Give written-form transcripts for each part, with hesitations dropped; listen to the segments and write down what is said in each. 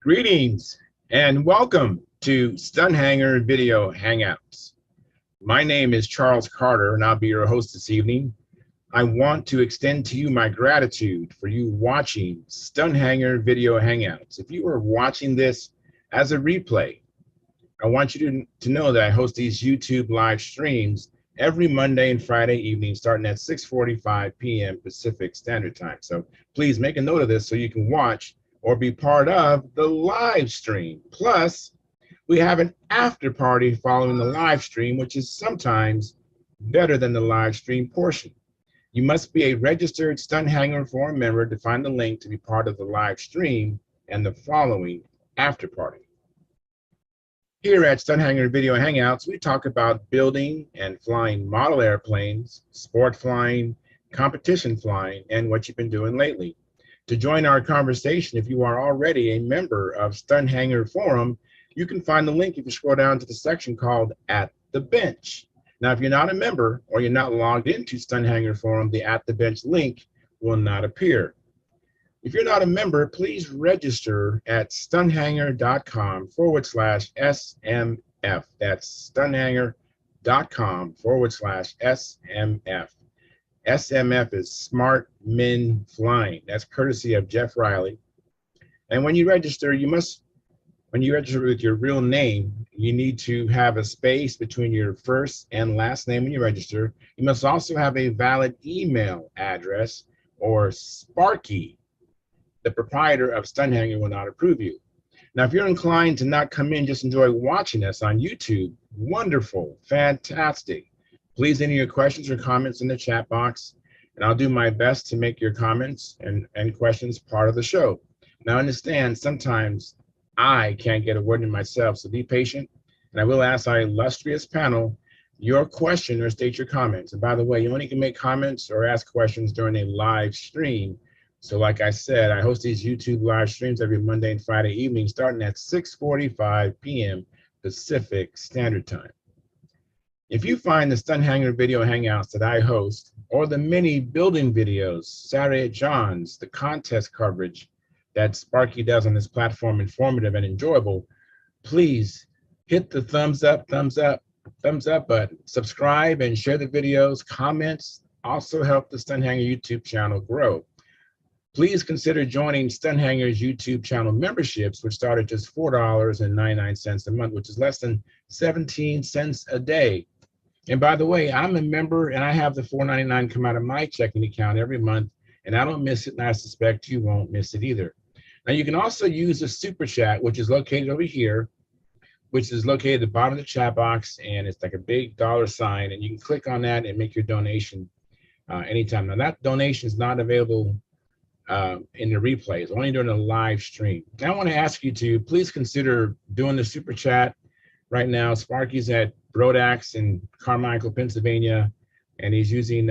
Greetings and welcome to Stunthangar Video Hangouts. My name is Charles Carter and I'll be your host this evening. I want to extend to you my gratitude for you watching Stunthangar Video Hangouts. If you are watching this as a replay, I want you to know that I host these YouTube live streams every Monday and Friday evening starting at 6:45 p.m. Pacific Standard Time. So please make a note of this so you can watch or be part of the live stream. Plus, we have an after party following the live stream, which is sometimes better than the live stream portion. You must be a registered Stunthangar Forum member to find the link to be part of the live stream and the following after party. Here at Stunthangar Video Hangouts, we talk about building and flying model airplanes, sport flying, competition flying, and what you've been doing lately. To join our conversation, if you are already a member of Stunthangar Forum, you can find the link if you scroll down to the section called At the Bench. Now, if you're not a member or you're not logged into Stunthangar Forum, the At the Bench link will not appear. If you're not a member, please register at stunthangar.com/SMF. That's stunthangar.com/SMF. SMF is Smart Men Flying. That's courtesy of Jeff Riley. And when you register, when you register with your real name, you need to have a space between your first and last name when you register. You must also have a valid email address, or Sparky. The proprietor of Stunthangar will not approve you. Now, if you're inclined to not come in, just enjoy watching us on YouTube, wonderful, fantastic. Please enter your questions or comments in the chat box, and I'll do my best to make your comments and questions part of the show. Now, understand, sometimes I can't get a word in myself, so be patient, and I will ask our illustrious panel your question or state your comments. And by the way, you only can make comments or ask questions during a live stream. So like I said, I host these YouTube live streams every Monday and Friday evening, starting at 6:45 p.m. Pacific Standard Time. If you find the Stunthangar Video Hangouts that I host, or the many building videos, Saturday at John's, the contest coverage that Sparky does on this platform informative and enjoyable, please hit the thumbs up button. Subscribe and share the videos. Comments also help the Stunthangar YouTube channel grow. Please consider joining Stunthangar's YouTube channel memberships, which start at just $4.99 a month, which is less than 17 cents a day. And by the way, I'm a member and I have the $4.99 come out of my checking account every month, and I don't miss it, and I suspect you won't miss it either. Now, you can also use the super chat, which is located over here, which is located at the bottom of the chat box, and it's like a big dollar sign, and you can click on that and make your donation anytime. Now, that donation is not available in the replays, only during the live stream. Now, I want to ask you to please consider doing the super chat right now. Sparky's at Brodax in Carmichael, Pennsylvania, and he's using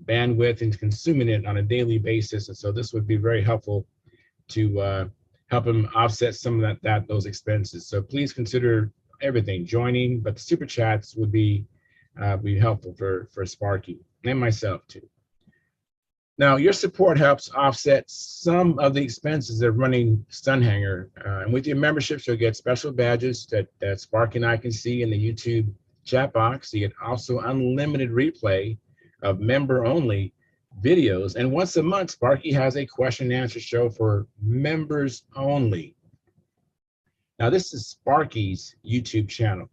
bandwidth and consuming it on a daily basis. And so this would be very helpful to help him offset some of those expenses. So please consider everything, joining, but the super chats would be helpful for Sparky and myself too. Now, your support helps offset some of the expenses of running Stunthangar. And with your memberships, you'll get special badges that Sparky and I can see in the YouTube chat box. You get also unlimited replay of member-only videos. And once a month, Sparky has a question and answer show for members only. Now, this is Sparky's YouTube channel.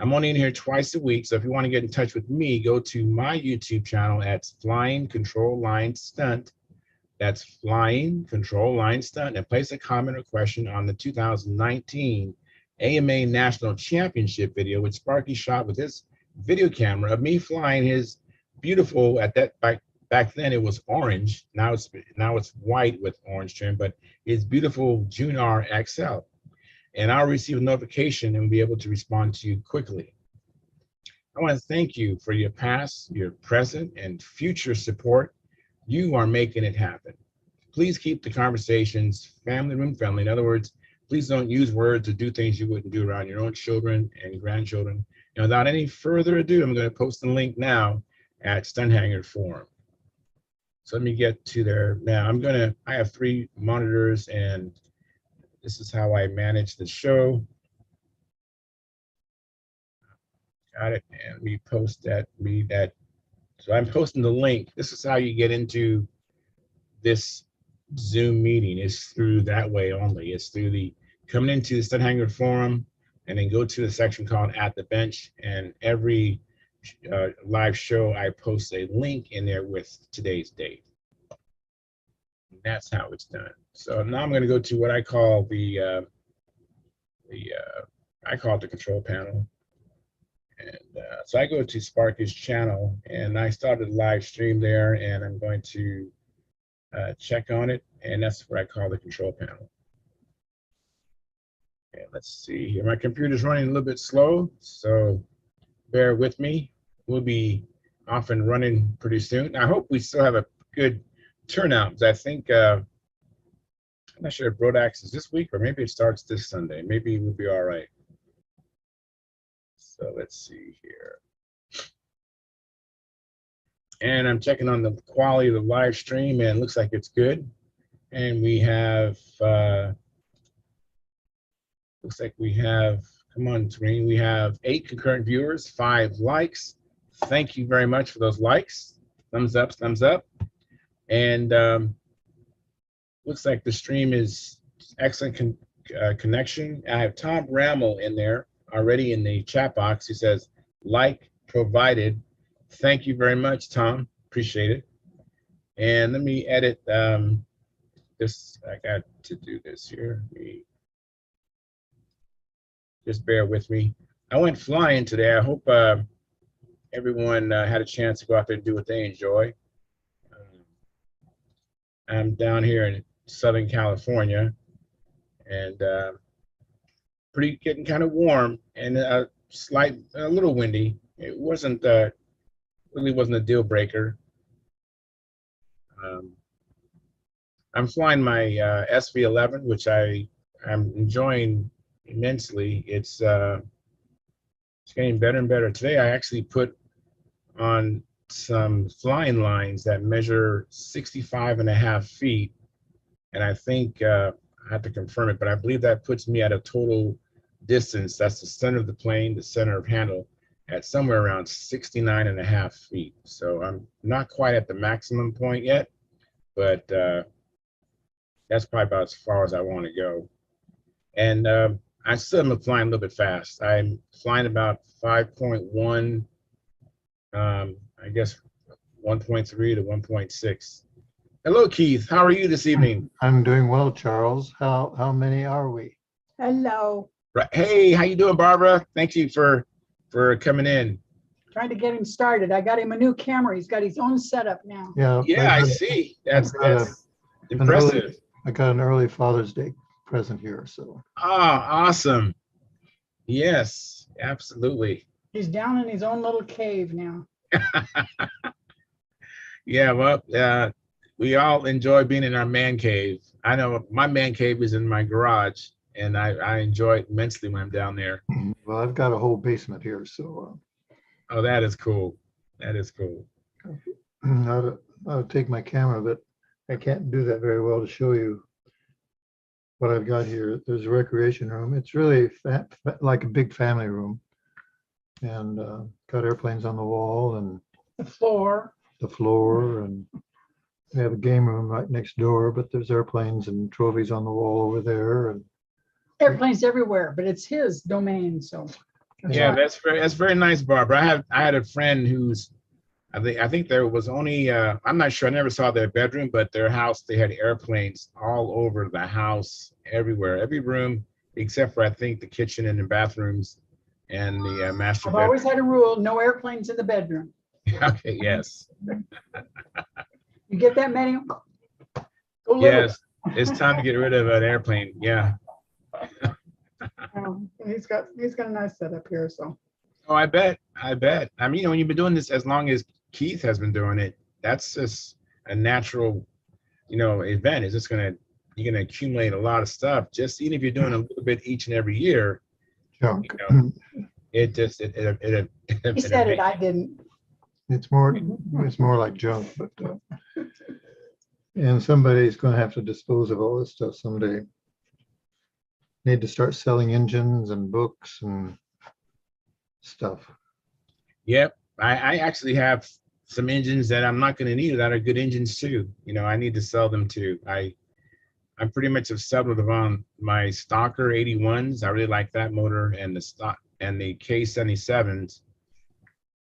I'm only in here twice a week, so if you want to get in touch with me, go to my YouTube channel at Flying Control Line Stunt. That's Flying Control Line Stunt, and place a comment or question on the 2019 AMA National Championship video, which Sparky shot with his video camera of me flying his beautiful, back then it was orange, now it's white with orange trim, but his beautiful Junar XL. And I'll receive a notification and be able to respond to you quickly. I want to thank you for your past, your present, and future support. You are making it happen. Please keep the conversations family room friendly. In other words, please don't use words or do things you wouldn't do around your own children and grandchildren. And without any further ado, I'm going to post the link now at Stunthangar Forum. So let me get to there now. I have 3 monitors and This is how I manage the show. Got it. And we post that, So I'm posting the link. This is how you get into this Zoom meeting. It's through that way only. It's through the coming into the Stunthangar forum and then go to the section called At the Bench. And every live show, I post a link in there with today's date. And that's how it's done. So now I'm going to go to what I call I call it the control panel. And so I go to Sparky's channel and I started a live stream there, and I'm going to check on it, and that's what I call the control panel. And let's see here. My computer's running a little bit slow, so bear with me. We'll be off and running pretty soon. I hope we still have a good turnout, because I think, I'm not sure if Brodax is this week or maybe it starts this Sunday. Maybe we'll be all right. So let's see here. And I'm checking on the quality of the live stream, and it looks like it's good. And we have, looks like we have, come on screen, we have 8 concurrent viewers, 5 likes. Thank you very much for those likes. Thumbs up, thumbs up. And looks like the stream is excellent connection. I have Tom Rammel in there already in the chat box. He says, like provided. Thank you very much, Tom. Appreciate it. And let me edit this. I got to do this here. Just bear with me. I went flying today. I hope everyone had a chance to go out there and do what they enjoy. I'm down here in Southern California, and getting kind of warm and a little windy. It wasn't really wasn't a deal breaker. I'm flying my SV11, which I'm enjoying immensely. It's getting better and better. Today I actually put on some flying lines that measure 65.5 feet, and I think I have to confirm it, but I believe that puts me at a total distance. That's the center of the plane, the center of handle, at somewhere around 69.5 feet. So I'm not quite at the maximum point yet, but that's probably about as far as I want to go. And I still am flying a little bit fast. I'm flying about 5.1, I guess 1.3 to 1.6. Hello, Keith. How are you this evening? I'm doing well, Charles. How many are we? Hello. Right. Hey, how you doing, Barbara? Thank you for coming in. Trying to get him started. I got him a new camera. He's got his own setup now. Yeah, I see. That's impressive. I got an early Father's Day present here, so. Ah, awesome. Yes, absolutely. He's down in his own little cave now. Yeah, well, we all enjoy being in our man cave. I know my man cave is in my garage, and I enjoy it immensely when I'm down there. Well, I've got a whole basement here, so. Oh, that is cool. That is cool. I'll take my camera, but I can't do that very well to show you what I've got here. There's a recreation room. It's really like a big family room, and got airplanes on the wall and The floor. and we have a game room right next door, but there's airplanes and trophies on the wall over there. And Airplanes everywhere, but it's his domain, so. Yeah, that's very nice, Barbara. I had a friend who's, I think there was only I'm not sure, I never saw their bedroom, but their house, they had airplanes all over the house, everywhere, every room except for I think the kitchen and the bathrooms and the master I've bedroom. always had a rule, no airplanes in the bedroom. Okay, yes. You get that, Manny? Go live Yes, it's time to get rid of an airplane. Yeah. He's got a nice setup here, so. Oh, I bet. I mean, when you've been doing this as long as Keith has been doing it, that's just a natural, event. It's just you're gonna accumulate a lot of stuff. Just even if you're doing a little bit each and every year, junk. It just He said it, I didn't. It's more like junk, but and somebody's going to have to dispose of all this stuff someday. need to start selling engines and books and stuff. Yep. I actually have some engines that I'm not going to need that are good engines too. You know, I need to sell them too. I'm pretty much have settled on my Stalker 81s. I really like that motor and the stock and the K77s.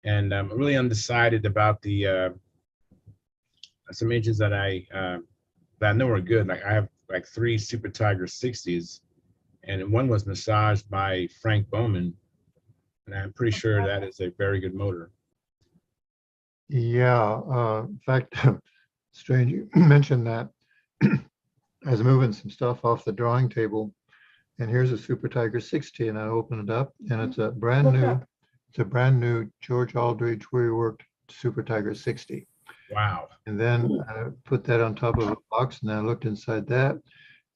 And I'm really undecided about the some engines that I know are good. Like I have like 3 Super Tiger 60s, and one was massaged by Frank Bowman, and I'm pretty sure that is a very good motor. Yeah, in fact, strange you mentioned that. I was moving some stuff off the drawing table, and here's a Super Tiger 60, and I open it up, and it's a brand new George Aldridge reworked Super Tiger 60. Wow. And then I put that on top of a box, and I looked inside that,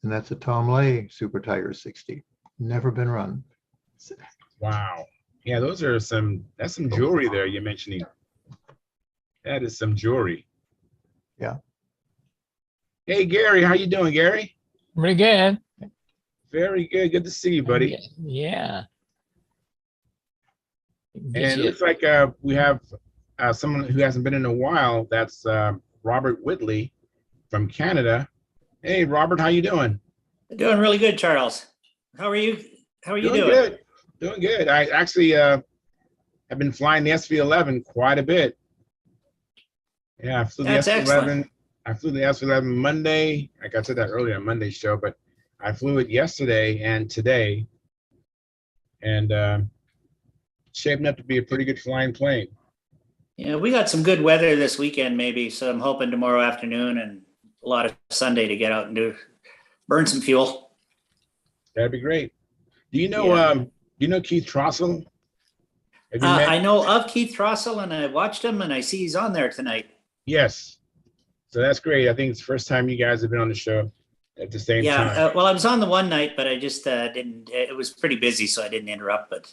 and that's a Tom Lay Super Tiger 60. Never been run. Wow. Yeah, that's some jewelry there you're mentioning. That is some jewelry. Yeah. Hey, Gary, how you doing, Gary? Pretty good. Very good. Good to see you, buddy. Yeah. And it looks like we have someone who hasn't been in a while. That's Robert Whitley from Canada. Hey, Robert, how you doing? Doing really good, Charles. How are you? How are you doing? Good. Doing good. I actually have been flying the SV11 quite a bit. Yeah, I flew the That's SV11. excellent. I flew the SV11 Monday. Like I said that earlier on Monday's show, but I flew it yesterday and today, and shaping up to be a pretty good flying plane. Yeah, we got some good weather this weekend, maybe. So I'm hoping tomorrow afternoon and a lot of Sunday to get out and burn some fuel. That'd be great. Do you know? Yeah. Do you know Keith Trossel? Have you met? I know of Keith Trossel, and I watched him, and I see he's on there tonight. Yes. So that's great. I think it's the first time you guys have been on the show at the same time. Yeah. Well, I was on the one night, but I just didn't. It was pretty busy, so I didn't interrupt. But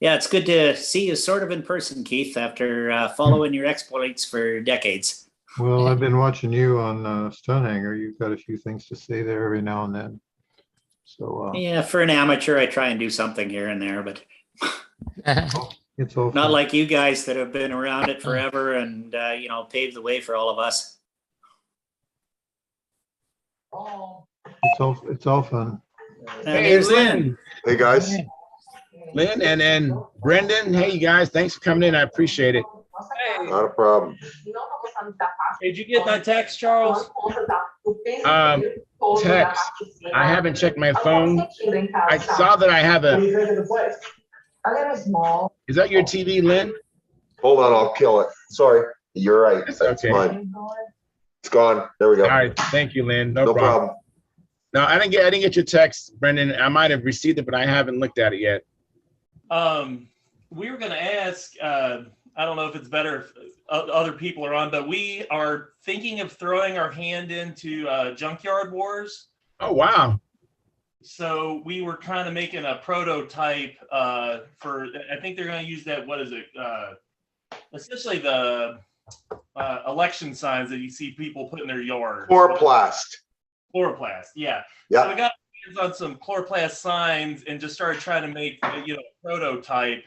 yeah, it's good to see you sort of in person, Keith, after following your exploits for decades. Well, I've been watching you on Stunthangar. You've got a few things to say there every now and then. So Yeah, for an amateur, I try and do something here and there, but it's all not fun. like you guys that have been around it forever and paved the way for all of us. It's all fun. Hey, There's Lynn. Hey guys, Lynn and then Brendan. Hey, you guys. Thanks for coming in. I appreciate it. not a problem. Did you get that text, Charles? Text. I haven't checked my phone. I saw that I have a. Is that your TV, Lynn? Hold on, I'll kill it. Sorry, you're right. That's That's okay. mine. It's gone. There we go. All right. Thank you, Lynn. No problem. No, I didn't get your text, Brendan. I might have received it, but I haven't looked at it yet. We were going to ask, I don't know if it's better if other people are on, but we are thinking of throwing our hand into Junkyard Wars. Oh, wow. So we were kind of making a prototype for, I think they're going to use that, what is it? Essentially the election signs that you see people put in their yard. Chloroplast. Chloroplast, yeah. Yeah. So we got our hands on some chloroplast signs and just started trying to make a prototype.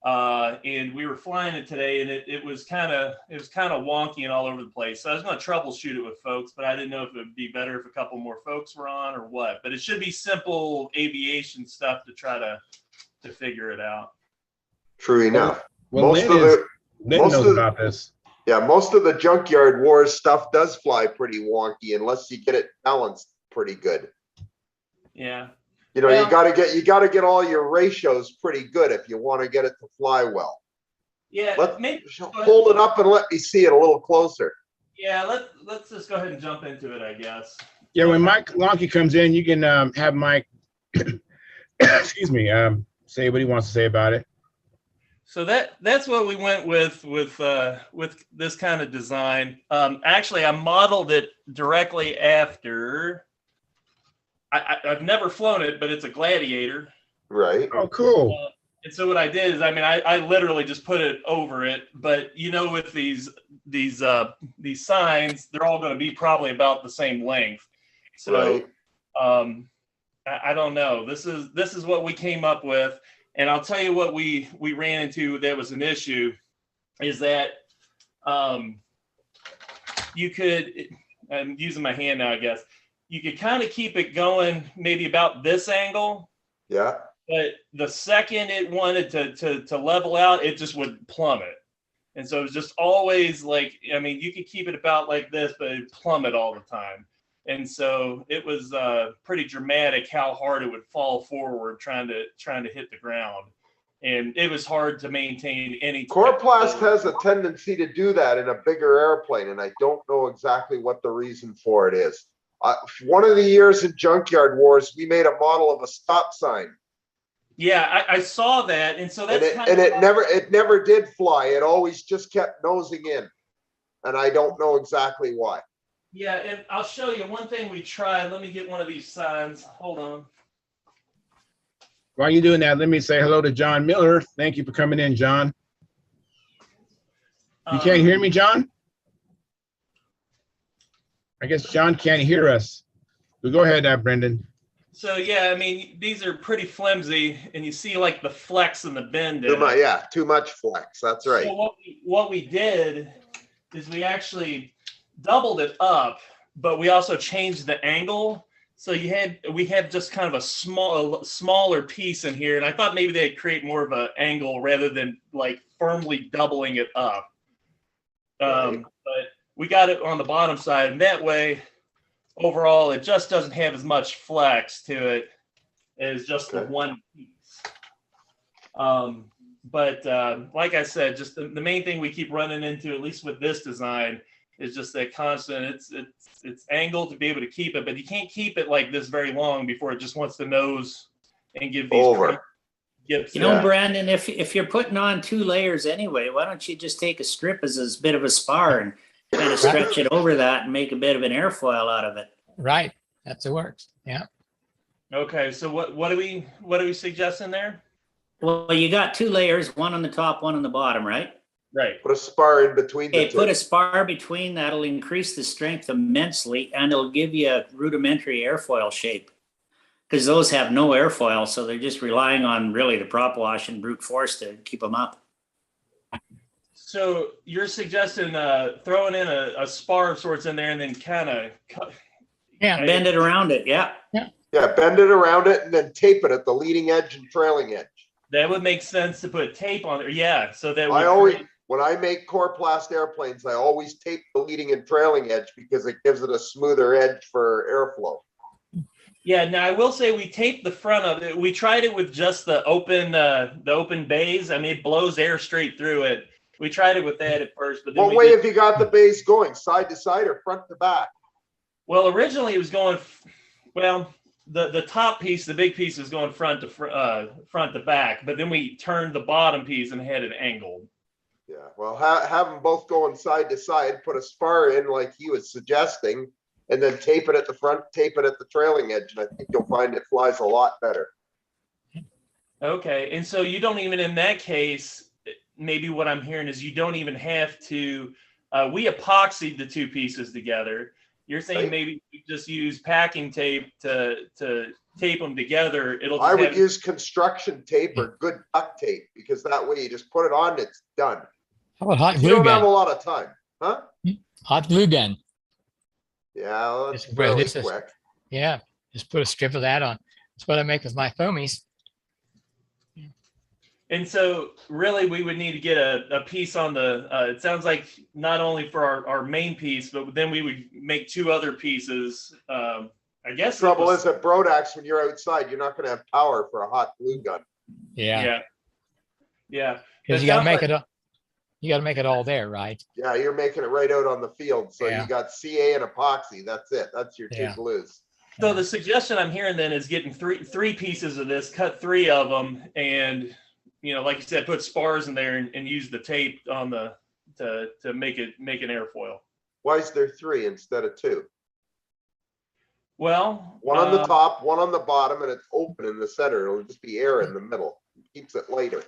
And we were flying it today, and it was kind of wonky and all over the place. So I was going to troubleshoot it with folks, but I didn't know if it would be better if a couple more folks were on or what. But it should be simple aviation stuff to try to figure it out. True enough. Well, Lynn knows about this. Yeah, most of the Junkyard Wars stuff does fly pretty wonky unless you get it balanced pretty good. Yeah. You know, Well, you gotta get all your ratios pretty good if you want to get it to fly well. Yeah. Maybe Hold it up and let me see it a little closer. Yeah. Let's just go ahead and jump into it, I guess. Yeah, when Mike Lonke comes in, you can have Mike, excuse me, say what he wants to say about it. So that's what we went with this kind of design. Actually, I modeled it directly after. I've never flown it, but it's a Gladiator. Right. Oh, cool. And so what I did is, I literally just put it over it. But with these signs, they're all going to be probably about the same length. So Right. I don't know. This is what we came up with, and I'll tell you what we ran into that was an issue, is that you could. I'm using my hand now, I guess. You could kind of keep it going maybe about this angle, Yeah. but the second it wanted to level out, it just would plummet. And so it was just always like, I mean, you could keep it about like this, but it plummet all the time. And so it was pretty dramatic how hard it would fall forward trying to hit the ground. And it was hard to maintain any. Coroplast has a tendency to do that in a bigger airplane, and I don't know exactly what the reason for it is. One of the years in Junkyard Wars, we made a model of a stop sign. Yeah, I saw that, and so that's it never did fly. It always just kept nosing in, and I don't know exactly why. Yeah, and I'll show you one thing we tried. Let me get one of these signs. Hold on. While you're doing that, let me say hello to John Miller. Thank you for coming in, John. You can't hear me, John? I guess John can't hear us. But go ahead, Brendan. So yeah, I mean, these are pretty flimsy, and you see like the flex and the bend. Too much flex. That's right. So what we did is we actually doubled it up, but we also changed the angle. So we had just kind of a smaller piece in here, and I thought maybe they'd create more of an angle rather than like firmly doubling it up. But we got it on the bottom side, and that way, overall, it just doesn't have as much flex to it as just the one piece. But like I said, just the main thing we keep running into, at least with this design, is just that constant. It's angled to be able to keep it, but you can't keep it like this very long before it just wants to nose and give these over. You know, Brandon, if you're putting on 2 layers anyway, why don't you just take a strip as a bit of a spar and kind of stretch it over that and make a bit of an airfoil out of it? Right, that's it works. Yeah. Okay, so what are we suggesting there? Well, you got 2 layers, one on the top, one on the bottom, right? Right. Put a spar in between the two. Put a spar between. That'll increase the strength immensely, and it'll give you a rudimentary airfoil shape. Because those have no airfoil, so they're just relying on really the prop wash and brute force to keep them up. So you're suggesting throwing in a spar of sorts in there and then kind of bend it around it. Yeah, bend it around it and then tape it at the leading edge and trailing edge. That would make sense to put tape on there. Yeah, so that when I make Coroplast airplanes, I always tape the leading and trailing edge because it gives it a smoother edge for airflow. Yeah, now I will say we taped the front of it. We tried it with just the open bays. I mean, it blows air straight through it. We tried it with that at first, but then what way have you got the bays going? Side to side or front to back? Well, originally it was going. Well, the top piece, the big piece, was going front to back, but then we turned the bottom piece and had it angled. Yeah, well, have them both going side to side. Put a spar in like he was suggesting. And then tape it at the front, tape it at the trailing edge, and I think you'll find it flies a lot better. Okay, and so you don't even, in that case, maybe what I'm hearing is you don't even have to, we epoxied the 2 pieces together. You're saying maybe you just use packing tape to tape them together. I would use construction tape or good duct tape, because that way you just put it on, it's done. How about hot glue You gun? don't have a lot of time, huh? Hot glue gun. Yeah, well, that's This fairly quick. Yeah, just put a strip of that on. That's what I make with my foamies. And so really we would need to get a piece on the, it sounds like not only for our main piece, but then we would make 2 other pieces. I guess The trouble is at Brodax, when you're outside, you're not going to have power for a hot glue gun. Yeah. Yeah. Because you got to make it. You got to make it all there, right? Yeah, you're making it right out on the field. So you got CA and epoxy. That's it. That's your 2 glues. So the suggestion I'm hearing then is getting three pieces of this, cut 3 of them, and like you said, put spars in there and use the tape on the to make an airfoil. Why is there 3 instead of 2? Well, one on the top, one on the bottom, and it's open in the center. It'll just be air in the middle. It keeps it lighter.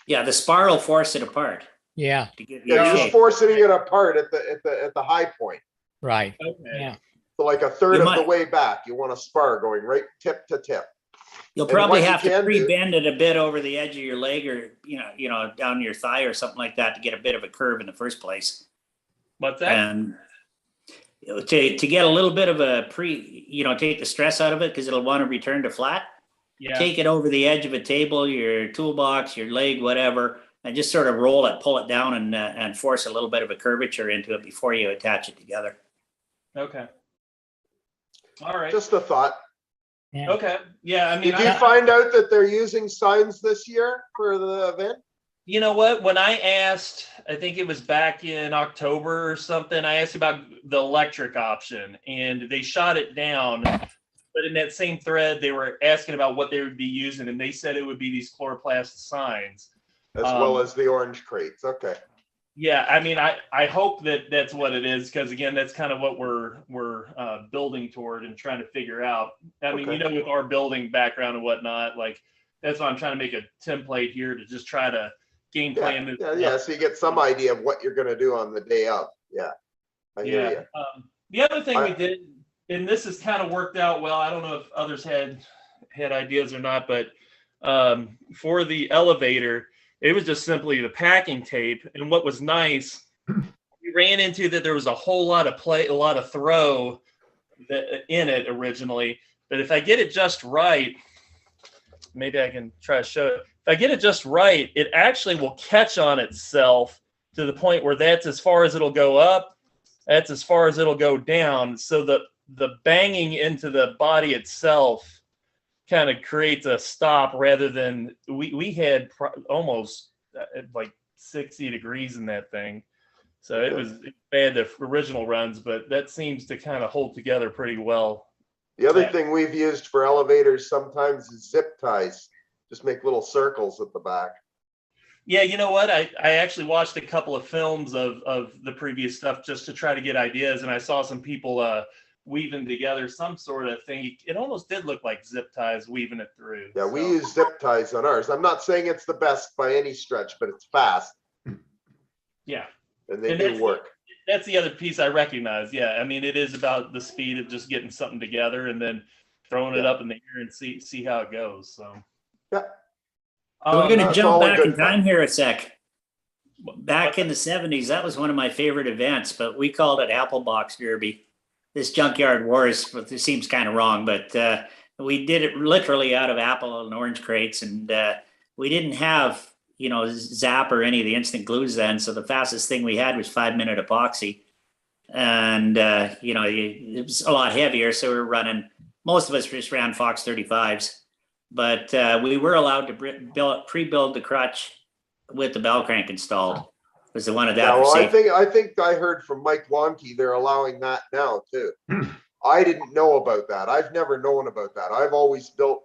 Yeah, the spar will force it apart. Yeah. You're just forcing it apart at the high point. Right. Okay. Yeah. So like a third You of the might- way back, you want a spar going right tip to tip. You'll And probably what you have to can do- pre-bend it a bit over the edge of your leg, or down your thigh or something like that to get a bit of a curve in the first place. What's that? And to get a little bit of a take the stress out of it, because it'll want to return to flat. Yeah. Take it over the edge of a table, your toolbox, your leg, whatever, and just sort of roll it, pull it down, and force a little bit of a curvature into it before you attach it together. Okay. All right. Just a thought. Yeah. Okay. Yeah. I mean, Did you find out that they're using signs this year for the event? you know what? When I asked, I think it was back in October or something, I asked about the electric option and they shot it down. But in that same thread, they were asking about what they would be using, and they said it would be these chloroplast signs. As well as the orange crates. Okay. Yeah, I mean, I hope that that's what it is, because again, that's kind of what we're building toward and trying to figure out. I mean, Okay. with our building background and whatnot, like that's why I'm trying to make a template here to just try to game plan this. Yeah. So you get some idea of what you're going to do on the day of. Yeah. I hear you. The other thing we did, and this has kind of worked out well. I don't know if others had ideas or not, but for the elevator, it was just simply the packing tape. And what was nice, we ran into that there was a whole lot of a lot of throw in it originally. But if I get it just right, maybe I can try to show it. If I get it just right, it actually will catch on itself to the point where that's as far as it'll go up. That's as far as it'll go down. So the banging into the body itself kind of creates a stop, rather than we had almost like 60 degrees in that thing. So it was bad, the original runs, but that seems to kind of hold together pretty well. The other thing we've used for elevators sometimes is zip ties. Just make little circles at the back. Yeah, you know what? I actually watched a couple of films of the previous stuff just to try to get ideas, and I saw some people weaving together some sort of thing. It almost did look like zip ties weaving it through. Yeah, we use zip ties on ours. I'm not saying it's the best by any stretch, but it's fast. Yeah. And they do work. That's the other piece I recognize. Yeah, I mean, it is about the speed of just getting something together and then throwing it up in the air and see how it goes. So yeah. We're going to that's jump all back good in time here a sec. Back in the 70s, that was one of my favorite events, but we called it Apple Box Derby. This Junkyard Wars, it seems kind of wrong, but we did it literally out of apple and orange crates, and we didn't have, Zap or any of the instant glues then, so the fastest thing we had was 5-minute epoxy. And, it was a lot heavier, so we were running, most of us just ran Fox 35s, but we were allowed to pre-build the crutch with the bell crank installed, because they wanted that. Yeah, for well, safety. I think I heard from Mike Lonke they're allowing that now too. I didn't know about that. I've never known about that. I've always built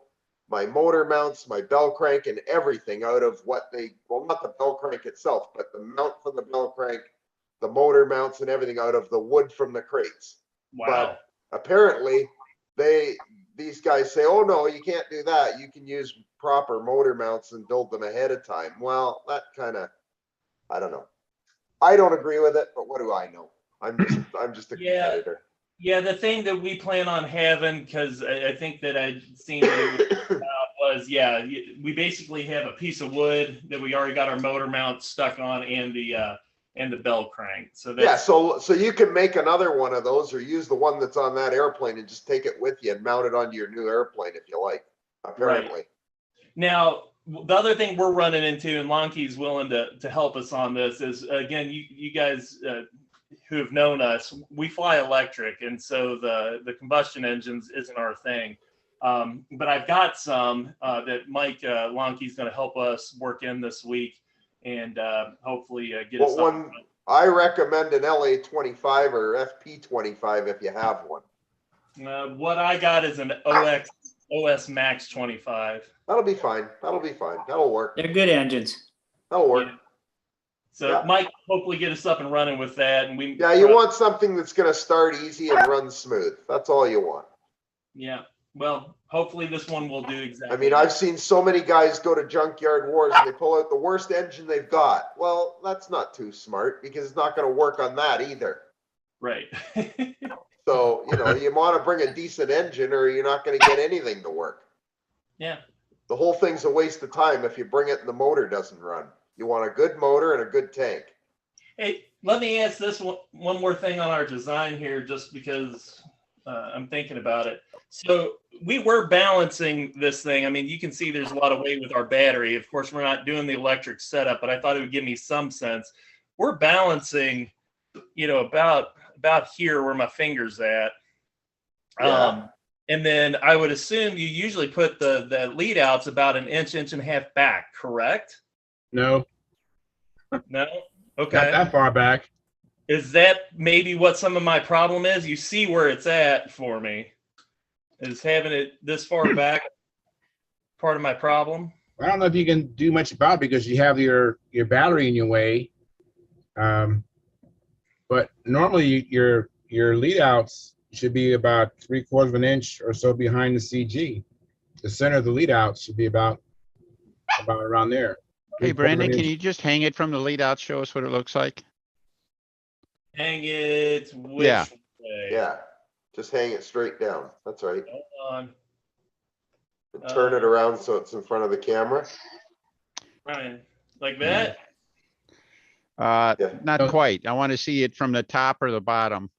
my motor mounts, my bell crank, and everything out of not the bell crank itself, but the mount for the bell crank, the motor mounts, and everything out of the wood from the crates. wow. But apparently these guys say, oh no, you can't do that. You can use proper motor mounts and build them ahead of time. Well, that kind of, I don't know. I don't agree with it, but what do I know? I'm just a competitor. Yeah, the thing that we plan on having, because I think that I'd seen was, we basically have a piece of wood that we already got our motor mount stuck on and the bell crank. So that's, so you can make another one of those, or use the one that's on that airplane and just take it with you and mount it onto your new airplane if you like. Apparently. Right. Now, the other thing we're running into, and Lonke's willing to help us on this, is again, you guys who have known us, we fly electric, and so the combustion engines isn't our thing. But I've got some that Mike Lonke's going to help us work in this week, and hopefully get us one. I recommend an LA25 or FP25 if you have one. What I got is an OS Max 25. That'll be fine. That'll work. They're good engines. That'll work. Yeah. So Mike, hopefully get us up and running with that. And you want something that's going to start easy and run smooth. That's all you want. Yeah. Well, hopefully this one will do exactly. I mean, I've seen so many guys go to Junkyard Wars and they pull out the worst engine they've got. Well, that's not too smart, because it's not going to work on that either. Right. So, you know, you want to bring a decent engine or you're not going to get anything to work. Yeah. The whole thing's a waste of time if you bring it and the motor doesn't run. You want a good motor and a good tank. Hey, let me ask this one more thing on our design here, just because I'm thinking about it. So we were balancing this thing. I mean, you can see there's a lot of weight with our battery. Of course, we're not doing the electric setup, but I thought it would give me some sense. We're balancing, you know, about here where my finger's at. Yeah. And then I would assume you usually put the lead outs about an inch and a half back, correct? No, No? not Okay. that far back. Is that maybe what some of my problem is? You see where it's at for me. Is having it this far back part of my problem? I don't know if you can do much about it because you have your battery in your way. But normally your lead outs should be about 3/4 of an inch or so behind the CG. The center of the lead out should be about around there. Hey, 3/4 of an Brandon, can inch. you just hang it from the lead out? Show us what it looks like. Hang it which Yeah. way? Yeah. Just hang it straight down. That's right. Hold on. And turn it around so it's in front of the camera. Right. Like that? Yeah. Not Oh. quite. I want to see it from the top or the bottom.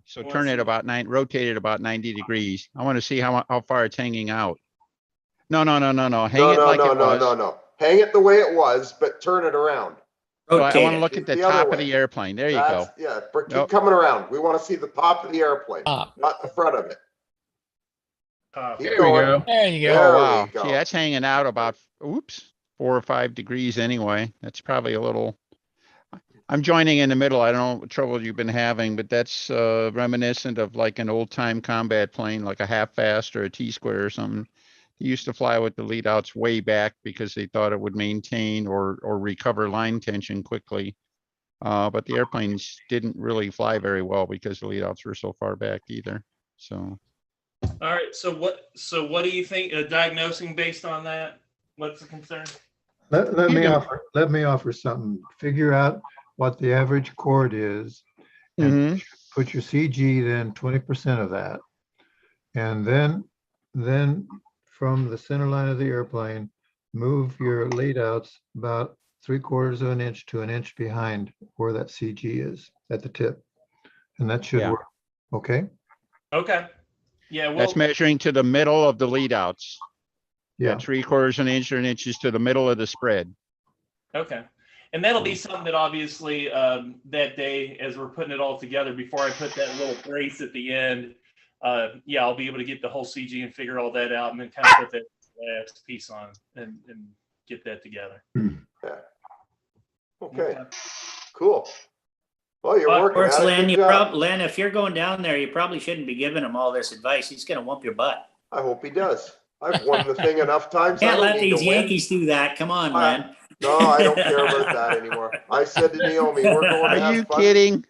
So Well, turn let's it see. about rotate it about 90 degrees. I want to see how far it's hanging out. No. Hang No, it no, like no, it no, was. no, no. Hang it the way it was, but turn it around. So I Rotate want to it. look at the The other top of way. the airplane. There you go. That's, yeah, keep Nope. coming around. We want to see the top of the airplane, Top. not the front of it. Top. Keep There we going. go. There you go. Oh, There we wow. go. See, that's hanging out about, oops, 4 or 5 degrees anyway. That's probably a little, I'm joining in the middle. I don't know what trouble you've been having, but that's reminiscent of like an old time combat plane, like a half fast or a T-square or something. They used to fly with the lead outs way back because they thought it would maintain or recover line tension quickly. But the airplanes didn't really fly very well because the lead outs were so far back either. So. All right. So what do you think? Diagnosing based on that? What's the concern? Let You me can- offer something. Figure out what the average chord is and Mhm. put your CG then 20% of that. And then from the center line of the airplane, move your lead outs about 3/4 of an inch to an inch behind where that CG is at the tip. And that should Yeah. work. Okay? Okay. Yeah. Well, That's measuring to the middle of the lead outs. Yeah. 3/4 of an inch or an inch is to the middle of the spread. okay. And that'll be something that obviously that day, as we're putting it all together, before I put that little brace at the end, yeah, I'll be able to get the whole CG and figure all that out and then kind of put that last piece on and get that together. Yeah. Okay, cool. Well, you're Of working course, at it. Len, Good you job. Len, if you're going down there, you probably shouldn't be giving him all this advice. He's going to whoop your butt. I hope he does. I've won the thing enough times. I Can't don't let need these to win. Yankees do that. Come on, I- Len. No, I don't care about that anymore. I said to Naomi, we're going Are to have you fun. kidding?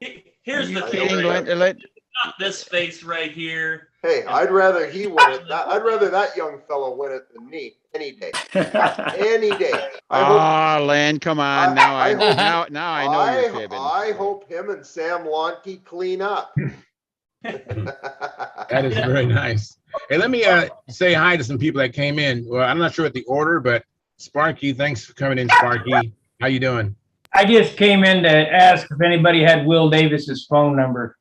Are Here's you the kidding? thing. Let, Not this face right here. Hey, I'd rather he win it. I'd rather that young fellow win it than me any day. Any day. I hope. Ah, Len, come on. Now I I hope- now I know you're fibbing. I hope him and Sam Lonke clean up. That is very nice. Hey, let me say hi to some people that came in. Well, I'm not sure what the order, but Sparky, thanks for coming in, Sparky. How you doing? I just came in to ask if anybody had Will Davis's phone number.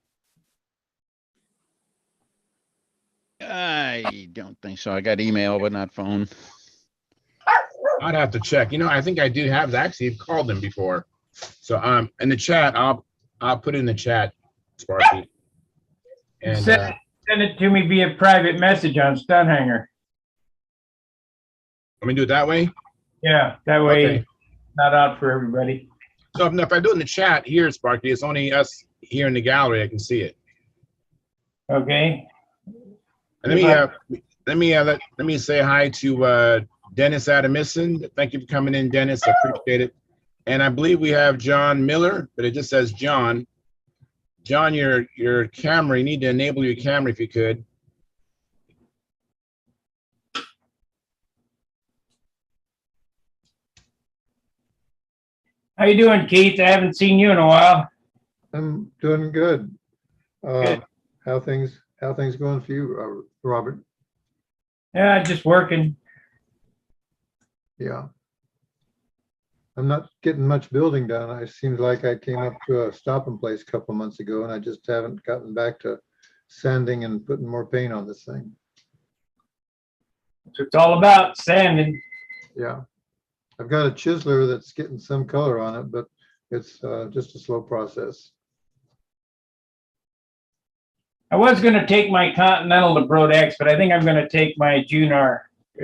I don't think so. I got email, but not phone. I'd have to check. You know, I think I do have actually called them before. So in the chat, I'll put it in the chat, Sparky. And Send it to me via private message on Stunthangar. let me do it that way. Yeah, that way Okay. it's not out for everybody. So if I do it in the chat here, Sparky, it's only us here in the gallery. I can see it. Okay. And let me say hi to Dennis Adamison. Thank you for coming in, Dennis. I appreciate it. And I believe we have John Miller, but it just says John. John, your camera, you need to enable your camera if you could. How you doing, Keith? I haven't seen you in a while. I'm doing good. Good. How things going for you, Robert? Yeah, just working. Yeah. I'm not getting much building done. It seems like I came up to a stopping place a couple of months ago and I just haven't gotten back to sanding and putting more paint on this thing. That's what it's all about, sanding. Yeah. I've got a chiseler that's getting some color on it, but it's just a slow process. I was gonna take my Continental to Brodex, but I think I'm gonna take my Junar,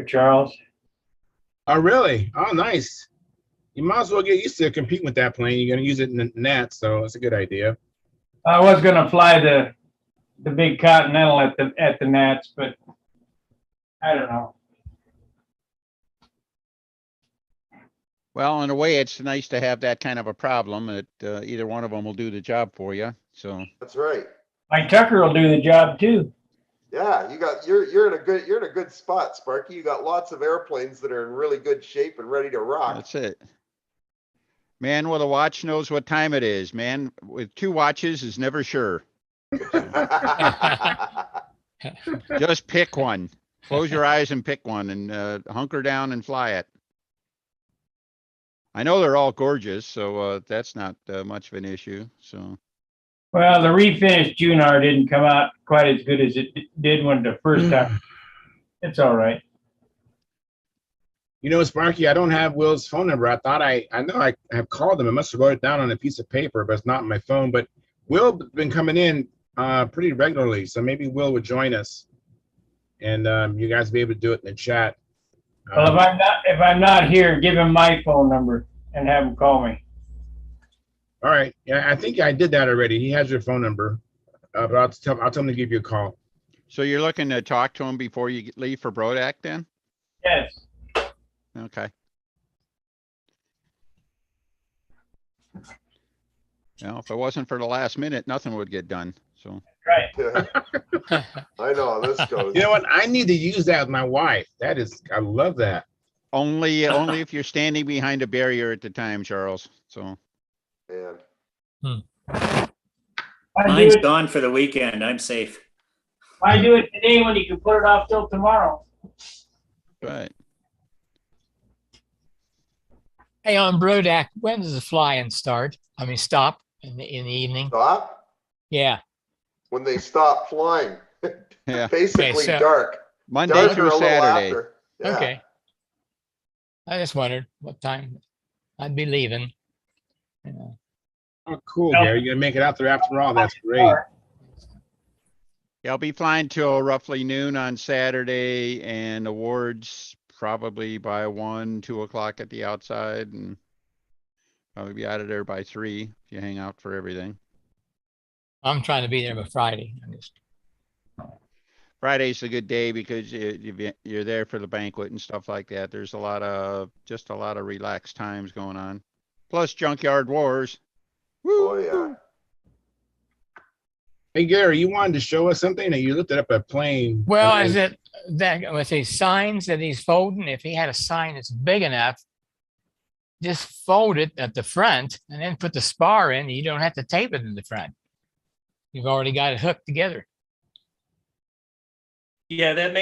Charles. Oh, really? Oh, nice. You might as well get used to competing with that plane. You're going to use it in the Nats, so it's a good idea. I was gonna fly the big Continental at the Nats, but I don't know. Well, in a way, it's nice to have that kind of a problem that either one of them will do the job for you. So That's right. My Tucker will do the job too. Yeah, you're in a good spot, Sparky. You got lots of airplanes that are in really good shape and ready to rock. that's it. Man with a watch knows what time it is. Man with two watches is never sure. Just pick one. Close your eyes and pick one and hunker down and fly it. I know they're all gorgeous, so that's not much of an issue. So Well, the refinished Junar didn't come out quite as good as it did when the first time. It's all right. You know, Sparky, I don't have Will's phone number. I thought I know I have called him. I must have wrote it down on a piece of paper, but it's not on my phone. But Will's been coming in pretty regularly, so maybe Will would join us, and you guys will be able to do it in the chat. Well, if I'm not here, give him my phone number and have him call me. All right. Yeah, I think I did that already. He has your phone number, but I'll tell him to give you a call. so you're looking to talk to him before you leave for Brodak then? Yes. Okay. Well, if it wasn't for the last minute, nothing would get done. So Right. I know how this goes. You know what? I need to use that with my wife. I love that. only if you're standing behind a barrier at the time, Charles. So Man. I do Mine's it. gone for the weekend. I'm safe. I do it today when you can put it off till tomorrow. right. Hey, on Brodak, when does the flying start? I mean, stop in the evening? Stop Yeah. when they stop flying. Yeah. Basically Okay, so- dark. Monday Dark or through a little Saturday. after. Yeah. Okay. I just wondered what time I'd be leaving. You know. Oh, cool, Gary. You're gonna make it out there after all. That's great. Yeah, I'll be flying till roughly noon on Saturday and awards probably by 1, 2 o'clock at the outside and probably be out of there by 3 if you hang out for everything. I'm trying to be there by Friday. Friday's a good day because you're there for the banquet and stuff like that. There's a lot of relaxed times going on. Plus junkyard wars. Woo! Oh yeah. Hey, Gary, you wanted to show us something, and you looked it up a plane. Well, and is it that with these signs that he's folding? If he had a sign that's big enough, just fold it at the front and then put the spar in. You don't have to tape it in the front. You've already got it hooked together. Yeah, that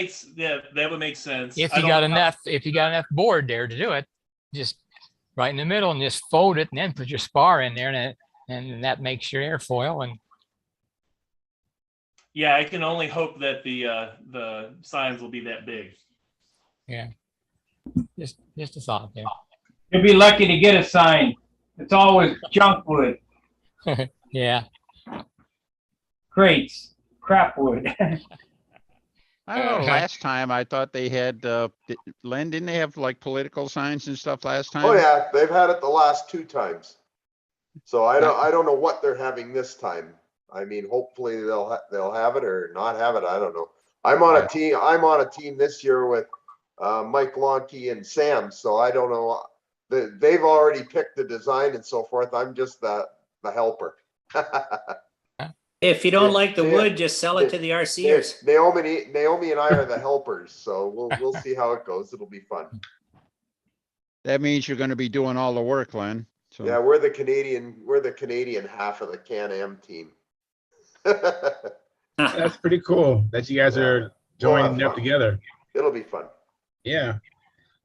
would make sense. If I you don't got know. enough board there to do it, just right in the middle and just fold it and then put your spar in there and that makes your airfoil. And Yeah, I can only hope that the signs will be that big. yeah, just a thought there. You'll be lucky to get a sign. It's always junk wood, Yeah. crates, crap wood. I don't know, last time I thought they had, Len, didn't they have like political signs and stuff last time? Oh yeah, they've had it the last 2 times. So I don't know what they're having this time. I mean, hopefully they'll have it or not have it. I don't know. I'm on a team this year with Mike Lonke and Sam, so I don't know. They've already picked the design and so forth. I'm just the helper. If you don't like the Yeah. wood, just sell it to the RCers. Naomi and I are the helpers, so we'll see how it goes. It'll be fun. That means you're gonna be doing all the work, Len. So Yeah, we're the Canadian half of the Can-Am team. That's pretty cool that you guys Yeah. are We'll have joining up fun. together. It'll be fun. Yeah.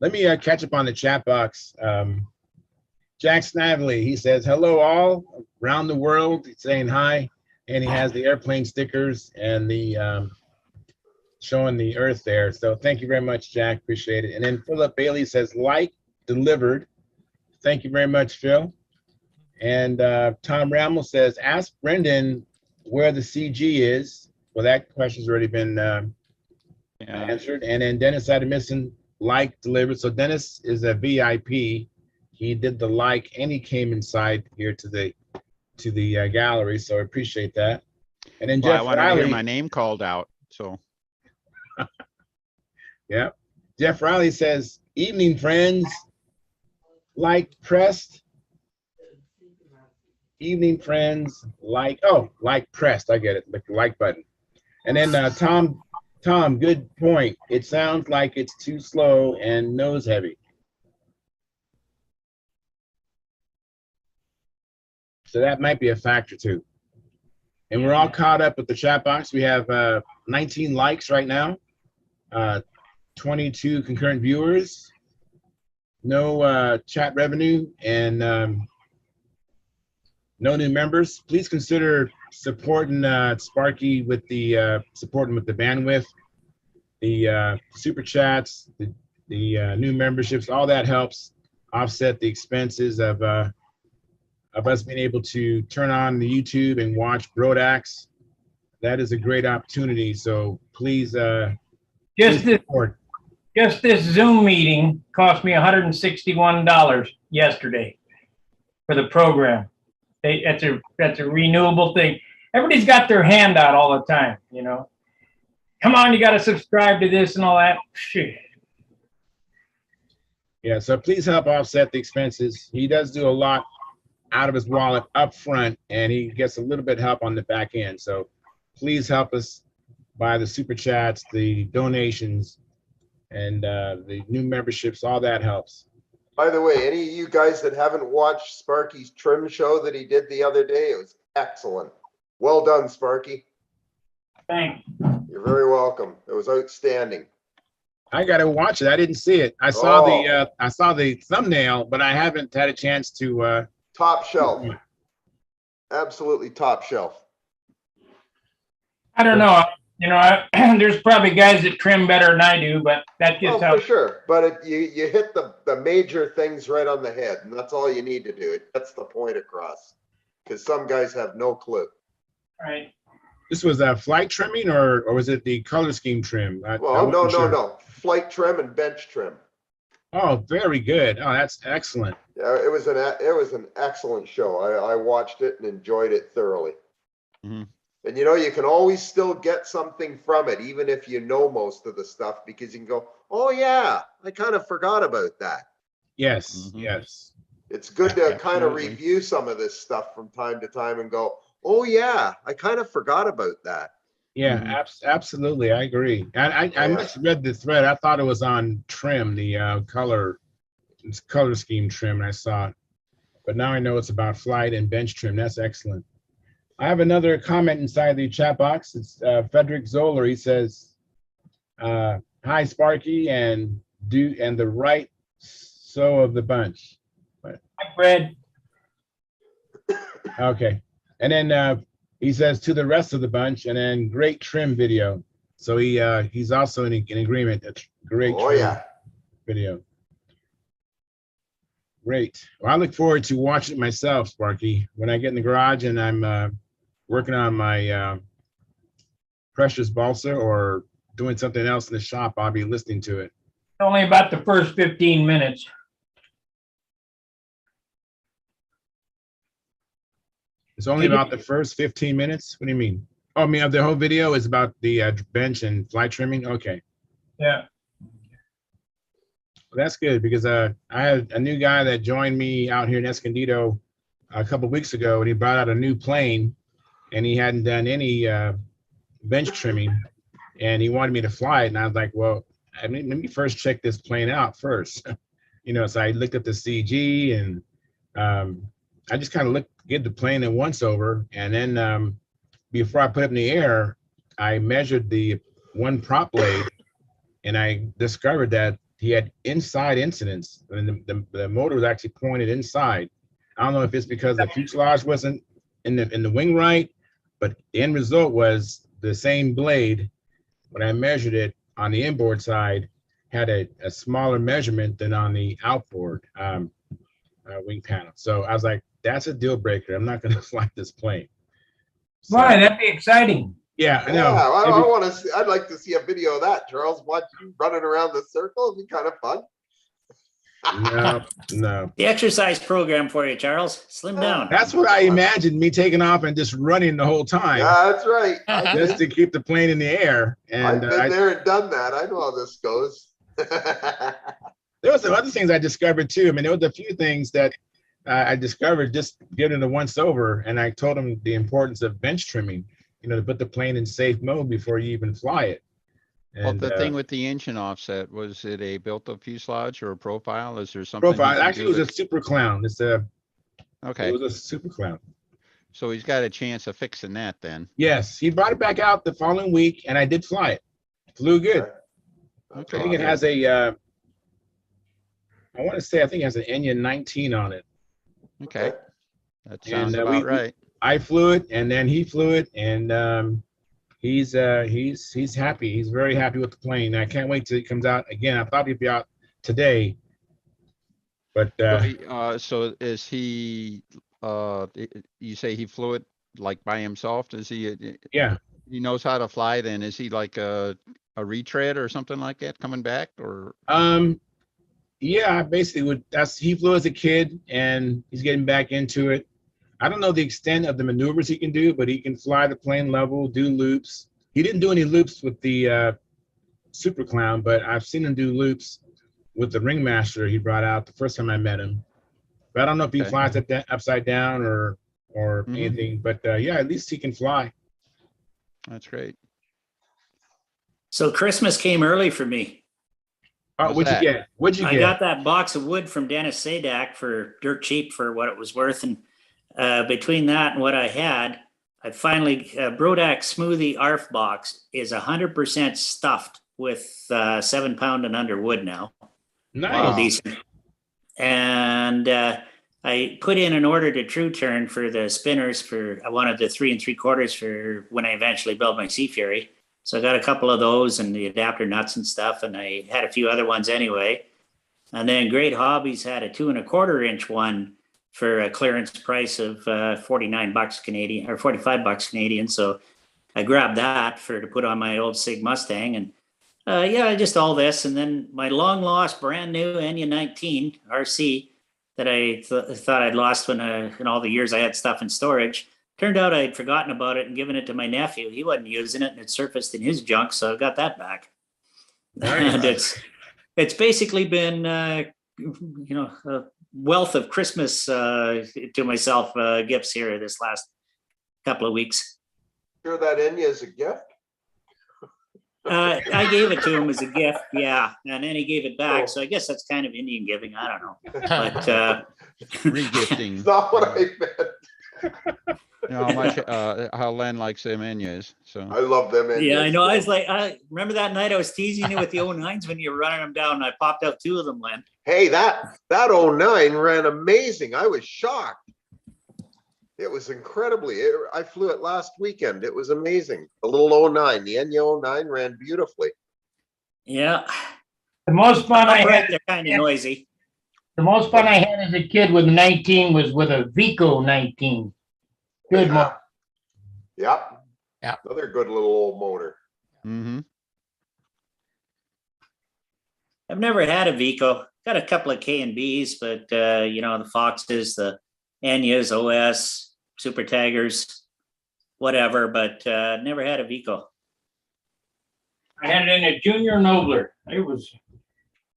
Let me catch up on the chat box. Jack Snavely, he says, hello all around the world. He's saying hi. And he has the airplane stickers and the showing the earth there. So thank you very much, Jack. Appreciate it. And then Philip Bailey says, like delivered. Thank you very much, Phil. And Tom Ramel says, ask Brendan where the CG is. Well, that question's already been yeah, answered. And then Dennis Adamison, like delivered. So Dennis is a VIP. He did the like and he came inside here to the gallery. So I appreciate that. And then well, I Jeff wanted to hear Riley. my name called out. So Yeah. Jeff Riley says, evening friends. Like pressed. Evening friends. Like pressed. I get it. The like button. And then Tom, good point. It sounds like it's too slow and nose heavy. So that might be a factor too. And we're all caught up with the chat box. We have 19 likes right now, 22 concurrent viewers, no chat revenue, and no new members. Please consider supporting Sparky with the supporting with the bandwidth, the super chats, the new memberships. All that helps offset the expenses of us being able to turn on the YouTube and watch Brodax. That is a great opportunity. So please, Just this, support. just this Zoom meeting cost me $161 yesterday for the program. That's a renewable thing. Everybody's got their hand out all the time, you know. Come on, you got to subscribe to this and all that. Shit. Yeah, so please help offset the expenses. He does do a lot out of his wallet up front, and he gets a little bit help on the back end. So please help us by the super chats, the donations, and the new memberships. All that helps. By the way, any of you guys that haven't watched Sparky's trim show that he did the other day, it was excellent. Well done, Sparky. Thanks. You're very welcome. It was outstanding. I gotta watch it. I didn't see it. I saw the thumbnail, but I haven't had a chance to. Top shelf. Absolutely top shelf. I don't know. You know, there's probably guys that trim better than I do, but that's just how. For sure. But you hit the major things right on the head, and that's all you need to do. It gets the point across. Because some guys have no clue. Right. This was a flight trimming, or was it the color scheme trim? Well, no. Flight trim and bench trim. Oh, very good. Oh, that's excellent. Yeah, it was an excellent show. I watched it and enjoyed it thoroughly. Mm-hmm. And you know, you can always still get something from it, even if you know most of the stuff, because you can go, oh yeah, I kind of forgot about that. Yes, Mm-hmm. yes. It's good to kind of Absolutely. review some of this stuff from time to time and go, oh yeah, I kind of forgot about that. Yeah, Mhm. absolutely. I agree. I Yeah. must have read the thread. I thought it was on trim, the color scheme trim, and I saw it. But now I know it's about flight and bench trim. That's excellent. I have another comment inside the chat box. It's Frederick Zoller. He says, "Hi Sparky and the right so of the bunch." Hi, Fred. Okay, and then he says to the rest of the bunch, and then great trim video. So he's also in agreement. That's great Oh trim yeah. video. Great. Well, I look forward to watching it myself, Sparky. When I get in the garage and I'm working on my precious balsa or doing something else in the shop, I'll be listening to it. Only about the first 15 minutes. It's only about the first 15 minutes. What do you mean? Oh, I mean, the whole video is about the bench and fly trimming. Okay. Yeah. Well, that's good because I had a new guy that joined me out here in Escondido a couple of weeks ago, and he brought out a new plane, and he hadn't done any bench trimming, and he wanted me to fly it, and I was like, well, I mean, let me first check this plane out first. You know, so I looked at the CG and I just kind of get the plane a once over, and then before I put it in the air, I measured the one prop blade, and I discovered that he had inside incidents, and the motor was actually pointed inside. I don't know if it's because the fuselage wasn't in the wing right, but the end result was the same blade. When I measured it on the inboard side, had a smaller measurement than on the outboard wing panel. So I was like, that's a deal breaker. I'm not going to fly this plane. So, Why? That'd be exciting. yeah, I Yeah, know. I want to see, I'd like to see a video of that, Charles. Watch you running around the circle. It'd be kind of fun. No. The exercise program for you, Charles. Slim down. That's what I imagined, me taking off and just running the whole time, Yeah, that's right. I've just been, to keep the plane in the air. I've And been there and done that. I know how this goes. there was some other things I discovered too. I mean, there was a few things that I discovered just getting the once over, and I told him the importance of bench trimming, to put the plane in safe mode before you even fly it. Well, And the thing with the engine offset, was it a built-up fuselage or a profile? Is there something? he profile, can actually, do it was to- a Super Clown. Okay, It was a Super Clown. so he's got a chance of fixing that then. Yes, he brought it back out the following week, and I did fly it. Flew good. Okay. I think it has I want to say, I think it has an Enya 19 on it. Okay, that sounds And, about right. I flew it, and then he flew it, and he's happy. He's very happy with the plane. I can't wait till it comes out again. I thought he'd be out today, but So is he, you say he flew it like by himself? Does he, yeah. he knows how to fly then? Is he like a retread or something like that coming back, or? Yeah, basically he flew as a kid, and he's getting back into it. I don't know the extent of the maneuvers he can do, but he can fly the plane level, do loops. He didn't do any loops with the Super Clown, but I've seen him do loops with the Ringmaster he brought out the first time I met him. But I don't know if he Okay. flies it upside down or Mhm. anything. But yeah, at least he can fly. That's great. So Christmas came early for me. Oh, How's what'd that? you get? What'd you I get? got that box of wood from Dennis Sadak for dirt cheap for what it was worth. And between that and what I had, I finally, Brodak Smoothie ARF box is 100% stuffed with 7 pound and under wood now. Nice. All decent. And I put in an order to True Turn for the spinners I wanted the 3 3/4 for when I eventually build my Sea Fury. So I got a couple of those and the adapter nuts and stuff, and I had a few other ones anyway. And then Great Hobbies had a 2 1/4 inch one for a clearance price of $49 Canadian or $45 Canadian. So I grabbed that to put on my old Sig Mustang, and just all this. And then my long lost brand new Enya 19 RC that I thought I'd lost when in all the years I had stuff in storage. Turned out I'd forgotten about it and given it to my nephew. He wasn't using it, and it surfaced in his junk, so I got that back. And it's basically been a wealth of Christmas to myself gifts here this last couple of weeks. Sure that Enya is a gift? I gave it to him as a gift, yeah, and then he gave it back. So I guess that's kind of Indian giving. I don't know, but Regifting. It's not what I meant. You know how much, how Len likes them Enyas, so. I love them. Enyas. yeah, I know. I was like, I remember that night I was teasing you with the 09s when you were running them down, and I popped out 2 of them, Len. Hey, that 09 ran amazing. I was shocked. It was incredibly. I flew it last weekend. It was amazing. The little 09, the Enya 09 ran beautifully. Yeah, The most fun I upright, had, they're kind of noisy. the most fun I had as a kid with 19 was with a Vico 19. Good one. Yep. Yeah. Another good little old motor. Mm-hmm. I've never had a Vico. Got a couple of K&Bs, but the Foxes, the Enyas, OS, Super Taggers, whatever, but never had a Vico. I had it in a Junior Nobler. It was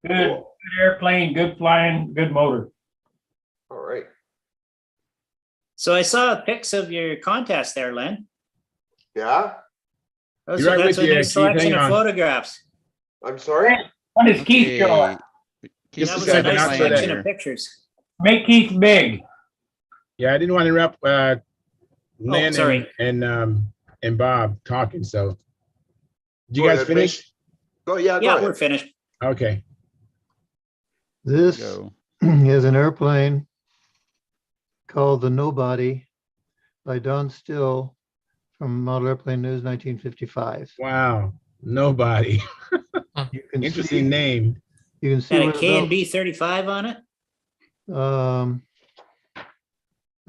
good, Cool. good airplane, good flying, good motor. All right. So I saw pics of your contest there, Len. Yeah. Those You're right that's with a you, nice Keith. selection Hang of on. photographs. I'm sorry. What is Keith showing? Keith That Just was a a second, nice I'll show selection that. of pictures. Make Keith big. Yeah, I didn't want to interrupt Lynn sorry. and Bob talking. So, did you Go guys ahead, finish? Go, yeah, go Yeah, ahead. we're finished. Okay. This Go. is an airplane called the Nobody by Don Still from Model Airplane News 1955. Wow. Nobody. You can Interesting see, name. you can see Got where a the can B 35 on it.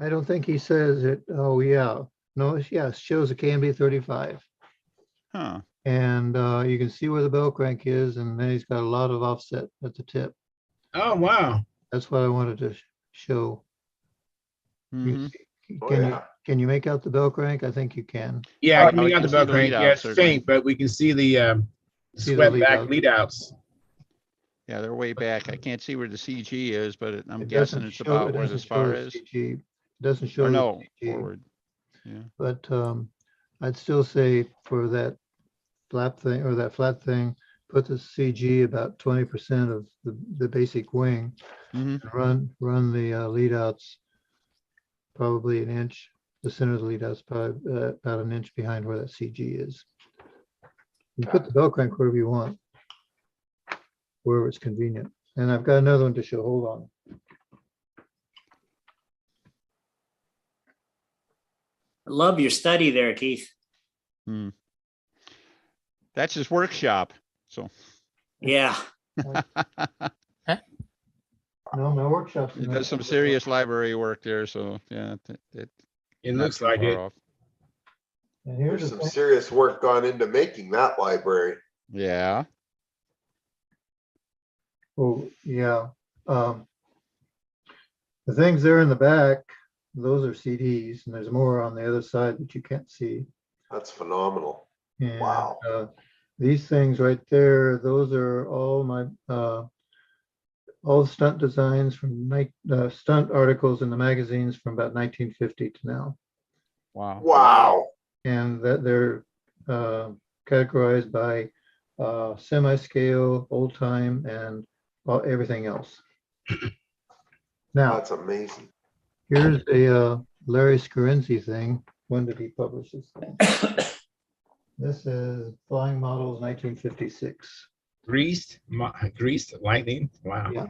I don't think he says it. Oh, yeah. No, it shows a KNB 35. Huh. And you can see where the bell crank is, and then he's got a lot of offset at the tip. Oh, wow. That's what I wanted to show. You Mhm. see- Oh, Can you yeah. can you make out the bell crank? I think you can. Yeah, Oh, I can we make out can the see bell the crank. lead Yeah, out, it's certainly. faint, but we can see the See the swept lead back out. lead outs. Yeah, they're way back. I can't see where the CG is, but I'm It guessing doesn't it's show, about it where the doesn't show spar the is. CG. It doesn't show Or the no, CG, forward. Yeah. but I'd still say for that flap thing or that flat thing, put the CG about 20% of the basic wing. Mhm. Run the lead outs probably an inch. The center of the lead outs probably about an inch behind where that CG is. You put the bell crank wherever you want, wherever it's convenient. And I've got another one to show. Hold on. Love your study there, Keith. Hmm. That's his workshop. So Yeah. No, my workshop's he does some serious library work there. So yeah, It not looks too like far it. off. And here's There's the some thing. serious work gone into making that library. Yeah. Oh, yeah. The things there in the back, those are CDs, and there's more on the other side that you can't see. That's phenomenal. And Wow. these things right there, those are all my all the stunt designs from stunt articles in the magazines from about 1950 to now, Wow. Wow. and that they're categorized by semi-scale, old time, and everything else. Now, That's amazing. here's a Larry Scarinzi thing. When did he publish this thing? This is Flying Models 1956. Greased lightning. Wow. Yeah.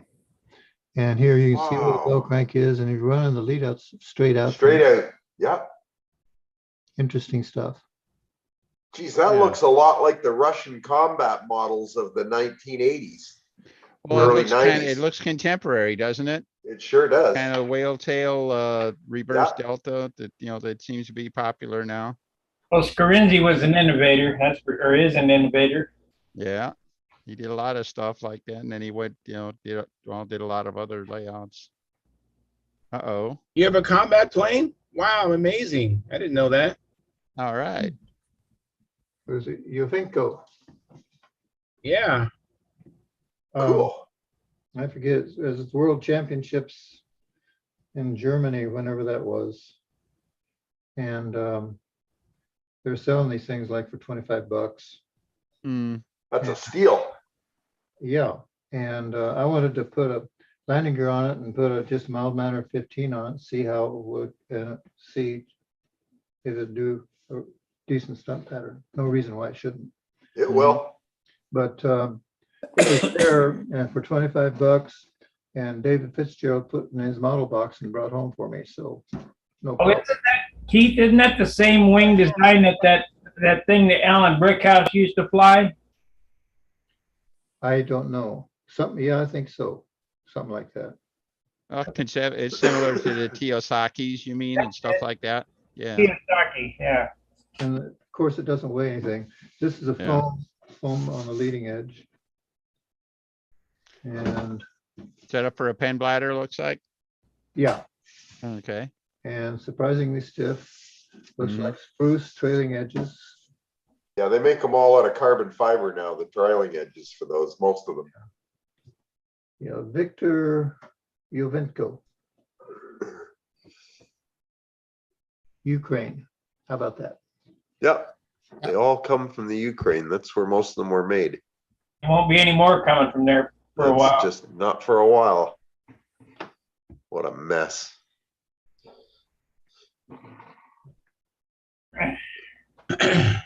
And here you can see where the bell Wow. crank is, and he's running the lead outs straight out. Straight out. Yep. Interesting stuff. Geez, that Yeah. looks a lot like the Russian combat models of the 1980s. Well, Early it looks kind of, 90s. it looks contemporary, doesn't it? It sure does. Kind of whale tail, reverse Yeah. delta that, that seems to be popular now. Well, Scarinzi was an innovator, or is an innovator. Yeah. He did a lot of stuff like that. And then he went, did a lot of other layouts. Uh-oh. You have a combat plane? Wow, amazing. I didn't know that. All right. Where's it? Yovinko. Yeah. Cool. I forget, it's World Championships in Germany, whenever that was. And they're selling these things like for 25 bucks. Hmm. That's a steal. Yeah, and I wanted to put a landing gear on it and put a just mild manner 15 on it, see how it would, see if it'd do a decent stunt pattern. No reason why it shouldn't. It will. But it was there for 25 bucks, and David Fitzgerald put in his model box and brought home for me. So no Oh, problem. isn't that, Keith, isn't that the same wing design that thing that Alan Brickhouse used to fly? I don't know. Something, yeah, I think so. Something like that. It's similar to the Kiyosaki's, you mean, and stuff like that. Yeah. Kiyosaki, yeah. And of course, it doesn't weigh anything. This is a Yeah. foam on the leading edge. And Set up for a pen bladder, looks like. yeah, Okay. and surprisingly stiff. Looks Mhm. like spruce trailing edges. Yeah, they make them all out of carbon fiber now, the trailing edges for those, most of them. Yeah, Victor Yovenko, Ukraine. How about that? Yep. They all come from the Ukraine. That's where most of them were made. There won't be any more coming from there for a That's while. just not for a while. What a mess. I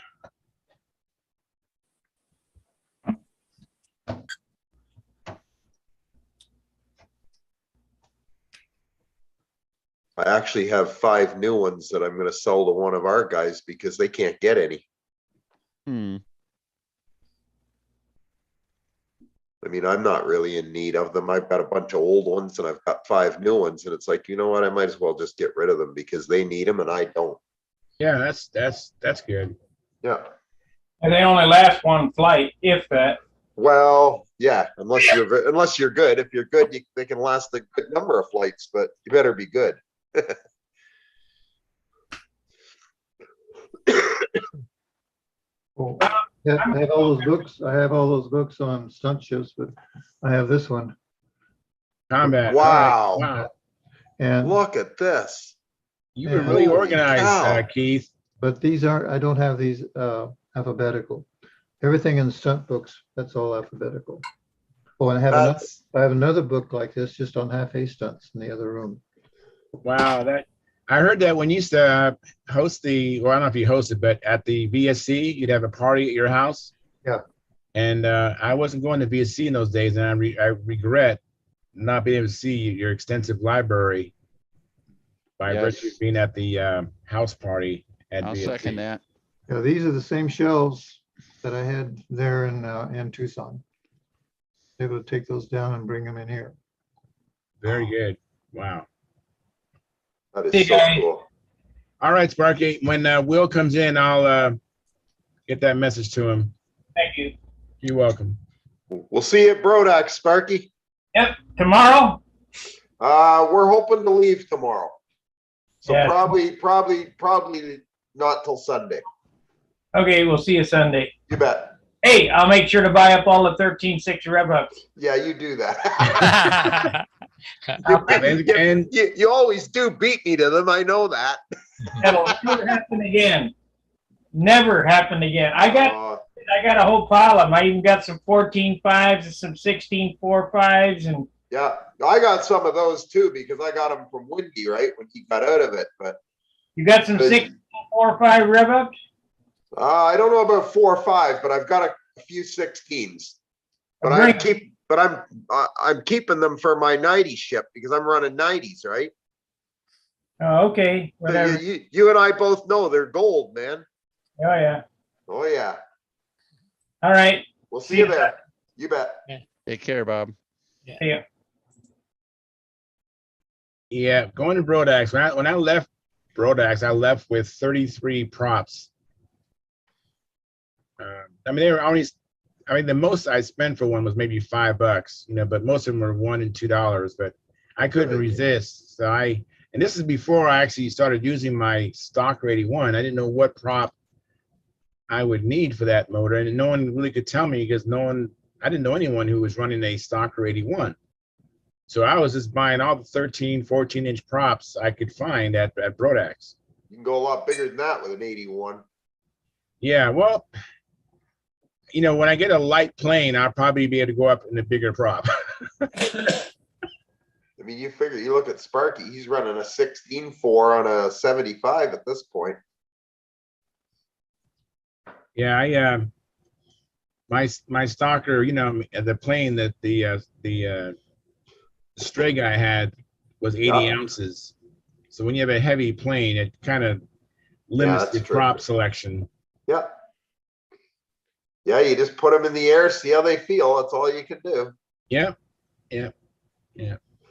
actually have 5 new ones that I'm gonna sell to one of our guys because they can't get any. Hmm. I mean, I'm not really in need of them. I've got a bunch of old ones and I've got 5 new ones, and it's like, you know what? I might as well just get rid of them because they need them and I don't. Yeah, that's good. Yeah. And they only last one flight, if that. Well, yeah, unless you're good. If you're good, they can last a good number of flights, but you better be good. Oh, yeah, I have all those books. I have all those books on stunt shows, but I have this one. Combat. Wow. All right. Wow. And, Look at this. You were Yeah. really Holy organized, cow. Keith. but these aren't, I don't have these alphabetical. Everything in stunt books, that's all alphabetical. Oh, and That's I have another book like this just on half-A stunts in the other room. Wow, that I heard that when you used to host well, I don't know if you hosted, but at the VSC, you'd have a party at your house. Yeah. And I wasn't going to VSC in those days, and I regret not being able to see your extensive library by Yes. virtue of being at the house party at I'll VSC. second that. Yeah, these are the same shelves that I had there in Tucson. Able to take those down and bring them in here. Very good. Wow. that Hey, is so guys. cool. All right, Sparky. When Will comes in, I'll get that message to him. Thank you. You're welcome. We'll see you at Brodax, Sparky. Yep, tomorrow? We're hoping to leave tomorrow. So Yeah. probably not till Sunday. Okay, we'll see you Sunday. You bet. Hey, I'll make sure to buy up all the 13.6 rev ups. Yeah, you do that. You always do beat me to them. I know that. That'll never happen again. Never happen again. I got a whole pile of them. I even got some 14.5s and some 16.45s and Yeah, I got some of those too because I got them from Windy, right, when he got out of it. But you got some 16.45 rev ups? I don't know about 4 or 5, but I've got a few 16s. But I'm keeping them for my 90 ship because I'm running 90s, right? Oh, okay. So Whatever. you and I both know they're gold, man. Oh yeah. Oh yeah. All right. We'll see you there. You bet. Take care, Bob. See ya. Yeah, going to Brodax. When I left Brodax, I left with 33 props. I mean, they were only. I mean, the most I spent for one was maybe $5, but most of them were $1 and $2. But I couldn't resist, so and this is before I actually started using my Stalker 81. I didn't know what prop I would need for that motor, and no one really could tell me because I didn't know anyone who was running a Stalker 81. So I was just buying all the 13, 14-inch props I could find at Brodax. You can go a lot bigger than that with an 81. Yeah, well, when I get a light plane, I'll probably be able to go up in a bigger prop. I mean, you figure, you look at Sparky, he's running a 16.4 on a 75 at this point. Yeah, my Stalker, the plane that the stray guy had was 80 ounces. So when you have a heavy plane, it kind of limits the prop selection. Yeah. Yeah, you just put them in the air, see how they feel. That's all you can do. Yeah.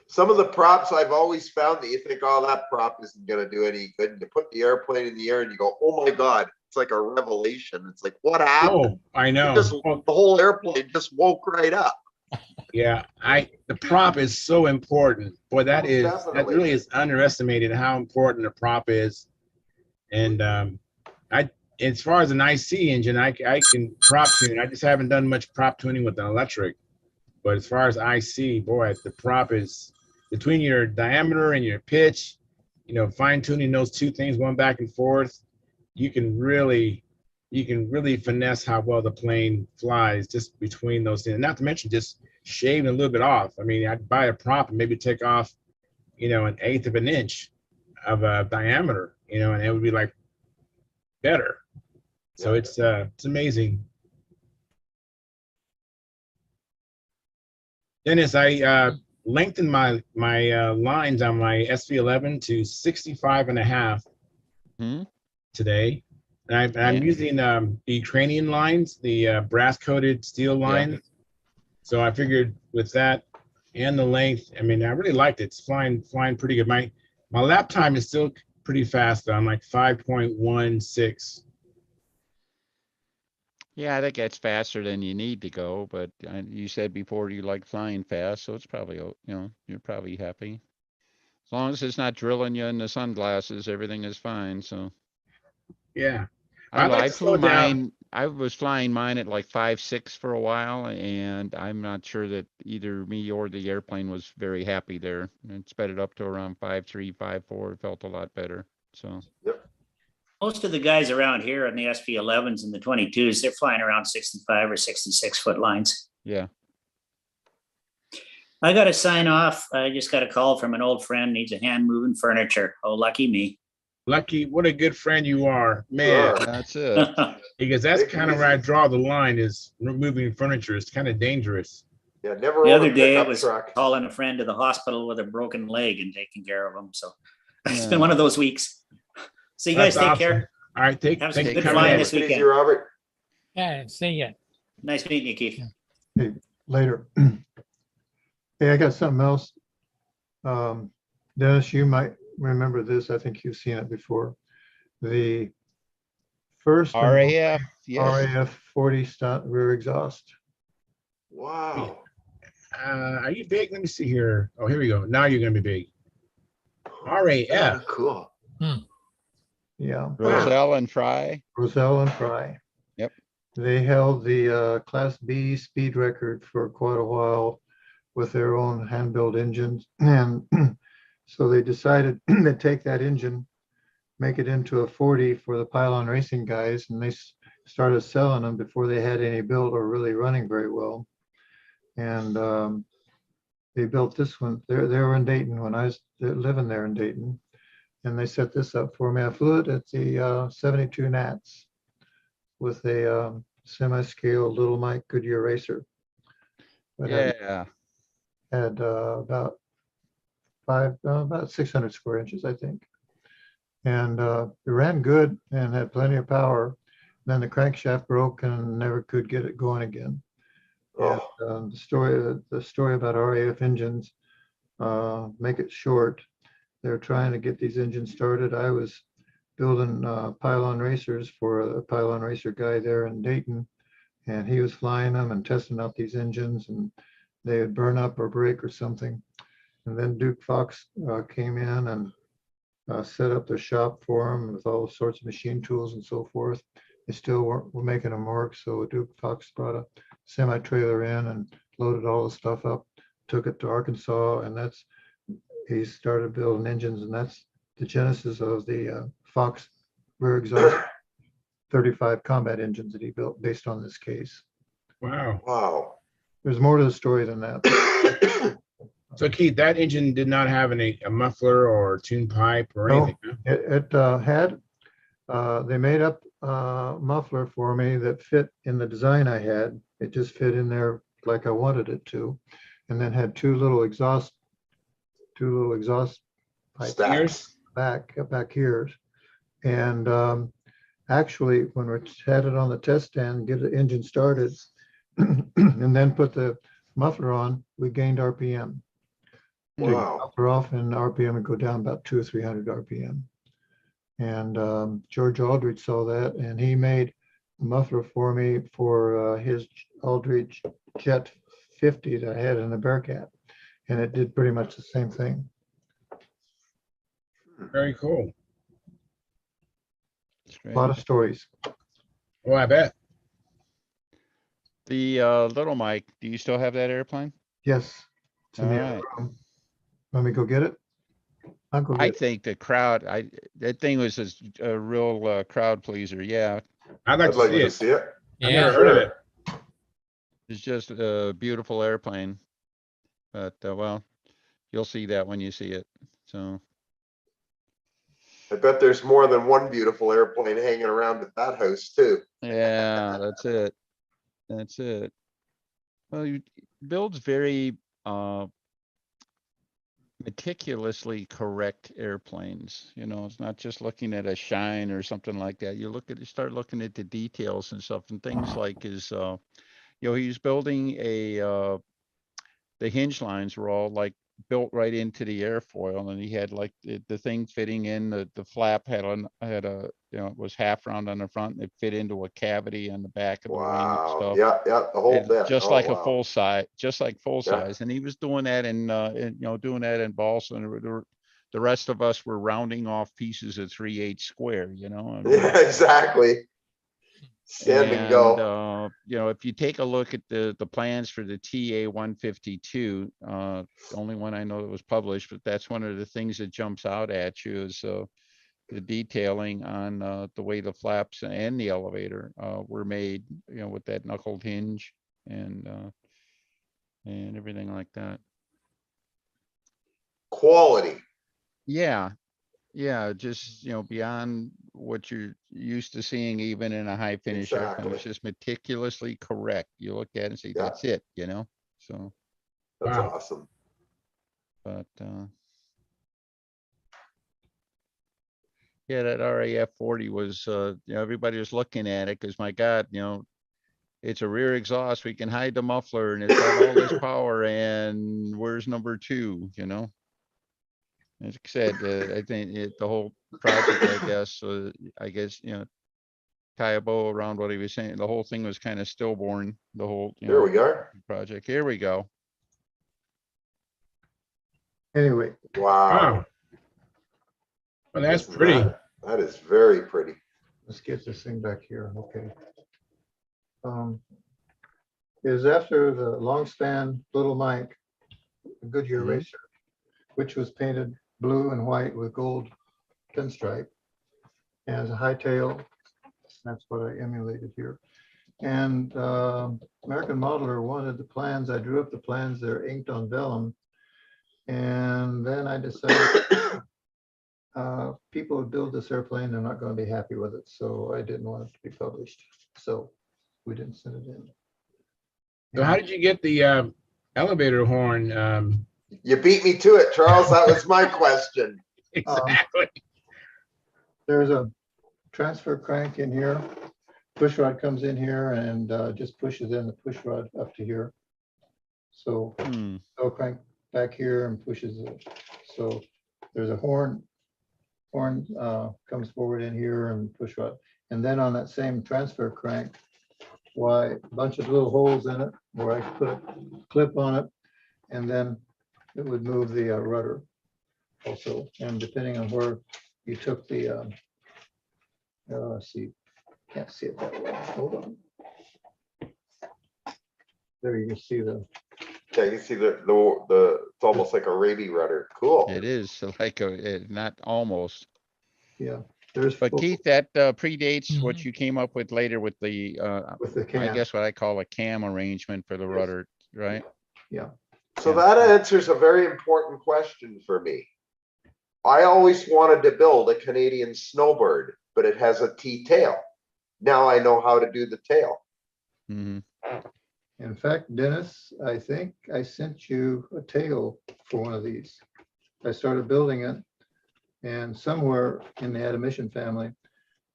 Some of the props I've always found that you think, oh, that prop isn't going to do any good. And you put the airplane in the air and you go, oh my God, it's like a revelation. It's like, what happened? Oh, I know. The whole airplane just woke right up. Yeah, the prop is so important. Boy, that really is underestimated how important a prop is. And as far as an IC engine, I can prop tune. I just haven't done much prop tuning with an electric. But as far as IC, boy, the prop is between your diameter and your pitch, fine tuning those two things going back and forth, you can really finesse how well the plane flies just between those things. Not to mention just shaving a little bit off. I mean, I'd buy a prop and maybe take off, 1/8 of an inch of a diameter, and it would be like better. So it's amazing. Dennis, I lengthened my lines on my SV11 to 65 and a half Hmm? today. And I'm Yeah. using the Ukrainian lines, the brass coated steel Yeah. line. So I figured with that and the length, I mean, I really liked it. It's flying pretty good. My lap time is still pretty fast though. I'm like 5.16. Yeah, that gets faster than you need to go, but you said before you like flying fast, so it's probably, you're probably happy. As long as it's not drilling you in the sunglasses, everything is fine, so. Yeah. I I'd like I to slow flew down. mine, I was flying mine at like 5.6 for a while, and I'm not sure that either me or the airplane was very happy there. It sped it up to around 5.3, 5.4, it felt a lot better, so. Most of the guys around here on the SV11s and the 22s, they're flying around 65 or 66 foot lines. Yeah. I got to sign off. I just got a call from an old friend, needs a hand moving furniture. Oh, lucky me. Lucky, what a good friend you are, man. Sure. That's it. Because that's Take it kind of where I easy. draw the line is removing furniture. It's kind of dangerous. Yeah, never The own other a day it pickup was truck. hauling a friend to the hospital with a broken leg and taking care of him. So it's Yeah. been one of those weeks. So you That's guys take awesome. care. All right, Have some thank you good for coming flying in. this Take it easy, weekend. Robert. Yeah, see ya. Nice meeting you, Keith. Hey, later. Hey, I got something else. Dennis, you might remember this. I think you've seen it before. The first and only RAF, yes. RAF 40 stunt rear exhaust. Wow. Are you big? Let me see here. Oh, here we go. Now you're going to be big. RAF. Cool. Yeah, Roselle and Fry. Roselle and Fry. Yep. They held the Class B speed record for quite a while with their own hand-built engines. And so they decided to take that engine, make it into a 40 for the pylon racing guys, and they started selling them before they had any built or really running very well. And they built this one. They were in Dayton when I was living there in Dayton, and they set this up for me. I flew it at the 72 Nats with a semi-scale Little Mike Goodyear racer. But Yeah. had about 600 square inches, I think. And it ran good and had plenty of power. Then the crankshaft broke and never could get it going again. And Oh, the story about RAF engines, make it short. They're trying to get these engines started. I was building pylon racers for a pylon racer guy there in Dayton, and he was flying them and testing out these engines, and they would burn up or break or something. And then Duke Fox came in and set up their shop for him with all sorts of machine tools and so forth. They still were making them work. So Duke Fox brought a semi trailer in and loaded all the stuff up, took it to Arkansas, and he started building engines, and that's the genesis of the Fox rear exhaust 35 combat engines that he built based on this case. Wow. wow. There's more to the story than that. So Keith, that engine did not have a muffler or tune pipe or No, anything. Huh? it had, they made up a muffler for me that fit in the design I had. It just fit in there like I wanted it to. And then had two little exhaust pipes Stacks. back here. And actually, when we had it on the test stand, get the engine started, and then put the muffler on, we gained RPM. Wow. Muffler off and RPM would go down about 200 or 300 RPM. And George Aldrich saw that, and he made a muffler for me for his Aldrich Jet 50 that I had in the Bearcat, and it did pretty much the same thing. Very cool. That's A great. lot of stories. Well, I bet. The Little Mike, do you still have that airplane? Yes. It's in All the right. other room. Let me go get it. I'll go I get it. think the crowd, that thing was a real crowd pleaser. Yeah. I'd like I'd to like see to it. see it. I've Yeah. never heard of it. It's just a beautiful airplane. But well, you'll see that when you see it. So. I bet there's more than one beautiful airplane hanging around at that house too. Yeah, that's it. That's it. Well, you builds very meticulously correct airplanes. You know, it's not just looking at a shine or something like that. You start looking at the details and stuff, and things like his you know, he's building a the hinge lines were all like built right into the airfoil, and he had like the thing fitting in, the flap had a, you know, it was half round on the front, and it fit into a cavity on the back of the wing and Wow. stuff. Yeah, yeah, the whole And bit. just Oh, like a wow. full size, just like full Yeah. size. And he was doing that in you know, doing that in balsa, and the rest of us were rounding off pieces of 3/8 square, you know. And Yeah, exactly. Stand and go. you know, if you take a look at the plans for the TA 152, the only one I know that was published, but that's one of the things that jumps out at you is the detailing on the way the flaps and the elevator were made, you know, with that knuckled hinge and everything like that. Quality. Yeah, yeah, just, you know, beyond what you're used to seeing even in a high finish airplane. It's Exactly. just meticulously correct. You look at it and say, Yeah. that's it, you know? So, That's Wow. awesome. but yeah, that RAF 40 was, you know, everybody was looking at it because, my God, you know, it's a rear exhaust. We can hide the muffler and it's got all this power, and where's number 2, you know? As I said, I think the whole project, I guess, you know, tie a bow around what he was saying. The whole thing was kind of stillborn, the whole, you Here know, we are. project. Here we go. Anyway, Wow. Wow. Well, that's Isn't pretty. that is very pretty. let's get this thing back here. Okay. Is after the long span Little Mike, a Goodyear Mhm. racer, which was painted blue and white with gold pinstripe, and has a high tail. That's what I emulated here. And American Modeler wanted the plans. I drew up the plans. They're inked on vellum. And then I decided people would build this airplane. They're not going to be happy with it. So I didn't want it to be published. So we didn't send it in. So how did you get the elevator horn? You beat me to it, Charles. That was my question. Exactly. There's a transfer crank in here. Push rod comes in here and just pushes in the push rod up to here. So they'll crank back here and pushes it. So there's a horn comes forward in here and push rod. And then on that same transfer crank, why a bunch of little holes in it where I put a clip on it, and then it would move the rudder also. And depending on where you took the, let's see, can't see it that well. Hold on. There you can see the. Yeah, you can see it's almost like a Raby rudder. Cool. It is like not almost. Yeah, there's. But Keith, that predates what Mhm. you came up with later with the, With the I cam. guess what I call a cam arrangement for the Yes. rudder, right? Yeah. So Yeah. that answers a very important question for me. I always wanted to build a Canadian snowbird, but it has a T-tail. Now I know how to do the tail. Mhm. In fact, Dennis, I think I sent you a tail for one of these. I started building it, and somewhere in the Admission family,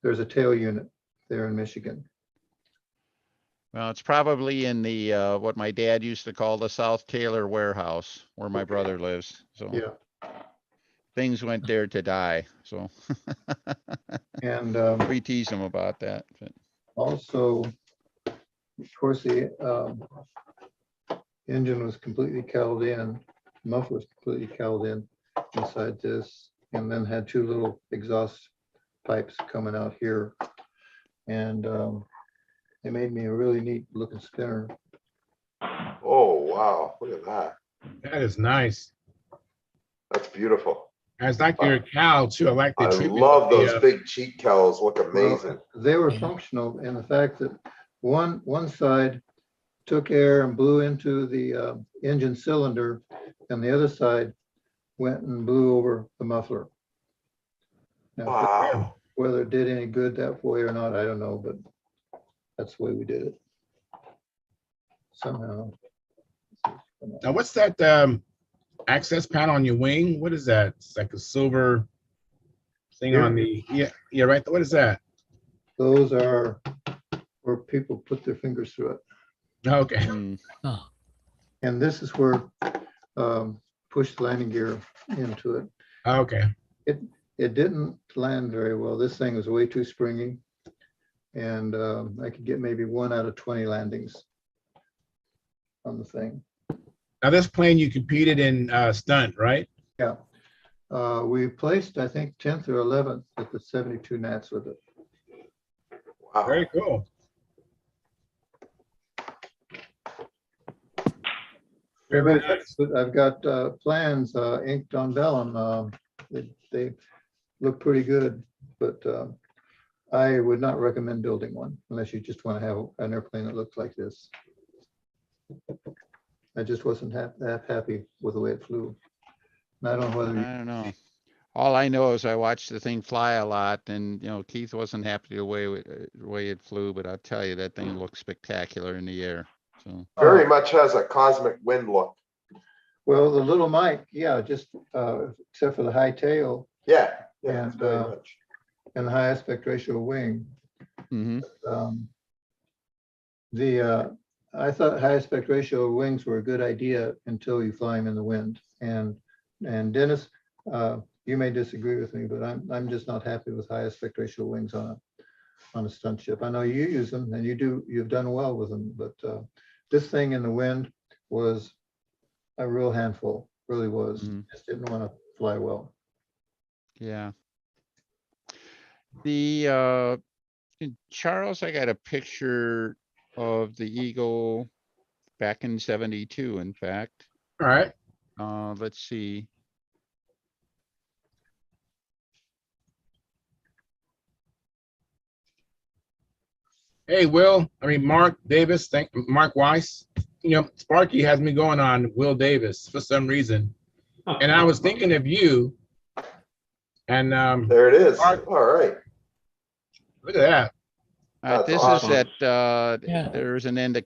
there's a tail unit there in Michigan. Well, it's probably in the, what my dad used to call the South Taylor warehouse where my brother lives. So Yeah. things went there to die. So And we tease him about that. But also, of course, the engine was completely cowled in, muffler was completely cowled in inside this, and then had two little exhaust pipes coming out here. And they made me a really neat looking spinner. Oh, wow. Look at that. That is nice. That's beautiful. I like your cow too. I like the I treatment. love of those the, big cheek cowls. Look amazing. Well, they were functional in the fact that one side took air and blew into the engine cylinder, and the other side went and blew over the muffler. Now, Wow. whether it did any good that way or not, I don't know, but that's the way we did it. Somehow. Now, what's that access panel on your wing? What is that? It's like a silver thing Here? on the, yeah, right. What is that? Those are where people put their fingers through it. Okay. Hmm. And this is where push the landing gear into it. Okay. It didn't land very well. This thing was way too springy. And I could get maybe 1 out of 20 landings on the thing. Now, this plane you competed in stunt, right? Yeah. We placed, I think, 10th or 11th at the 72 Nats with it. Wow. Very cool. Very nice. But I've got plans inked on vellum. They look pretty good, but I would not recommend building one unless you just want to have an airplane that looks like this. I just wasn't that happy with the way it flew. And I don't know whether, I don't know. All I know is I watched the thing fly a lot, and Keith wasn't happy the way it flew, but I'll tell you, that thing looks spectacular in the air. So Very much has a cosmic wind look. well, the little Mike, yeah, just except for the high tail Yeah. And, very much. and the high aspect ratio wing. mhm. I thought high aspect ratio wings were a good idea until you fly them in the wind. And Dennis, you may disagree with me, but I'm just not happy with high aspect ratio wings on a stunt ship. I know you use them and you've done well with them, but this thing in the wind was a real handful, really was. Mhm. Just didn't want to fly well. Yeah. Charles, I got a picture of the Eagle back in 72, in fact. All right. Let's see. Hey, Mark Davis, Mark Weiss. Sparky has me going on Will Davis for some reason. And I was thinking of you. And There it is. Mark, All right. look at that. That's This awesome. is at, Yeah. there was an end of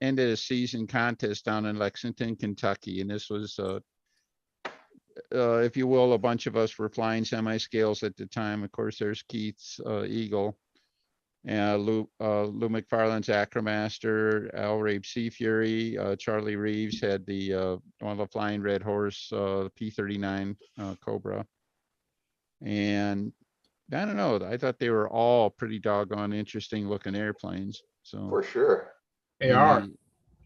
the season contest down in Lexington, Kentucky. And this was, if you will, a bunch of us were flying semi-scales at the time. Of course, there's Keith's Eagle. Lou McFarland's Acromaster, Al Rabe Sea Fury, Charlie Reeves had the one of the Flying Red Horse, P-39 Cobra. And I don't know, I thought they were all pretty doggone interesting looking airplanes. So For sure. They and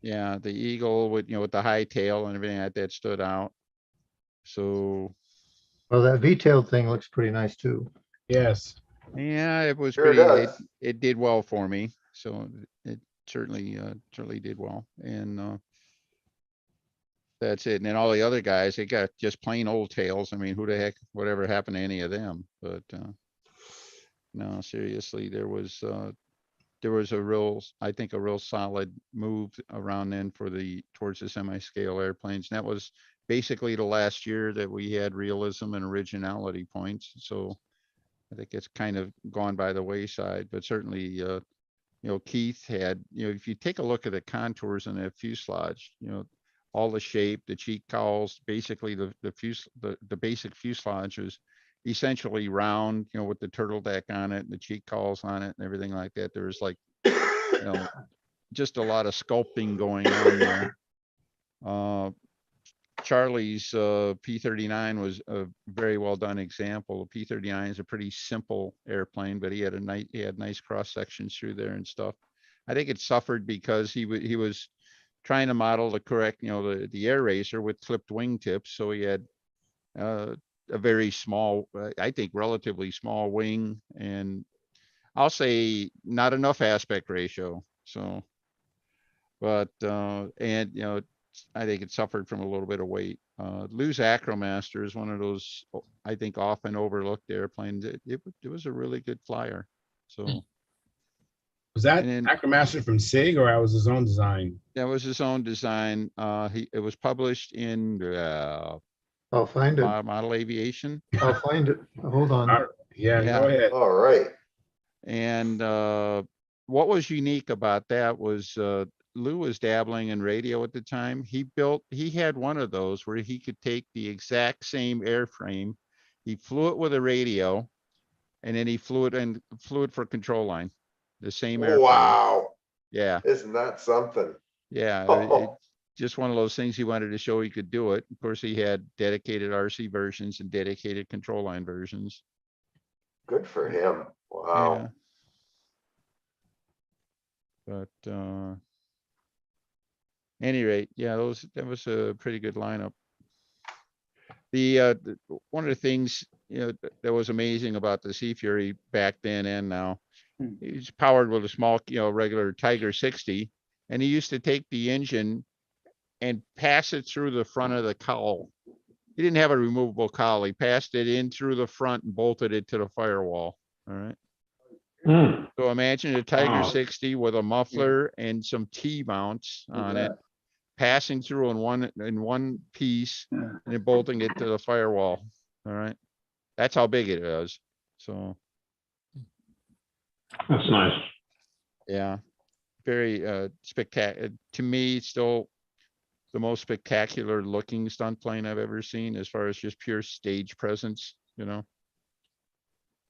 are. the Eagle with with the high tail and everything like that stood out. So Well, that V-tailed thing looks pretty nice too. Yes. yeah, it was Sure pretty. does. It did well for me. So it certainly did well. And that's it. And then all the other guys, they got just plain old tails. I mean, who the heck, whatever happened to any of them? But no, seriously, there was a real, I think, a real solid move around then towards the semi-scale airplanes. And that was basically the last year that we had realism and originality points. So I think it's kind of gone by the wayside, but certainly, Keith had, if you take a look at the contours in that fuselage, all the shape, the cheek cowls, basically the basic fuselage was essentially round, with the turtle deck on it and the cheek cowls on it and everything like that. There was like, just a lot of sculpting going on there. Charlie's P-39 was a very well done example. The P-39 is a pretty simple airplane, but he had nice cross sections through there and stuff. I think it suffered because he was trying to model the correct, the air racer with clipped wingtips. So he had a very small, I think relatively small wing, and I'll say not enough aspect ratio. So, but I think it suffered from a little bit of weight. Lou's Acromaster is one of those, I think, often overlooked airplanes. It was a really good flyer. So Was that and then- Acromaster from SIG or was his own design? that was his own design. It was published in I'll find it. Model Aviation. I'll find it. Hold on. Yeah, Yeah. go ahead. All right. And what was unique about that was Lou was dabbling in radio at the time. He had one of those where he could take the exact same airframe. He flew it with a radio, and then he flew it for control line. The same airframe. Wow. Yeah. Isn't that something? Yeah. Just one of those things he wanted to show he could do it. Of course, he had dedicated RC versions and dedicated control line versions. Good for him. Wow. Yeah. But any rate, yeah, that was a pretty good lineup. One of the things, that was amazing about the Sea Fury back then and now, he's powered with a small, regular Tiger 60, and he used to take the engine and pass it through the front of the cowl. He didn't have a removable cowl. He passed it in through the front and bolted it to the firewall. All right. So imagine a Tiger 60 with a muffler and some T-mounts on it, passing through in one piece and then bolting it to the firewall. All right. That's how big it is. So. That's nice. Yeah. Very spectacular. To me, it's still the most spectacular looking stunt plane I've ever seen as far as just pure stage presence,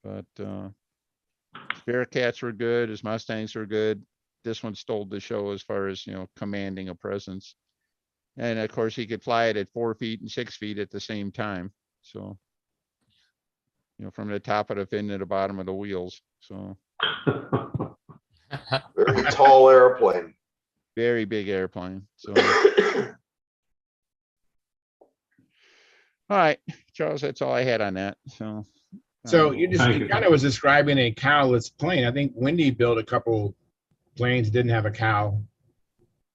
But Bearcats were good, his Mustangs were good. This one stole the show as far as, commanding a presence. And of course, he could fly it at 4 feet and 6 feet at the same time. So, from the top of the fin to the bottom of the wheels. So. Very tall airplane. Very big airplane. So. All right, Charles, that's all I had on that. So you Thank you. kind of was describing a cowless plane. I think Wendy built a couple planes that didn't have a cowl.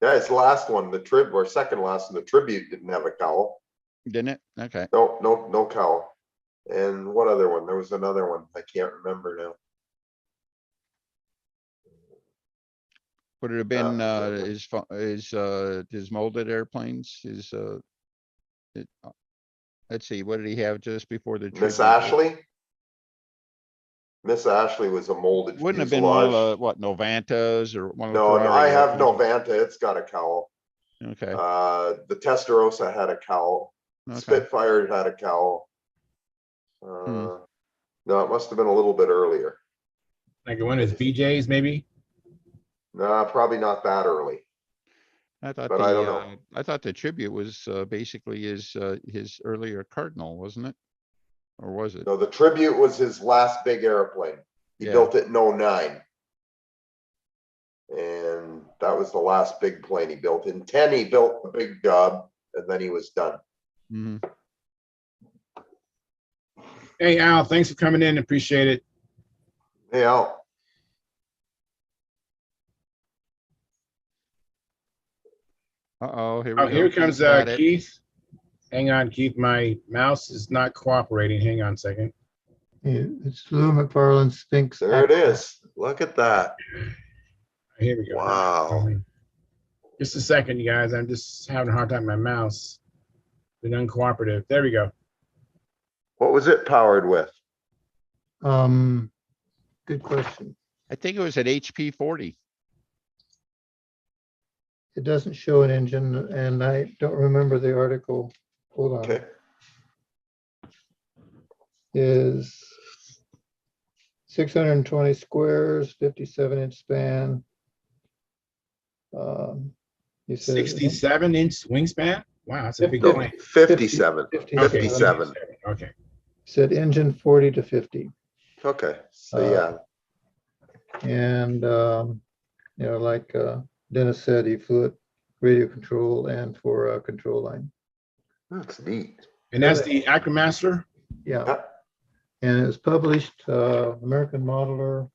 Yeah, his last one, or second last one, the Tribute didn't have a cowl. Didn't it? Okay. No cowl. And what other one? There was another one. I can't remember now. Would it have been his molded airplanes? Let's see, what did he have just before the Miss Tribute? Ashley? Miss Ashley was a molded Wouldn't have been one of fuselage. the, Novantas or one of the No, Ferrari I have airplanes? Novanta. It's got a cowl. Okay, The Testarossa had a cowl. okay. Spitfire had a cowl. No, it must have been a little bit earlier. Like one of his BJs, maybe? No, probably not that early. I thought But I don't know. I thought the Tribute was basically his earlier Cardinal, wasn't it? Or was it? No, the Tribute was his last big airplane. He Yeah. built it in 09. And that was the last big plane he built. In 10, he built the big job, and then he was done. Mhm. Hey, Al, thanks for coming in. Appreciate it. Hey, Al. Uh-oh, here we Oh, go. here Keith comes got it. Keith. Hang on, Keith. My mouse is not cooperating. Hang on a second. It's Lou McFarland Sphinx. There it is. Look at that. Here we go. Wow. Just a second, you guys. I'm just having a hard time with my mouse. Been uncooperative. There we go. What was it powered with? Good question. I think it was at HP 40. It doesn't show an engine, and I don't remember the article. Hold on. Okay. Is 620 squares, 57-inch span. You said 67-inch wingspan? Wow, that's a big Oh, plane. 57. 50. Okay, 57. Okay. Said engine 40 to 50. Okay. So yeah. And, like Dennis said, he flew it radio control and for a control line. That's neat. And that's the Acromaster? Yeah. Yeah. And it was published, American Modeler,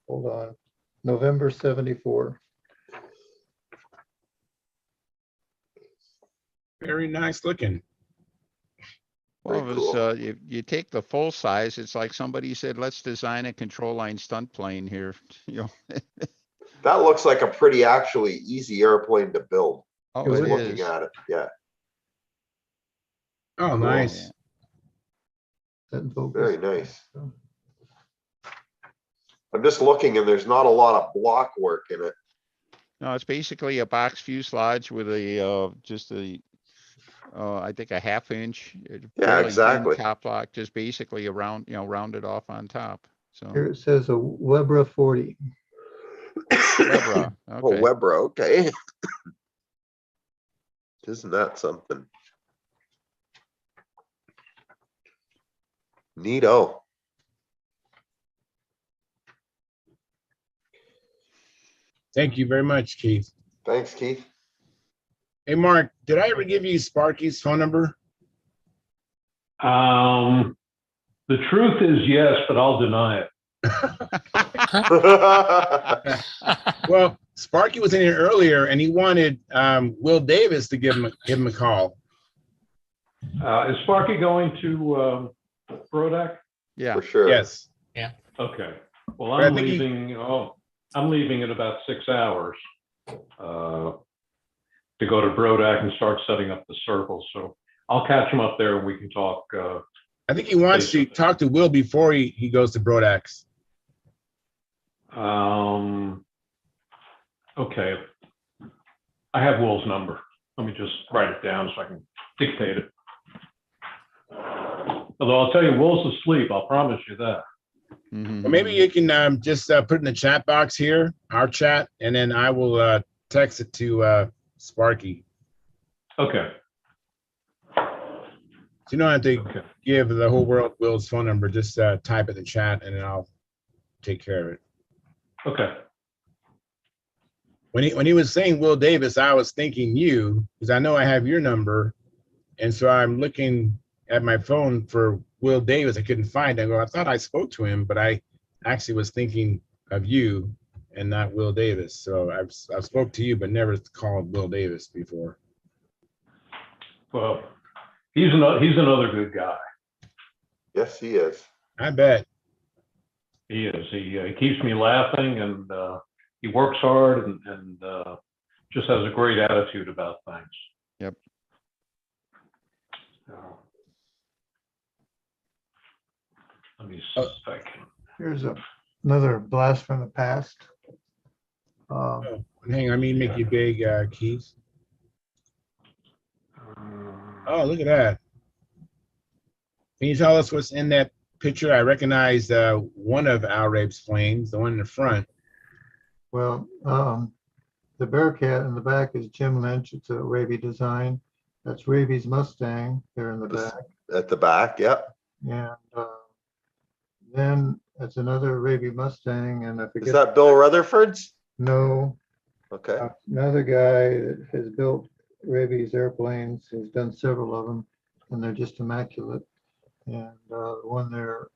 hold on, November 74. Very nice looking. Well, it Very was, cool. you take the full size, it's like somebody said, let's design a control line stunt plane here, That looks like a pretty actually easy airplane to build. Oh, It it was Looking is. at it. Yeah. Oh, Cool. nice. that boat. Very nice. I'm just looking and there's not a lot of block work in it. No, it's basically a box fuselage with a, just a, I think a 1/2 inch. fairly thin exactly. Top block, just basically a round, rounded off on top. So, Here it says a Webra 40. Webra, Oh, okay. Webra, okay. Isn't that something? Neato. Thank you very much, Keith. Thanks, Keith. Hey, Mark, did I ever give you Sparky's phone number? The truth is yes, but I'll deny it. Well, Sparky was in here earlier, and he wanted Will Davis to give him a call. Is Sparky going to Brodak? Yeah. For sure. Yes. Okay. Well, I I'm think leaving. I'm leaving in about 6 hours to go to Brodak and start setting up the circle. So I'll catch him up there and we can talk. I think he wants to talk to Will before he goes to Brodax. Okay. I have Will's number. Let me just write it down so I can dictate it. Although I'll tell you, Will's asleep. I'll promise you that. Mhm. Well, maybe you can just put in the chat box here, our chat, and then I will text it to Sparky. Okay. So you don't have to give the whole world Will's phone number. Just type it in the chat, and then I'll take care of it. Okay. When he was saying Will Davis, I was thinking you, because I know I have your number, and so I'm looking at my phone for Will Davis. I couldn't find it. I thought I spoke to him, but I actually was thinking of you and not Will Davis. So I've spoke to you, but never called Will Davis before. Well, he's another good guy. Yes, he is. I bet. He is. He keeps me laughing, and he works hard, and just has a great attitude about things. Yep. Let me see if I can. Here's another blast from the past. Oh, hang on, let me make you big, Keith. Oh, look at that. Can you tell us what's in that picture? I recognize one of Al Rabe's planes, the one in the front. Well, the Bearcat in the back is Jim Lynch. It's a Raby design. That's Raby's Mustang there in the back. At the back, yep. And then it's another Raby Mustang, and I forget. Is that Bill Rutherford's? No, Okay. another guy that has built Raby's airplanes. He's done several of them, and they're just immaculate. And the one there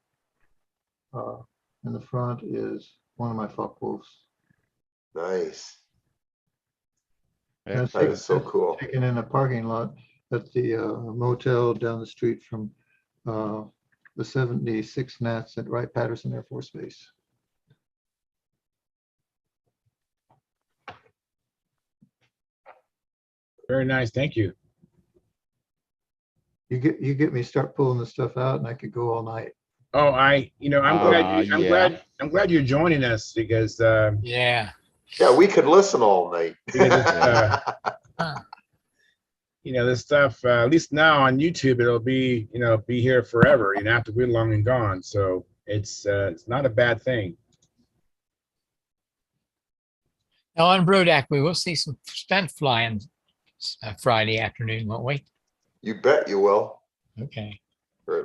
in the front is one of my Focke-Wulfs. Nice. That's That is so cool. taken in a parking lot at the motel down the street from the 76 Nats at Wright-Patterson Air Force Base. Very nice, thank you. You get me start pulling the stuff out, and I could go all night. Oh, I'm glad you're joining us because Yeah. Yeah, we could listen all night. this stuff, at least now on YouTube, it'll be be here forever, after we're long and gone. So it's not a bad thing. Now on Brodak, we will see some stunt flying Friday afternoon, won't we? You bet you will. Okay. Right.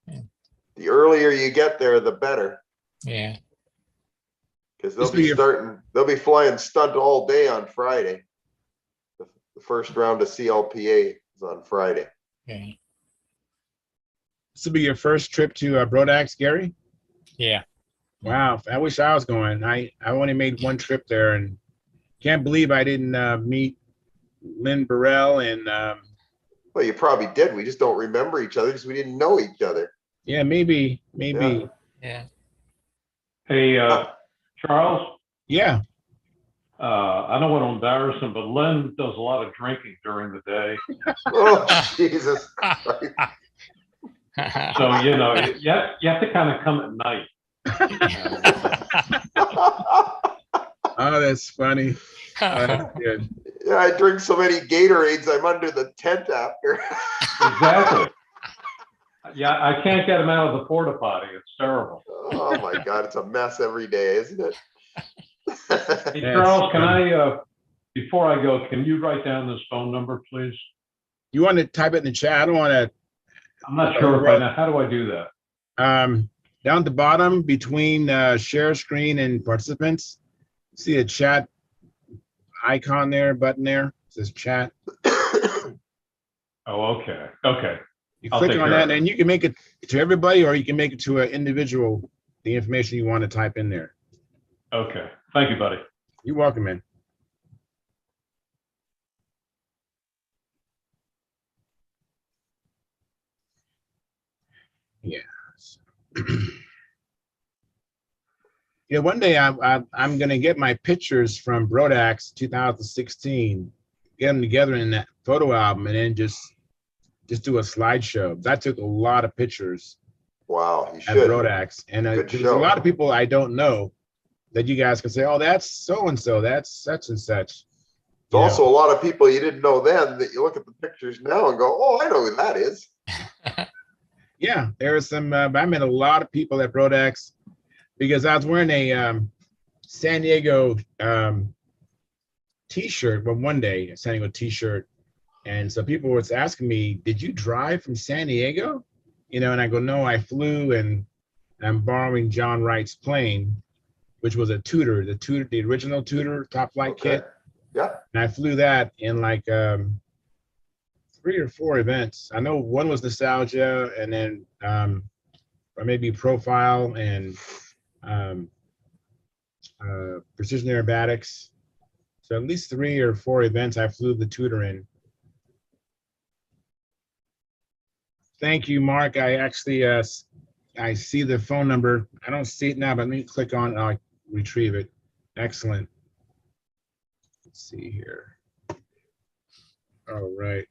Yeah. The earlier you get there, the better. Yeah. Because they'll be flying stunt all day on Friday. The first round of CLPA is on Friday. Okay. This will be your first trip to Brodax, Gary? Yeah. Wow, I wish I was going. I only made one trip there, and can't believe I didn't meet Lynn Burrell and Well, you probably did. We just don't remember each other because we didn't know each other. yeah, maybe. Yeah. Hey, Charles. Yeah. I don't want to embarrass him, but Len does a lot of drinking during the day. Oh, Jesus Christ. So, you have to kind of come at night. Oh, that's funny. Oh, that's good. Yeah, I drink so many Gatorades, I'm under the tent after. Exactly. Yeah, I can't get them out of the porta potty. It's terrible. Oh my God, it's a mess every day, isn't it? Hey, That's Charles, can funny. I, before I go, can you write down this phone number, please? You want to type it in the chat? I don't want to. I'm not sure if I know. How do I do that? Down at the bottom between share screen and participants, see a chat icon there, button there. It says chat. Oh, okay. Okay. You I'll click take on care of that it. and you can make it to everybody, or you can make it to an individual, the information you want to type in there. Okay. Thank you, buddy. You're welcome, man. Yes. Yeah, one day I'm gonna get my pictures from Brodax 2016, get them together in that photo album, and then just do a slideshow. That took a lot of pictures Wow, you at should. Brodax, and Good there's a show. lot of people I don't know that you guys can say, oh, that's so and so, that's such and such. There's also a lot of people you didn't know then that you look at the pictures now and go, oh, I know who that is. Yeah, there was some. I met a lot of people at Brodax because I was wearing a San Diego T-shirt. Well, one day a San Diego T-shirt, and so people was asking me, "Did you drive from San Diego?" And I go, "No, I flew, and I'm borrowing John Wright's plane, which was a Tudor, the original Tudor top flight kit, Yeah. and I flew that in like 3 or 4 events. I know one was Nostalgia, and then or maybe Profile and Precision Aerobatics. So at least 3 or 4 events I flew the Tudor in. Thank you, Mark. I actually I see the phone number. I don't see it now, but let me click on it. I'll retrieve it. Excellent. Let's see here. All right.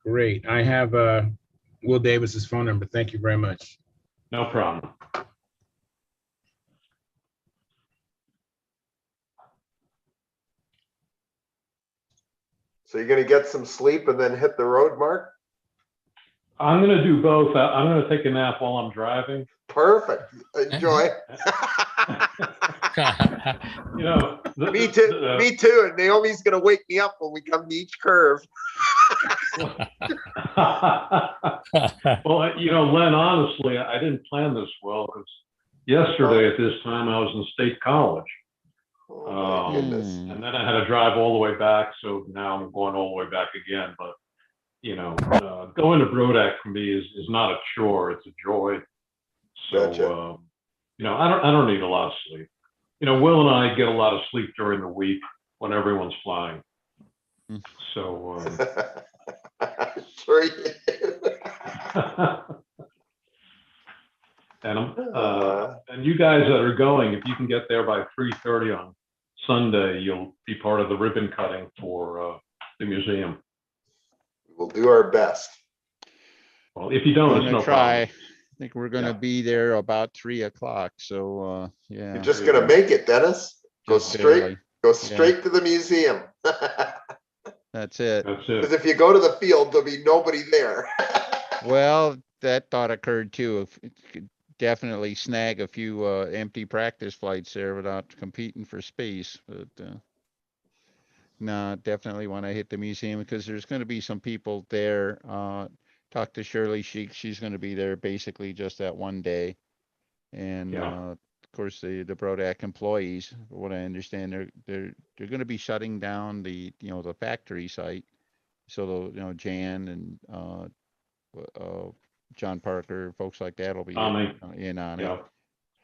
Great. I have Will Davis's phone number. Thank you very much. No problem. So you're gonna get some sleep and then hit the road, Mark? I'm going to do both. I'm going to take a nap while I'm driving. Perfect. Enjoy. Me too. Me too. And Naomi's gonna wake me up when we come to each curve. Well, Len, honestly, I didn't plan this well because yesterday at this time I was in State College. Oh my goodness. And then I had to drive all the way back. So now I'm going all the way back again. But, going to Brodack for me is not a chore. It's a joy. So, Gotcha. I don't need a lot of sleep. Will and I get a lot of sleep during the week when everyone's flying. So, Sure you do. And you guys that are going, if you can get there by 3:30 on Sunday, you'll be part of the ribbon cutting for the museum. We'll do our best. Well, if you don't, I'm it's gonna no try. problem. I think we're gonna be there about 3 o'clock. So yeah. You're just gonna make it, Dennis. Go Just straight. barely. Go straight to the museum. That's it. That's Because it. if you go to the field, there'll be nobody there. Well, that thought occurred too. If it could definitely snag a few empty practice flights there without competing for space, but no, definitely want to hit the museum because there's going to be some people there. Talk to Shirley. She's going to be there basically just that one day, and of course the Brodack employees. What I understand, they're going to be shutting down the the factory site. So the Jan and John Parker, folks like that will be in on it.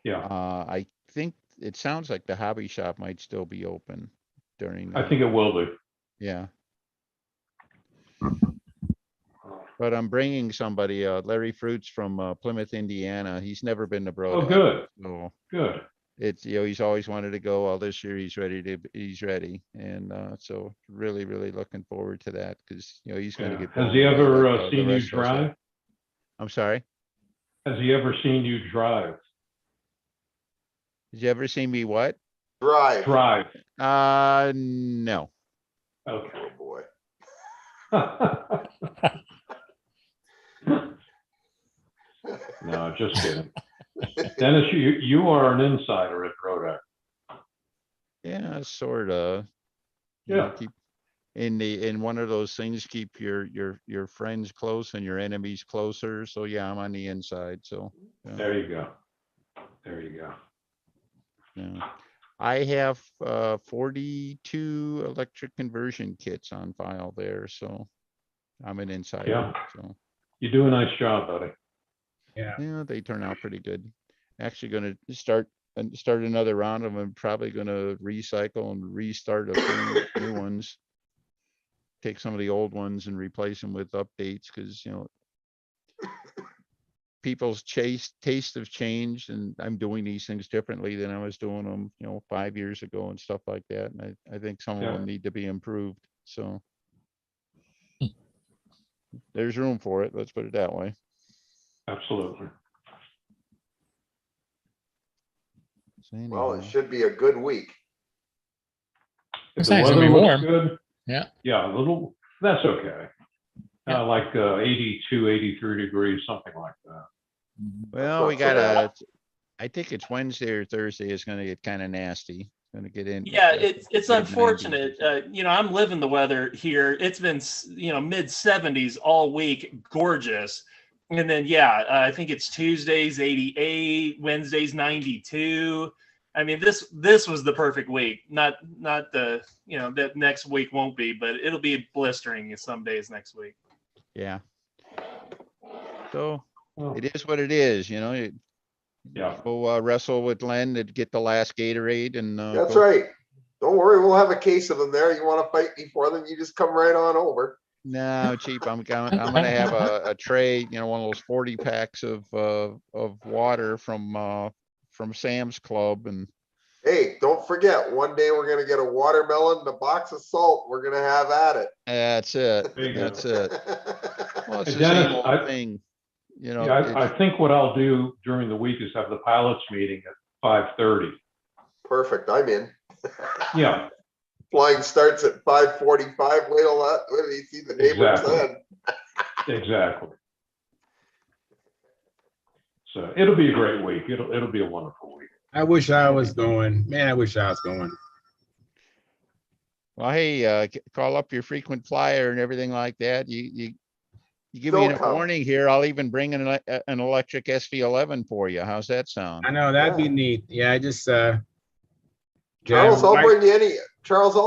Yeah. I think it sounds like the hobby shop might still be open during. I think it will be. Yeah. But I'm bringing somebody, Larry Fruits from Plymouth, Indiana. He's never been to Brodack. Oh, good. So, Good. it's, he's always wanted to go. Well, this year he's ready. And, so really, really looking forward to that because, he's going to Yeah. get. Has blown he away ever like, the seen you rest of us are. drive? I'm sorry. Has he ever seen you drive? Did you ever see me what? Drive. Drive. No. Okay. Oh, boy. No, just kidding. Dennis, you are an insider at Rodak. Yeah, sort of. Yeah. Keep in one of those things, keep your friends close and your enemies closer. So yeah, I'm on the inside. So yeah. There you go. There you go. Yeah. I have 42 electric conversion kits on file there, so I'm an insider. Yeah. So You do a nice job, buddy. yeah, they turn out pretty good. Actually gonna start another round of them, probably gonna recycle and restart a few new ones. Take some of the old ones and replace them with updates because people's taste have changed, and I'm doing these things differently than I was doing them, 5 years ago and stuff like that. And I think some of Yeah. them need to be improved. So there's room for it. Let's put it that way. Absolutely. So Well, anyhow. it should be a good week. If It's the actually weather warm. looks good. Yeah. Yeah, a little, that's okay. Yeah. Like 82, 83 degrees, something like that. Well, we not so bad. I think it's Wednesday or Thursday is gonna get kind of nasty. It's gonna get in. Yeah, it's mid-90s. unfortunate. I'm living the weather here. It's been mid 70s all week, gorgeous. And then I think it's Tuesdays 88, Wednesdays 92. I mean, this was the perfect week. Not the that next week won't be, but it'll be blistering some days next week. Yeah. So Well, it is what it is, yeah. Go wrestle with Len to get the last Gatorade and That's go. right. Don't worry, we'll have a case of them there. You want to fight me for them, you just come right on over. No, cheap. I'm gonna have a tray, one of those 40 packs of water from Sam's Club, and Hey, don't forget, one day we're gonna get a watermelon and a box of salt. We're gonna have at it. that's it. There you go. That's it. Well, it's Hey, the same Dennis, old thing, Yeah, I think what I'll do during the week is have the pilots meeting at 5:30. Perfect, I'm in. Yeah, Flying starts at 5:45. Wait till you see the neighbors Exactly. then. exactly. So it'll be a great week. It'll be a wonderful week. I wish I was going. Man, I wish I was going. Well, hey, call up your frequent flyer and everything like that. You give me Don't enough come. warning here, I'll even bring an electric SV11 for you. How's that sound? I know that'd be Yeah. neat. Yeah, I just Charles, yeah, I'll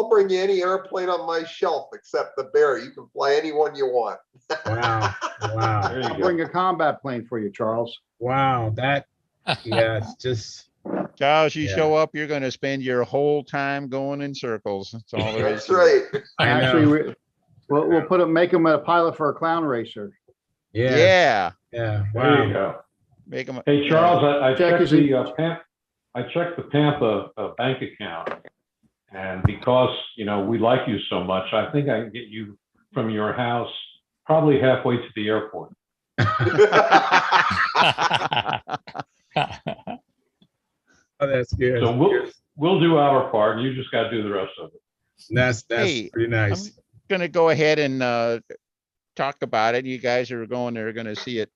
bring you any airplane on my shelf except the Bear. You can fly any one you want. Wow, wow, There you I'll go. bring a combat plane for you, Charles. wow. That it's just Charles, you Yeah. show up, you're gonna spend your whole time going in circles. That's all there is. That's to it. right. I Actually, know. we'll make him a pilot for a clown racer. Yeah, Yeah, yeah. There you Wow. go. make them. Hey, Charles, I Check checked his- I checked the Pampa bank account, and because we like you so much, I think I can get you from your house probably halfway to the airport. Oh, that's good. So we'll do our part, and you just got to do the rest of it. That's Hey, pretty nice. Gonna go ahead and talk about it. You guys are going there, gonna see it.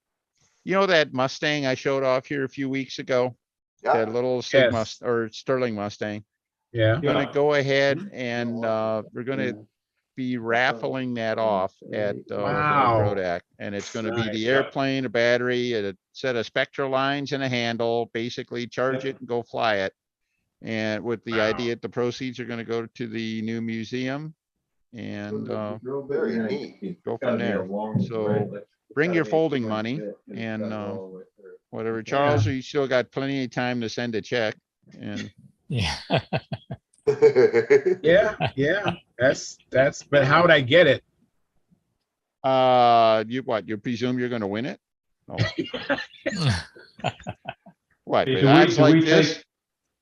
You know that Mustang I showed off here a few weeks ago? That Yeah. little Sig Yes. or Sterling Mustang. Yeah. Yeah. Gonna go ahead and we're gonna be raffling that off at Wow. Rodak, and it's gonna be Nice. the Yeah. airplane, a battery, a set of Spectra lines and a handle, basically charge it and go fly it. And with the Wow. idea that the proceeds are gonna go to the new museum and Very neat. go from there. So bring your folding money and whatever. Charles, you still got plenty of time to send a check and Yeah. Yeah, yeah. That's but how would I get it? you presume you're gonna win it? Oh. What, Hey, with odds like this?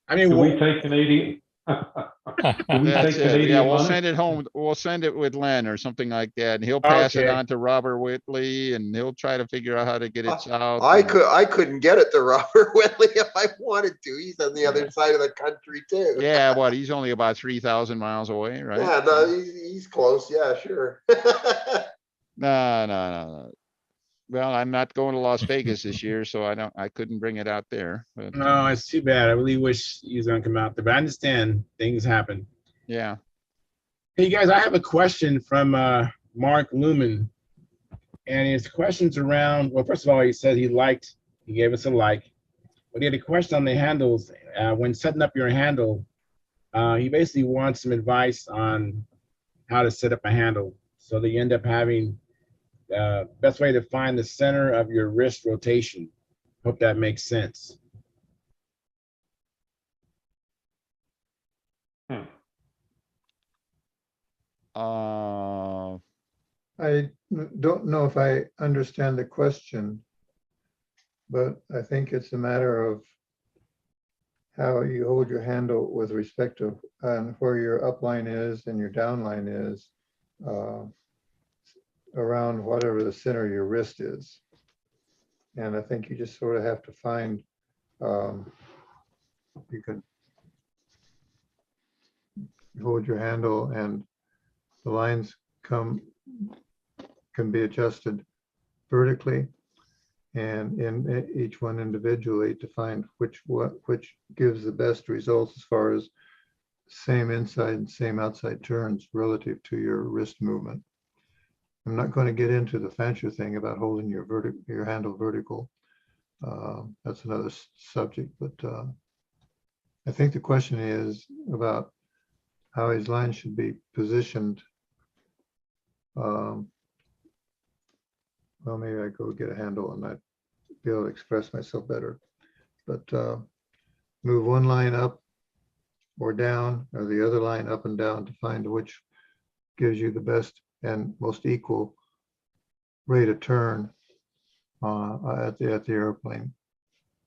I mean, Do we well, take Canadian? Do we That's take it. Yeah, Canadian we'll money? send it home. We'll send it with Len or something like that, and he'll pass it okay. on to Robert Whitley, and he'll try to figure out how to get it south. and- I couldn't get it to Robert Whitley if I wanted to. He's on the Yeah. other side of the country too. Yeah, what? He's only about 3,000 miles away, right? Yeah, no, he's close. Yeah, sure. No, no, no, no. Well, I'm not going to Las Vegas this year, so I couldn't bring it out there. But No, it's too bad. I really wish he was gonna come out there, but I understand things happen. yeah. Hey guys, I have a question from Mark Lumen, and his question's around. Well, first of all, he said he gave us a like, but he had a question on the handles. When setting up your handle, he basically wants some advice on how to set up a handle so that you end up having best way to find the center of your wrist rotation. Hope that makes sense. Uh, I don't know if I understand the question, but I think it's a matter of how you hold your handle with respect to where your upline is and your downline is around whatever the center of your wrist is. And I think you just sort of have to find, you can hold your handle and the lines can be adjusted vertically and in each one individually to find which gives the best results as far as same inside and same outside turns relative to your wrist movement. I'm not going to get into the fancier thing about holding your handle vertical. That's another subject, but I think the question is about how his line should be positioned. Well, maybe I go get a handle and I'd be able to express myself better. But move one line up or down, or the other line up and down to find which gives you the best and most equal rate of turn at the airplane.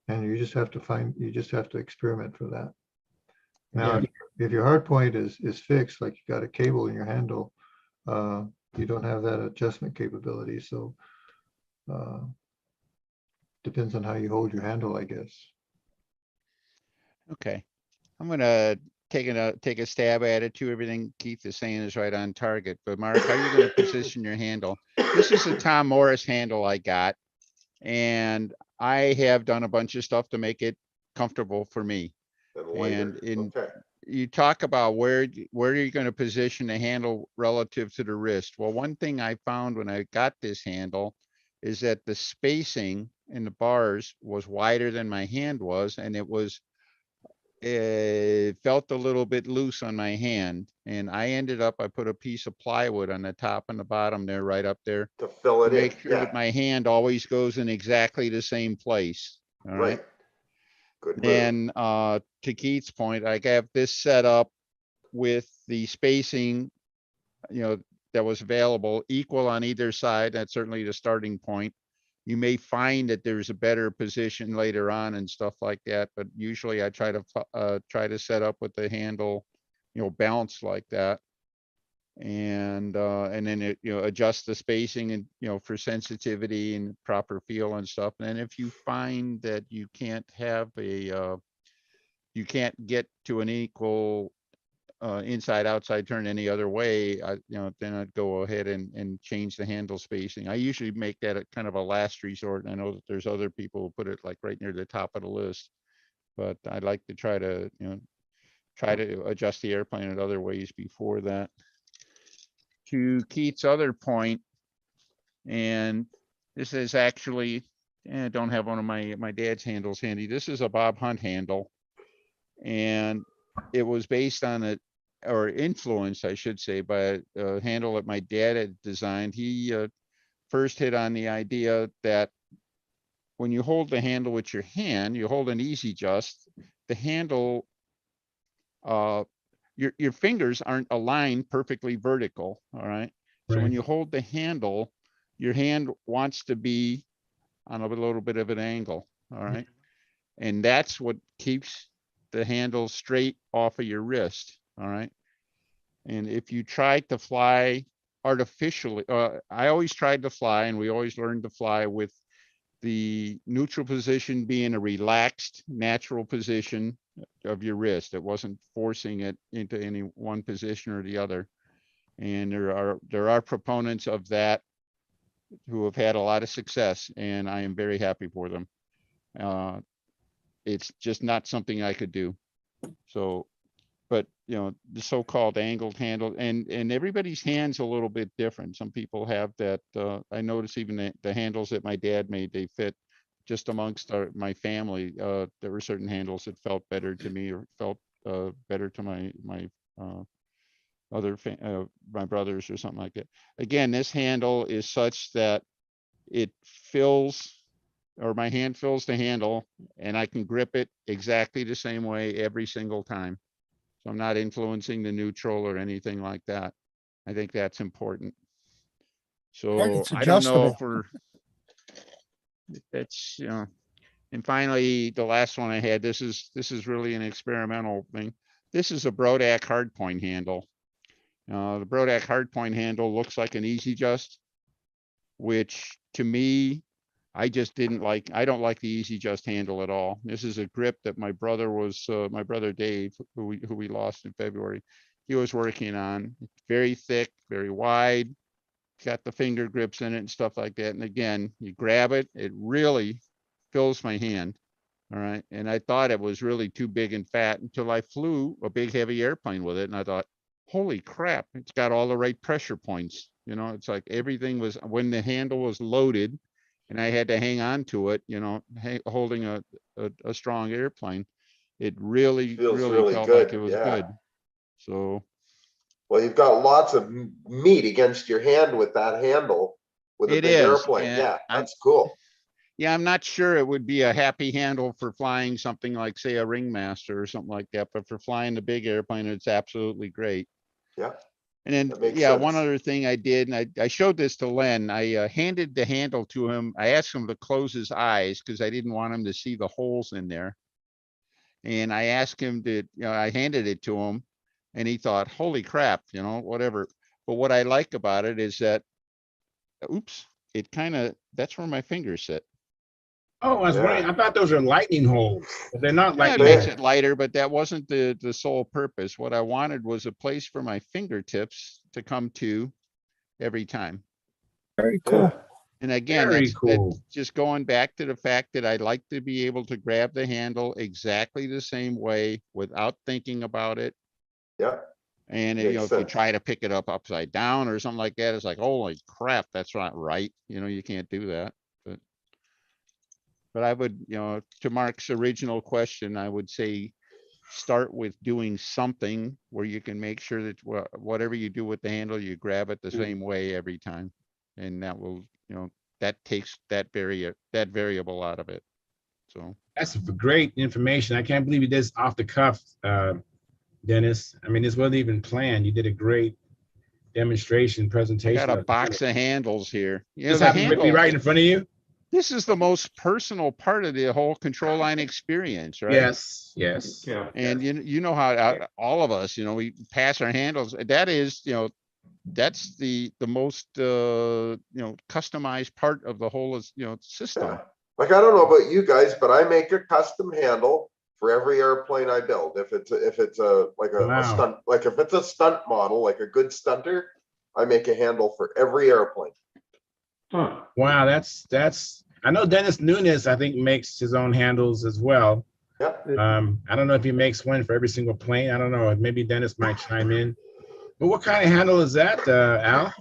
And you just have to experiment for that. Now, if your hard point is fixed, like you got a cable in your handle, you don't have that adjustment capability. So depends on how you hold your handle, I guess. okay. I'm gonna take a stab at it too. Everything Keith is saying is right on target. But Mark, how are you gonna position your handle? This is a Tom Morris handle I got, and I have done a bunch of stuff to make it comfortable for me. And Okay. you talk about where are you going to position the handle relative to the wrist? Well, one thing I found when I got this handle is that the spacing in the bars was wider than my hand was, and it felt a little bit loose on my hand. And I put a piece of plywood on the top and the bottom there, right up there, To fill to it in. make sure that my hand always goes in exactly the same place. All right. Good move. And to Keith's point, I have this set up with the spacing, that was available, equal on either side. That's certainly the starting point. You may find that there's a better position later on and stuff like that, but usually I try to set up with the handle, balanced like that. And then it, adjust the spacing and, for sensitivity and proper feel and stuff. And then if you find that you can't get to an equal inside outside turn any other way, then I'd go ahead and change the handle spacing. I usually make that a kind of a last resort. And I know that there's other people who put it like right near the top of the list, but I'd like to try to adjust the airplane in other ways before that. To Keith's other point, and this is actually, I don't have one of my dad's handles handy. This is a Bob Hunt handle, and it was based on or influenced, I should say, by a handle that my dad had designed. He first hit on the idea that when you hold the handle with your hand, you hold an easy just, the handle, your fingers aren't aligned perfectly vertical. All right. So when you hold the handle, your hand wants to be on a little bit of an angle. All right. And that's what keeps the handle straight off of your wrist, all right? And if you try to fly artificially, I always tried to fly, and we always learned to fly with the neutral position being a relaxed, natural position of your wrist. It wasn't forcing it into any one position or the other. And there are proponents of that who have had a lot of success, and I am very happy for them. It's just not something I could do. So, but the so-called angled handle, and everybody's hand's a little bit different. Some people have that. I notice even the handles that my dad made, they fit just amongst my family. There were certain handles that felt better to me, or felt better to my my brothers or something like that. Again, this handle is such that it fills, or my hand fills the handle, and I can grip it exactly the same way every single time. So I'm not influencing the neutral or anything like that. I think that's important. So it's I don't know adjustable. if that's, and finally, the last one I had, this is really an experimental thing. This is a Brodak hardpoint handle. The Brodak hardpoint handle looks like an Easy Just, which to me, I just didn't like. I don't like the Easy Just handle at all. This is a grip that my brother Dave, who we lost in February, he was working on. Very thick, very wide, got the finger grips in it and stuff like that. And again, you grab it, it really fills my hand. All right. And I thought it was really too big and fat until I flew a big heavy airplane with it. And I thought, holy crap, it's got all the right pressure points. It's like everything was, when the handle was loaded and I had to hang on to it, holding a strong airplane, it really Feels really really felt good, like it was yeah. good. So Well, you've got lots of meat against your hand with that handle with a it big is. airplane. And Yeah, that's cool. yeah, I'm not sure it would be a happy handle for flying something like, say, a Ringmaster or something like that, but for flying the big airplane, it's absolutely great. Yeah. And then, That makes yeah, one sense. other thing I did, and I showed this to Len, I handed the handle to him. I asked him to close his eyes because I didn't want him to see the holes in there. And I asked him to, I handed it to him, and he thought, holy crap, whatever. But what I like about it is that, oops, that's where my fingers sit. Oh, I was wondering. Yeah. I thought those are lightning holes, but they're not Yeah, it lightning makes holes. it lighter, but that wasn't the sole purpose. What I wanted was a place for my fingertips to come to every time. Very cool. Yeah. And again, Very that's cool. just going back to the fact that I like to be able to grab the handle exactly the same way without thinking about it. Yeah. And Makes if you sense. try to pick it up upside down or something like that, it's like, holy crap, that's not right. You can't do that. But I would, to Mark's original question, I would say start with doing something where you can make sure that whatever you do with the handle, you grab it the same way every time. And that will, that takes that variable out of it. So That's great information. I can't believe you did this off the cuff, Dennis. I mean, this wasn't even planned. You did a great demonstration I presentation. got a box of handles here. This The happened to be handle, right in front of you. this is the most personal part of the whole control line experience, right? Yes, yes. Yeah. And you know how all of us, we pass our handles. That is, that's the most customized part of the whole system. Yeah. Like, I don't know about you guys, but I make a custom handle for every airplane I build. If it's a Wow. stunt, like if it's a stunt model, like a good stunter, I make a handle for every airplane. Huh. Wow, that's. I know Dennis Nunes, I think, makes his own handles as well. Yep. I don't know if he makes one for every single plane. I don't know. Maybe Dennis might chime in. But what kind of handle is that, Al?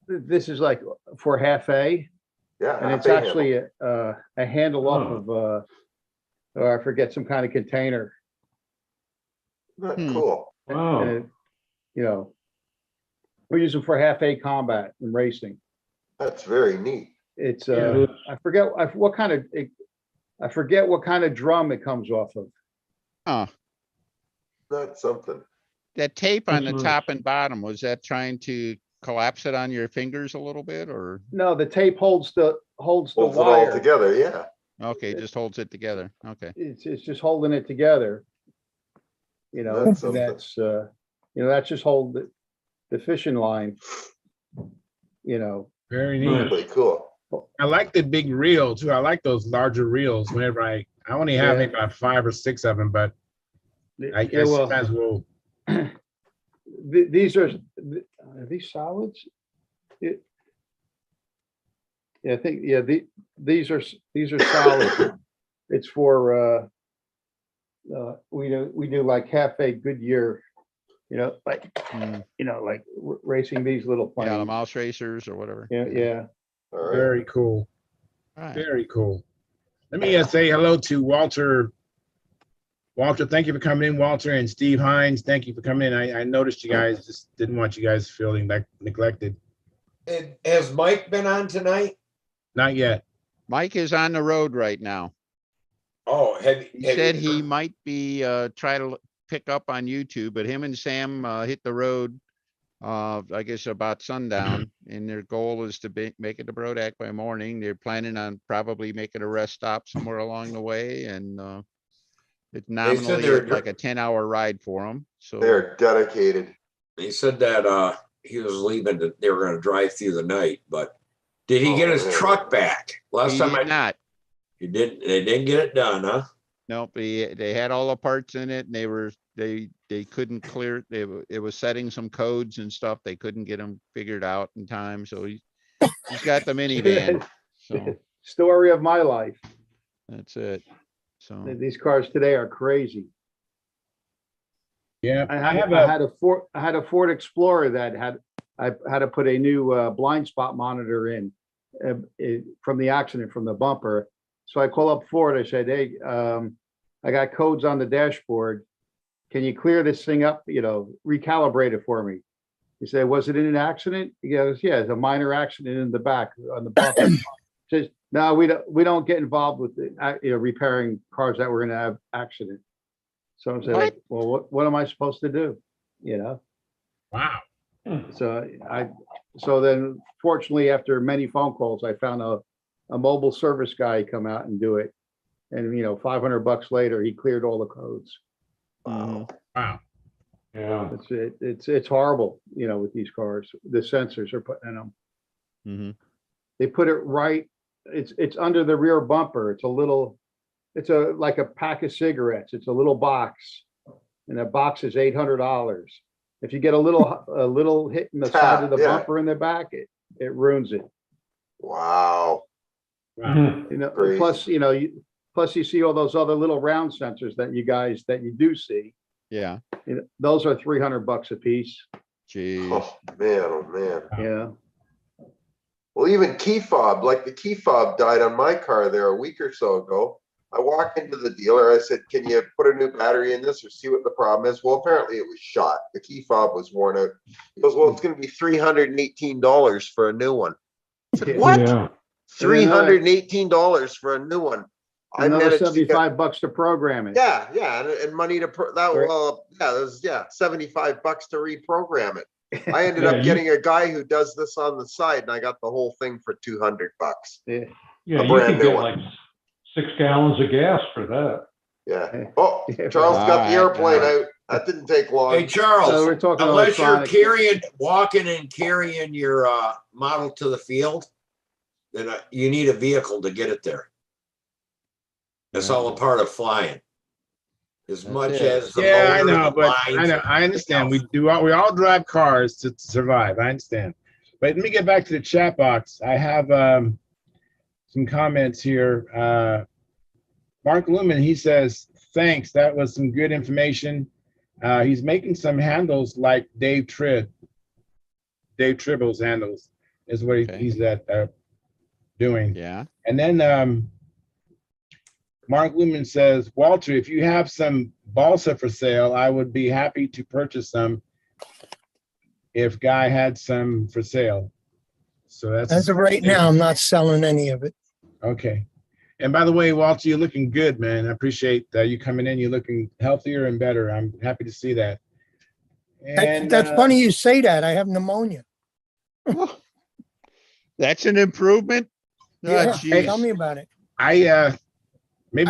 This is like for half A, Yeah. and it's half-A actually handle. a handle off of, or I forget, some kind of container. Cool. Wow. And we use them for half A combat and racing. That's very neat. It's Yeah, it is. I forget what kind of drum it comes off of. Huh. That's something. That tape on the That's top nice. and bottom, was that trying to collapse it on your fingers a little bit, or? No, the tape holds the Holds it all wire. together. Yeah. Okay, just holds it together. Okay. It's just holding it together. You know, That's and something. that's, that's just hold the fishing line, you know. Very neat. Nice. Really cool. I like the big reel too. I like those larger reels. Whenever I only have Yeah. maybe about 5 or 6 of them, but I Yeah, well, sometimes will. these are these solids? Yeah, I think, yeah, these are solid. It's for, we do like Cafe Goodyear, like, Mm. like racing these little Yeah, the planes. mouse racers or whatever. Yeah, yeah. All right. Very cool. All right. Very cool. Let me say hello to Walter. Walter, thank you for coming in. Walter and Steve Hines, thank you for coming in. I noticed you guys, just didn't want you guys feeling like neglected. And has Mike been on tonight? Not yet. Mike is on the road right now. Oh, He said he might be try to pick up on YouTube, but him and Sam hit the road I guess about sundown, and their goal is to make it to Brodak by morning. They're planning on probably making a rest stop somewhere along the way, and it's nominally they're like a 10-hour ride for them. So They're dedicated. He said that he was leaving, that they were going to drive through the night, but did he get his man. truck back? Last he time did not. he didn't. They didn't get it done, huh? Nope, they had all the parts in it, and they couldn't clear it. It was setting some codes and stuff. They couldn't get them figured out in time. So he's got the minivan. So Story of my life. that's it. So These cars today are crazy. Yeah, I had a Ford Explorer that I had to put a new blind spot monitor in from the accident, from the bumper. So I call up Ford. I said, hey, I got codes on the dashboard. Can you clear this thing up? Recalibrate it for me. He said, was it in an accident? He goes, yeah, it's a minor accident in the back on the bumper. Says, no, we don't get involved with repairing cars that were going to have accident. So I said, well, what am I supposed to do? Wow. So then fortunately, after many phone calls, I found a mobile service guy come out and do it. And, $500 later, he cleared all the codes. mhm. Wow. Yeah. It's horrible, with these cars, the sensors are putting in them. Mhm. They put it right. It's under the rear bumper. It's like a pack of cigarettes. It's a little box, and that box is $800. If you get a little hit in the side of the bumper in the back, it ruins it. Wow. Wow. Crazy. Plus you see all those other little round sensors that you do see. Yeah. Those are $300 a piece. Geez. Oh man. Yeah. Well, even key fob, like the key fob died on my car there a week or so ago. I walked into the dealer. I said, can you put a new battery in this or see what the problem is? Well, apparently it was shot. The key fob was worn out. He goes, well, it's going to be $318 for a new one. I said, what? Yeah. $318 for a new one. I Another managed to get, $75 to program it. yeah, and money to $75 to reprogram it. I ended up getting a guy who does this on the side, and I got the whole thing for $200. Yeah. Yeah, A you brand can new get one. like 6 gallons of gas for that. Yeah. Oh, Charles got the airplane out. That didn't take long. Hey, Charles, So we're talking unless you're electronics. walking and carrying your model to the field, then you need a vehicle to get it there. That's all a part of flying. As That's much it. as the Yeah, I motor, know, the but lines, I understand. We all drive cars to survive. I understand. But let me get back to the chat box. I have some comments here. Mark Lumen, he says, thanks. That was some good information. He's making some handles like Dave Tribble's handles is what he's doing. Yeah. And then Mark Lumen says, Walter, if you have some balsa for sale, I would be happy to purchase some if Guy had some for sale. So that's as of right now, I'm not selling any of it. okay. And by the way, Walter, you're looking good, man. I appreciate you coming in. You're looking healthier and better. I'm happy to see that. And That's funny you say that. I have pneumonia. That's an improvement. Yeah, geez. tell me about it. maybe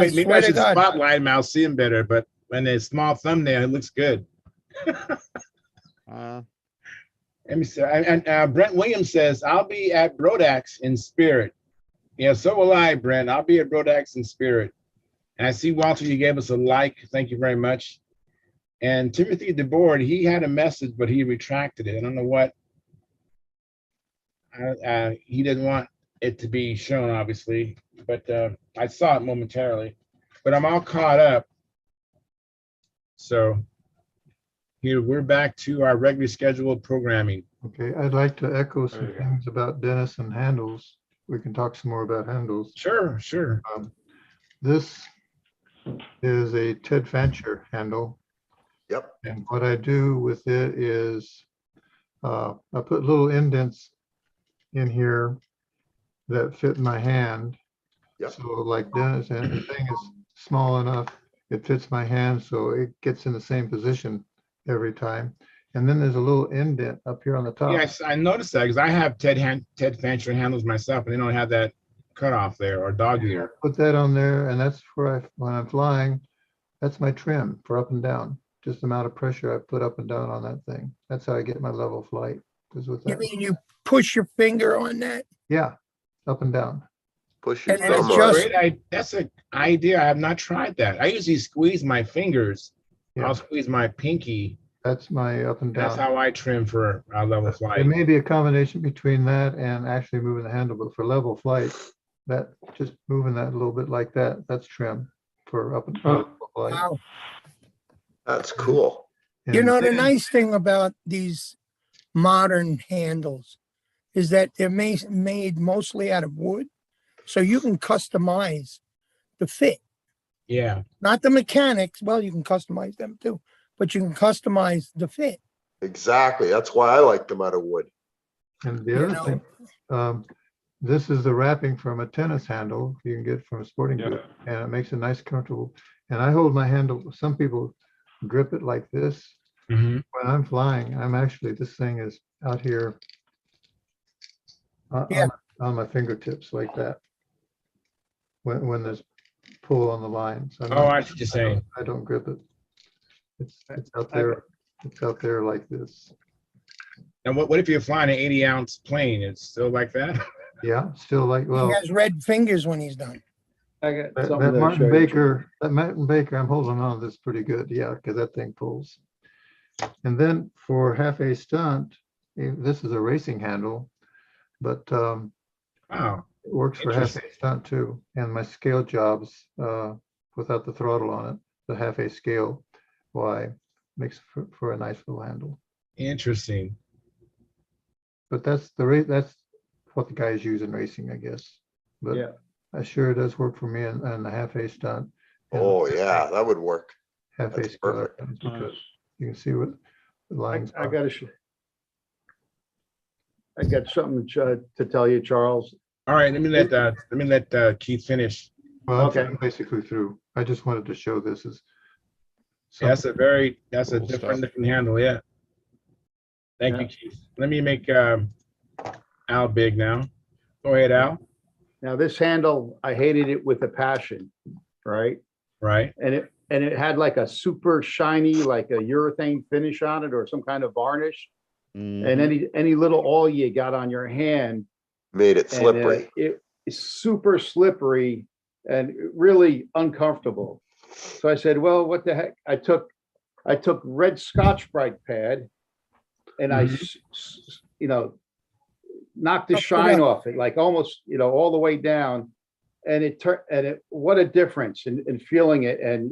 I should swear to God. spotlight him. I'll see him better. But when a small thumbnail, it looks good. Uh, Let me see. And Brent Williams says, I'll be at Brodax in spirit. Yeah, so will I, Brent. I'll be at Brodax in spirit. And I see, Walter, you gave us a like. Thank you very much. And Timothy DeBoard, he had a message, but he retracted it. I don't know what. He didn't want it to be shown, obviously, but I saw it momentarily. But I'm all caught up. So here we're back to our regularly scheduled programming. Okay, I'd like to echo some There you go. things about Dennis and handles. We can talk some more about handles. Sure, sure. This is a Ted Fancher handle. Yep. And what I do with it is I put little indents in here that fit my hand. Yep. So like Dennis, and the thing is small enough, it fits my hand, so it gets in the same position every time. And then there's a little indent up here on the top. Yes, I noticed that because I have Ted Fancher handles myself, and they don't have that cutoff there or dog I ear. put that on there, and that's where when I'm flying, that's my trim for up and down. Just the amount of pressure I put up and down on that thing. That's how I get my level flight. Is with You that. mean you push your finger on that? Yeah, up and down. Push your And thumb it's on just- it. That's an idea. I have not tried that. I usually squeeze my fingers. Yeah. I'll squeeze my pinky. That's my up and That's down. how I trim for level It flight. may be a combination between that and actually moving the handle, but for level flight, that just moving that a little bit like that, that's trim for up and level flight. Wow. That's cool. You And know, the then- nice thing about these modern handles is that they're made mostly out of wood. So you can customize the fit, Yeah. not the mechanics. Well, you can customize them too, but you can customize the fit. Exactly. That's why I like them out of wood. And the You other know. thing, this is the wrapping from a tennis handle you can get from a sporting Yeah. goods, and it makes it nice, comfortable. And I hold my handle, some people grip it like this. Hmm. When I'm flying, I'm actually, this thing is out here Yeah. on my fingertips like that. When there's pull on the line. So I'm Oh, not- I see what you're saying. I don't grip it. It's out there, it's out there like this. And what if you're flying an 80-ounce plane? It's still like that? Yeah, still like, He well, has red fingers when he's done. I got that something to show Martin you. Baker, I'm holding on to this pretty good. Yeah, because that thing pulls. And then for half a stunt, this is a racing handle, but Wow. it works for half a Interesting. stunt too. And my scale jobs, without the throttle on it, the half a scale, why, makes for a nice little handle. Interesting. But that's what the guys use in racing, I guess. But Yeah. it sure does work for me and the half a stunt. and Oh, yeah, that would work. Half a That's scale, perfect. because you can see what the lines I are. got I got something to tell you, Charles. All right, let me let Keith finish. Well, Okay. I'm basically through. I just wanted to show this as. That's a Cool different stuff. looking handle, yeah. Thank you, Yeah. Keith. Let me make Al big now. Go ahead, Al. Now, this handle, I hated it with a passion, right? Right. And it had like a super shiny, like a urethane finish on it or some kind of varnish. mhm. And any little oil you got on your hand. Made it and, slippery. It is super slippery and really uncomfortable. So I said, well, what the heck? I took red Scotch-Brite pad and I, knocked the Tough it shine up. off it, like almost, all the way down. And it turned, what a difference in feeling it and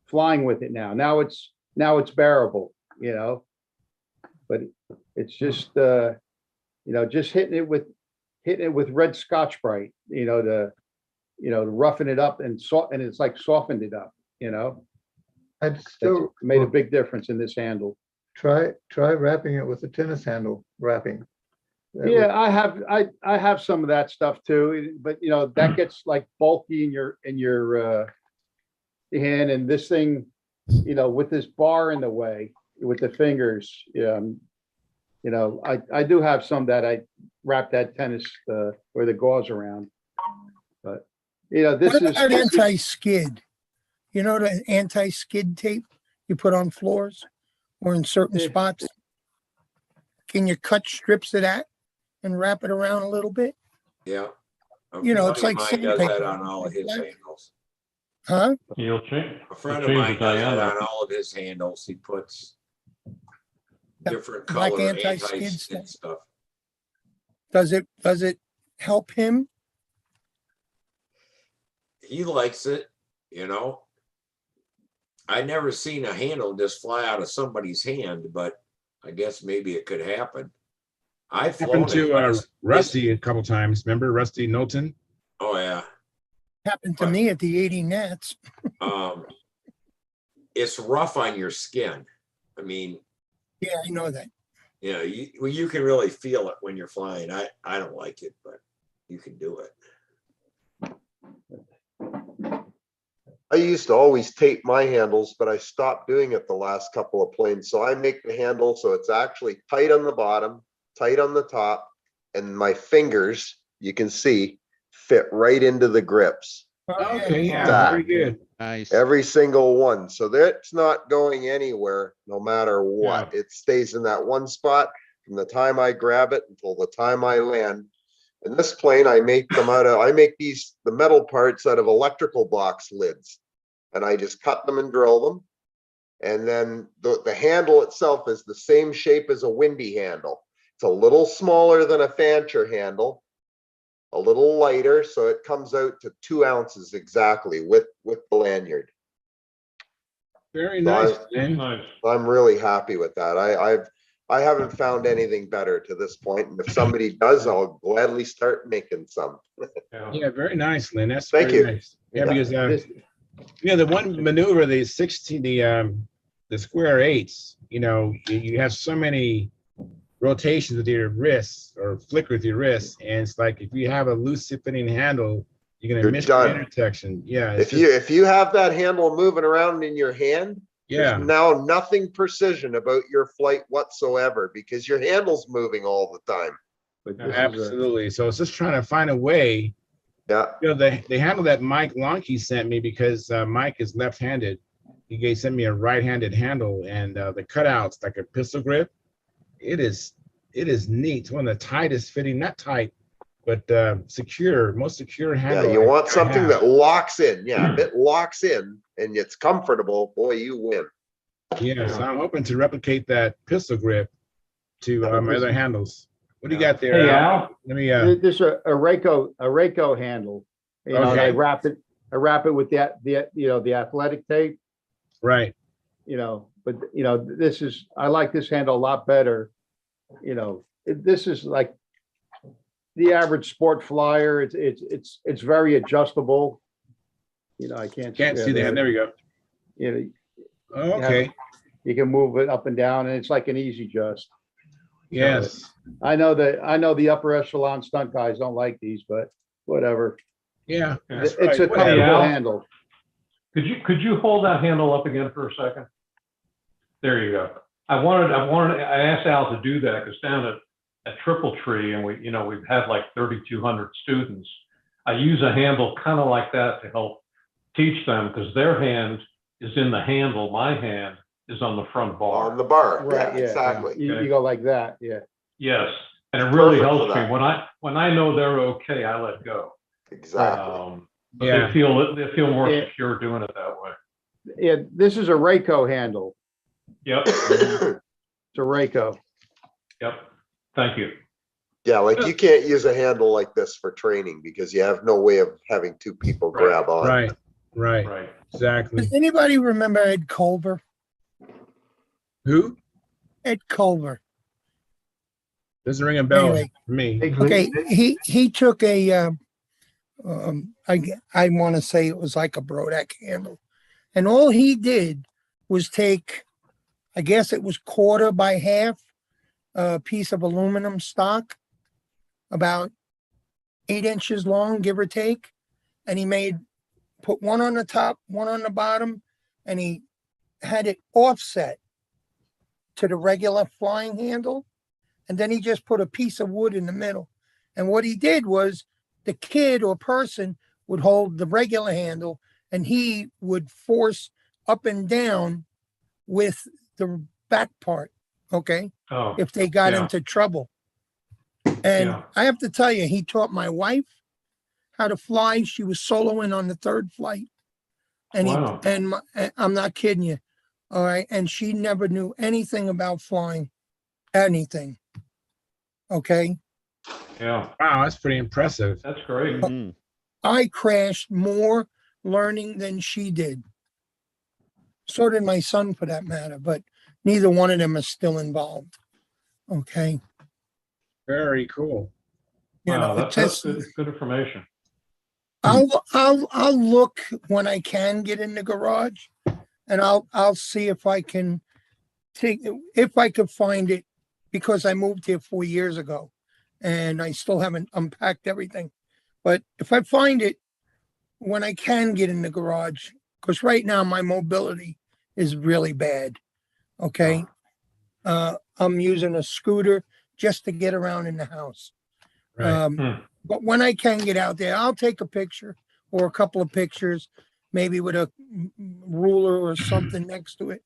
flying with it now. Now it's bearable, but it's just, just hitting it with red Scotch-Brite, to roughen it up and it's like softened it up, I'd That's still made a big difference in this handle. try wrapping it with the tennis handle wrapping. That would- Yeah, I have some of that stuff too, but that gets like bulky in your hand, and this thing, with this bar in the way, with the fingers, I do have some that I wrap that tennis or the gauze around. But this What is about anti-skid? You know, the anti-skid tape you put on floors or in certain Yeah. spots? Can you cut strips of that and wrap it around a little bit? Yeah. A You know, it's buddy of like mine does sandpaper. that on all of his handles. Huh? You'll change. A friend You'll of change mine the does that diameter. on all of his handles. He puts different Black color anti-skid anti-skid stuff. Does it help him? He likes it, you know. I never seen a handle just fly out of somebody's hand, but I guess maybe it could happen. I've flown Happened it, to but it's- Rusty a couple times. Remember Rusty Knowlton? oh yeah. Happened to me at the 80 Nats. Um, it's rough on your skin. I mean, Yeah, I know that. you know, you can really feel it when you're flying. I don't like it, but you can do it. I used to always tape my handles, but I stopped doing it the last couple of planes. So I make the handle so it's actually tight on the bottom, tight on the top, and my fingers, you can see, fit right into the grips. Okay, yeah, That. very good. Nice. Every single one. So that's not going anywhere no matter what. It stays in that one spot from the time I grab it until the time I land. In this plane, I make the metal parts out of electrical box lids. And I just cut them and drill them. And then the handle itself is the same shape as a windy handle. It's a little smaller than a fancher handle, a little lighter, so it comes out to 2 ounces exactly with the lanyard. Very So nice, I'm- Lynn. I'm really happy with that. I haven't found anything better to this point, and if somebody does, I'll gladly start making some. Yeah, very nice, Lynn. That's Thank very you. nice. Yeah, Yeah. because the one maneuver, the square eights, you have so many rotations with your wrists or flick with your wrists, and it's like if you have a loose fitting handle, you're gonna You're miss done. the intersection. Yeah, it's If you have that handle moving around in your hand, yeah, there's now nothing precision about your flight whatsoever because your handle's moving all the time. But this is absolutely. So it's just trying to find a way. Yeah. The handle that Mike Lonkey sent me, because Mike is left-handed. He sent me a right-handed handle, and the cutouts like a pistol grip. It is neat. It's one of the tightest fitting, not tight, but most secure handle. Yeah, you I want something have. that locks in. Yeah, if it locks in and it's comfortable, boy, you win. Yeah, so I'm hoping to replicate that pistol grip to my other handles. What do you got there? Hey, Al? Al. Let me. There's a Rayco handle. You know, and I Okay. wrap it with the athletic tape. Right. But I like this handle a lot better. This is like the average sport flyer. It's very adjustable. I can't see that. There we go. Oh, okay. You can move it up and down, and it's like an easy adjust. Yes. I know the upper echelon stunt guys don't like these, but whatever. Yeah. It's right. a Whatever. comfortable Al. handle. Could you hold that handle up again for a second? There you go. I asked Al to do that because down at Triple Tree, and we've had like 3,200 students. I use a handle kind of like that to help teach them because their hand is in the handle. My hand is on the front bar. On the bar. Right, Yeah, exactly. You go like that, yeah. Yes, and it really Perfect for helps me that. when I know they're okay. I let go. Exactly. But Yeah. they feel more Yeah. secure doing it that way. Yeah, this is a Rayco handle. Yep. It's a Rayco. Yep. Thank you. Yeah, like you can't use a handle like this for training because you have no way of having 2 people Right. grab on. Right. Right. Exactly. Does anybody remember Ed Culver? Who? Ed Culver. Doesn't ring a bell Anyway. for me. Okay, he took a I want to say it was like a Brodak handle, and all he did was take, I guess it was 1/4 by half, a piece of aluminum stock, about 8 inches long, give or take, and he put one on the top, one on the bottom, and he had it offset to the regular flying handle, and then he just put a piece of wood in the middle. And what he did was the kid or person would hold the regular handle, and he would force up and down with the back part, okay, Oh, if they got yeah. into trouble. And Yeah. I have to tell you, he taught my wife how to fly. She was soloing on the third flight. And Wow. I'm not kidding you. All right. And she never knew anything about flying, anything. Okay. Yeah, Wow, that's pretty impressive. that's great. Mhm. I crashed more learning than she did. So did my son for that matter, but neither one of them is still involved. Okay. Very cool. You Wow, know, that's just, good information. I'll look when I can get in the garage, and I'll see if I can if I could find it, because I moved here 4 years ago and I still haven't unpacked everything. But if I find it when I can get in the garage, because right now my mobility is really bad. Okay. I'm using a scooter just to get around in the house. Right. But when I can get out there, I'll take a picture or a couple of pictures, maybe with a ruler or something next to it,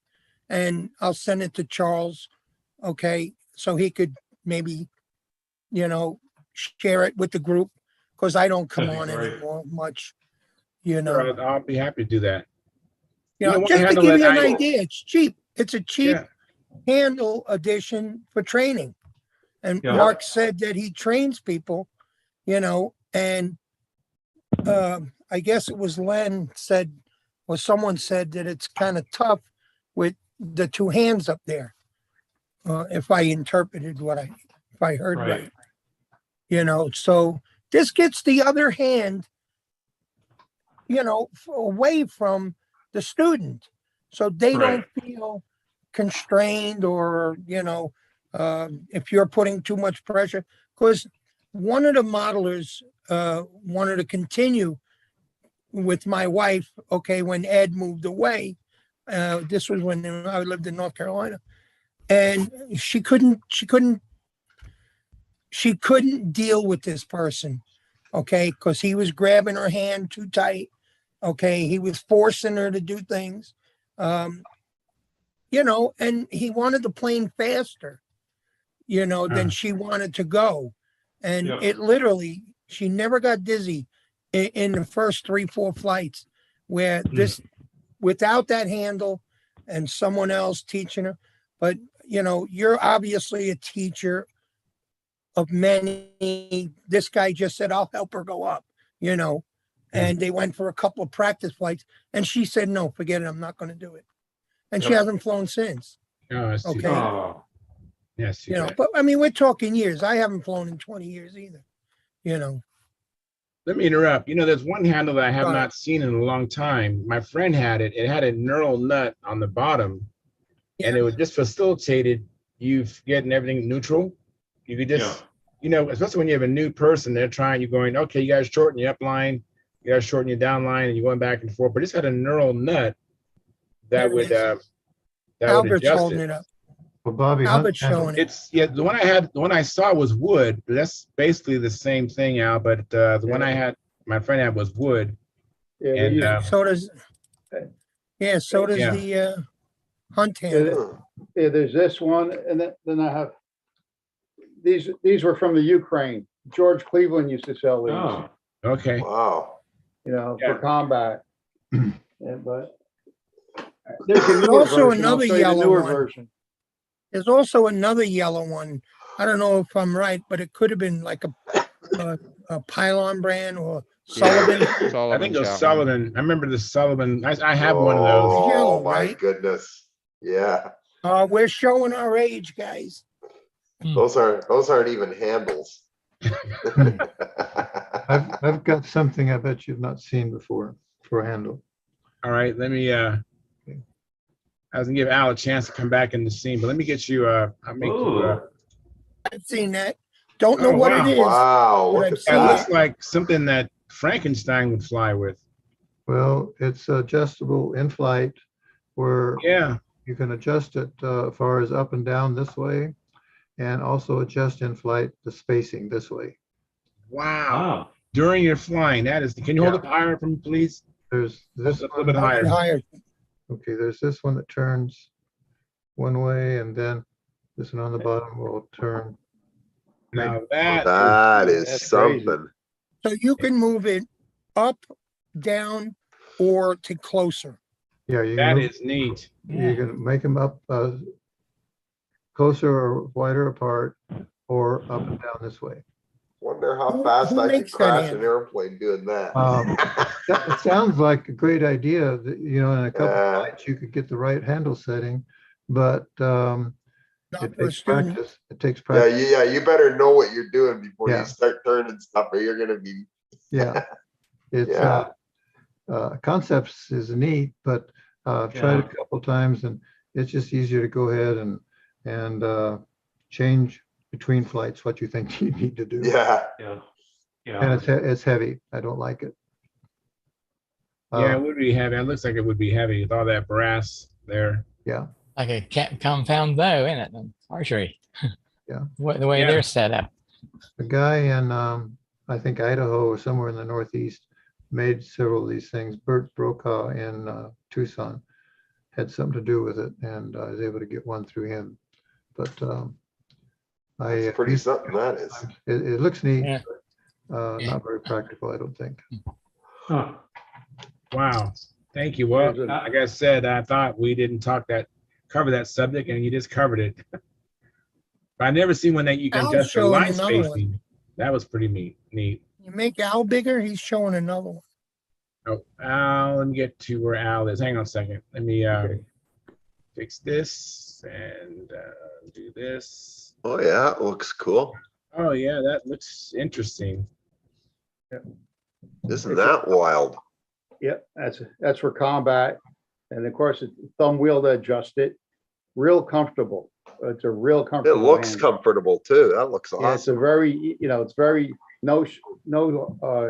and I'll send it to Charles. Okay. So he could maybe, share it with the group, because I don't come That'd be on great. anymore much, Sure, I'll be happy to do that. One just to handle give that you an I- idea, it's cheap. It's a cheap Yeah. handle edition for training. And Yeah. Mark said that he trains people, and I guess it was Len said, or someone said that it's kind of tough with the two hands up there. If I interpreted if I heard right. So this gets the other hand, away from the student. So they don't feel constrained, or, if you're putting too much pressure. Because one of the modelers wanted to continue with my wife, okay, when Ed moved away. This was when I lived in North Carolina. And she couldn't deal with this person, okay, because he was grabbing her hand too tight. Okay, he was forcing her to do things, and he wanted the plane faster, than she wanted to go. And Yep. it literally, she never got dizzy in the first 3-4 flights, where this, without that handle and someone else teaching her. But, you're obviously a teacher of many. This guy just said, I'll help her go up, and they went for a couple of practice flights, and she said, no, forget it. I'm not going to do it. And she Yep. hasn't flown since. Oh, that's too Okay. bad. Oh, Yes, too bad. But I mean, we're talking years. I haven't flown in 20 years either, Let me interrupt. There's one handle that I have Go ahead. not seen in a long time. My friend had it. It had a knurled nut on the bottom, and Yeah. it would just facilitated you getting everything neutral. You could just, especially when you have a new person, they're trying, you're going, okay, you guys shorten your up line, you guys shorten your down line, and you're going back and forth. But it's had a knurled nut that There it would is. would Albert's adjust holding it. it up. Well, Bobby, Albert's showing it. It's the one I saw was wood. But that's basically the same thing, Al. But the one I had, my friend had, was wood. Yeah, they And use- So does, so does Yeah. the hunt handle. yeah, there's this one, and then I have, these were from the Ukraine. George Cleveland used to sell these, oh, Okay. Wow. for Yeah. combat. Yeah, but there's a newer also version. I'll another show you the yellow newer one. version. There's also another yellow one. I don't know if I'm right, but it could have been like a Pylon brand or Sullivan. I think it was Sullivan's got one. Sullivan. I remember the Sullivan. I have one of those. Oh, Yellow, my right? goodness. Yeah. We're showing our age, guys. Those aren't even handles. I've got something I bet you've not seen before for a handle. All right, let me. I was gonna give Al a chance to come back in the scene, but let me get you. I'll make you. Ooh. I've seen that. Don't know Oh, what wow. it is. Wow, but look I've at It seen looks that. like something that Frankenstein would fly with. Well, it's adjustable in flight where Yeah. you can adjust it as far as up and down this way, and also adjust in flight the spacing this way. Wow. Wow. During your flying, that is. Can you hold Yeah. up higher for me, please? There's this A little bit one. higher. Higher. Okay, there's this one that turns one way, and then this one on the bottom will turn. Now that That is That's crazy. something. So you can move it up, down, or to closer. Yeah, you that can is neat. you can make them up closer or wider apart, or up and down this way. Wonder how Who- fast who I could makes that crash an handle? airplane doing that. It sounds like a great idea that, you know, in a couple Yeah. of nights you could get the right handle setting, but Not it for a takes student. practice. It takes Yeah, practice. you better know what you're doing before Yeah. you start turning stuff, or you're gonna be. Yeah. It's Yeah. concepts is neat, but I've tried it a couple times and it's just easier to go ahead and change between flights what you think you need to do. Yeah. Yeah. And it's heavy. I don't like it. Yeah, it would be heavy. It looks like it would be heavy with all that brass there. Yeah. Like a compound bow, isn't it? Archery. Yeah. The way Yeah. they're set up. The guy in I think Idaho or somewhere in the Northeast made several of these things. Bert Brokaw in Tucson had something to do with it, and I was able to get one through him. But It's pretty used it something that is. sometimes. It looks neat, Yeah. but not very practical, I don't think. Huh. Wow. Thank you. Well, There's a- like I said, I thought we didn't cover that subject, and you just covered it. But I never seen one that you can Al's adjust the showing line another one. spacing. That was pretty neat. You make Al bigger, he's showing another one. Oh, Al, let me get to where Al is. Hang on a second. Let me fix this and do this. Oh yeah, it looks cool. Oh yeah, that looks interesting. Isn't that wild? Yep, that's for combat. And of course, it's thumb wheel to adjust it. Real comfortable. It's a real It comfortable. looks hand. comfortable too. That looks Yeah, it's a awesome. very, it's very, no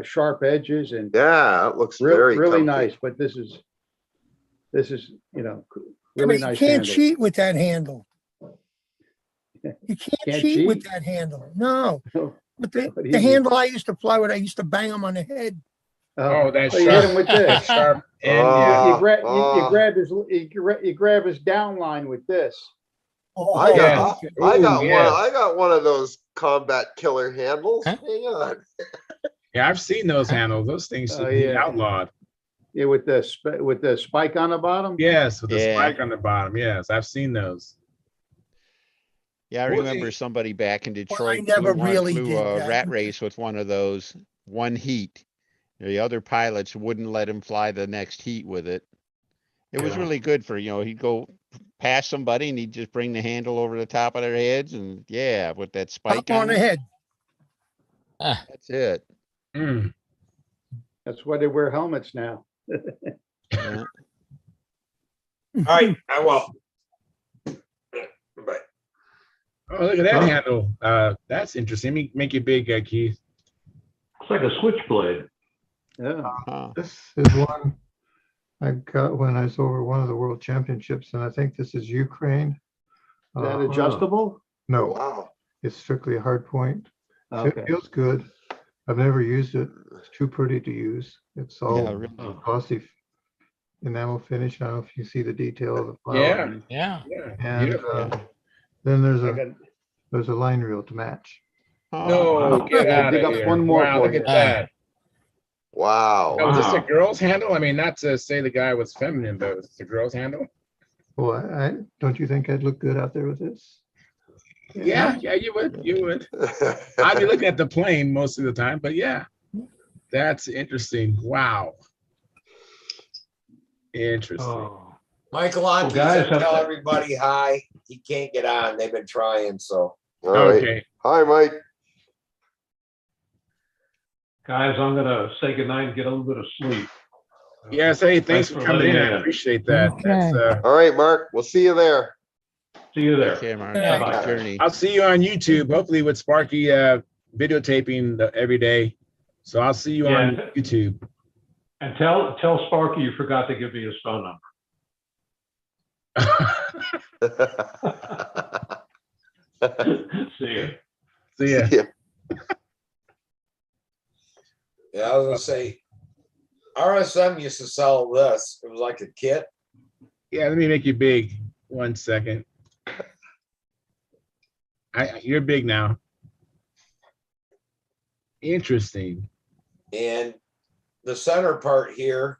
sharp edges and Yeah, it looks real, very really comfy. nice, but this is, Yeah, really but you nice can't handle. cheat with that handle. You can't Can't cheat with cheat? that handle. No. But What do the you mean? handle I used to fly with, I used to bang him on the head. Oh, that's So you hit sharp. him with this. Sharp end. Oh. Yeah. You grab his down line with this. I Yeah. got, Ooh, yeah. I got one of those combat killer handles. Huh? Hang on. Yeah, I've seen those handles. Those things should Oh, be yeah. outlawed. Yeah, with the spike on the bottom. Yes, with the Yeah. spike on the bottom. Yes, I've seen those. Yeah, I Well, remember somebody back in Detroit never flew really flew did a that. rat race with one of those, one heat. The other pilots wouldn't let him fly the next heat with it. It was Yeah. really good for, he'd go past somebody and he'd just bring the handle over the top of their heads and yeah, with that spike Pop on the it, head. that's it. Mm. That's why they wear helmets now. Yeah. All right, I will. But Oh, look at that Huh? handle. That's interesting. Let me make it big, Keith. It's like a switchblade. Yeah. Huh. This is one I got when I was over one of the world championships, and I think this is Ukraine. Is that Uh, adjustable? no, wow. it's strictly a hard point. Okay. It feels good. I've never used it. It's too pretty to use. It's all Yeah, really. glossy enamel finish. I don't know if you see the detail of the flower. Yeah. Yeah. Yeah. And Beautiful. then there's I a got, line reel to match. No, get I'll out dig of up here. one more Wow, for look you. at that. Wow. Now, is this a Wow. girl's handle? I mean, not to say the guy was feminine, but it's a girl's handle. Well, I don't you think I'd look good out there with this? Yeah, you would. You would. I'd be looking at the plane most of the time, but yeah, that's interesting. Wow. Interesting. Oh. Michael Onti guys, said tell everybody hi. He can't get on. They've been trying, so. All right. Okay. Hi, Mike. Guys, I'm gonna say goodnight and get a little bit of sleep. Yes. Hey, thanks for coming letting in. me I appreciate that. That's, All right, Mark. We'll see you there. See you there. Take care, Mark. Yeah. Happy journey. I'll see you on YouTube, hopefully with Sparky videotaping every day. So I'll see you on Yeah. YouTube. And tell Sparky you forgot to give me his phone number. See you. See ya. Yeah. Yeah, I was gonna say, RSM used to sell this. It was like a kit. Yeah, let me make you big. 1 second. You're big now. Interesting. And the center part here,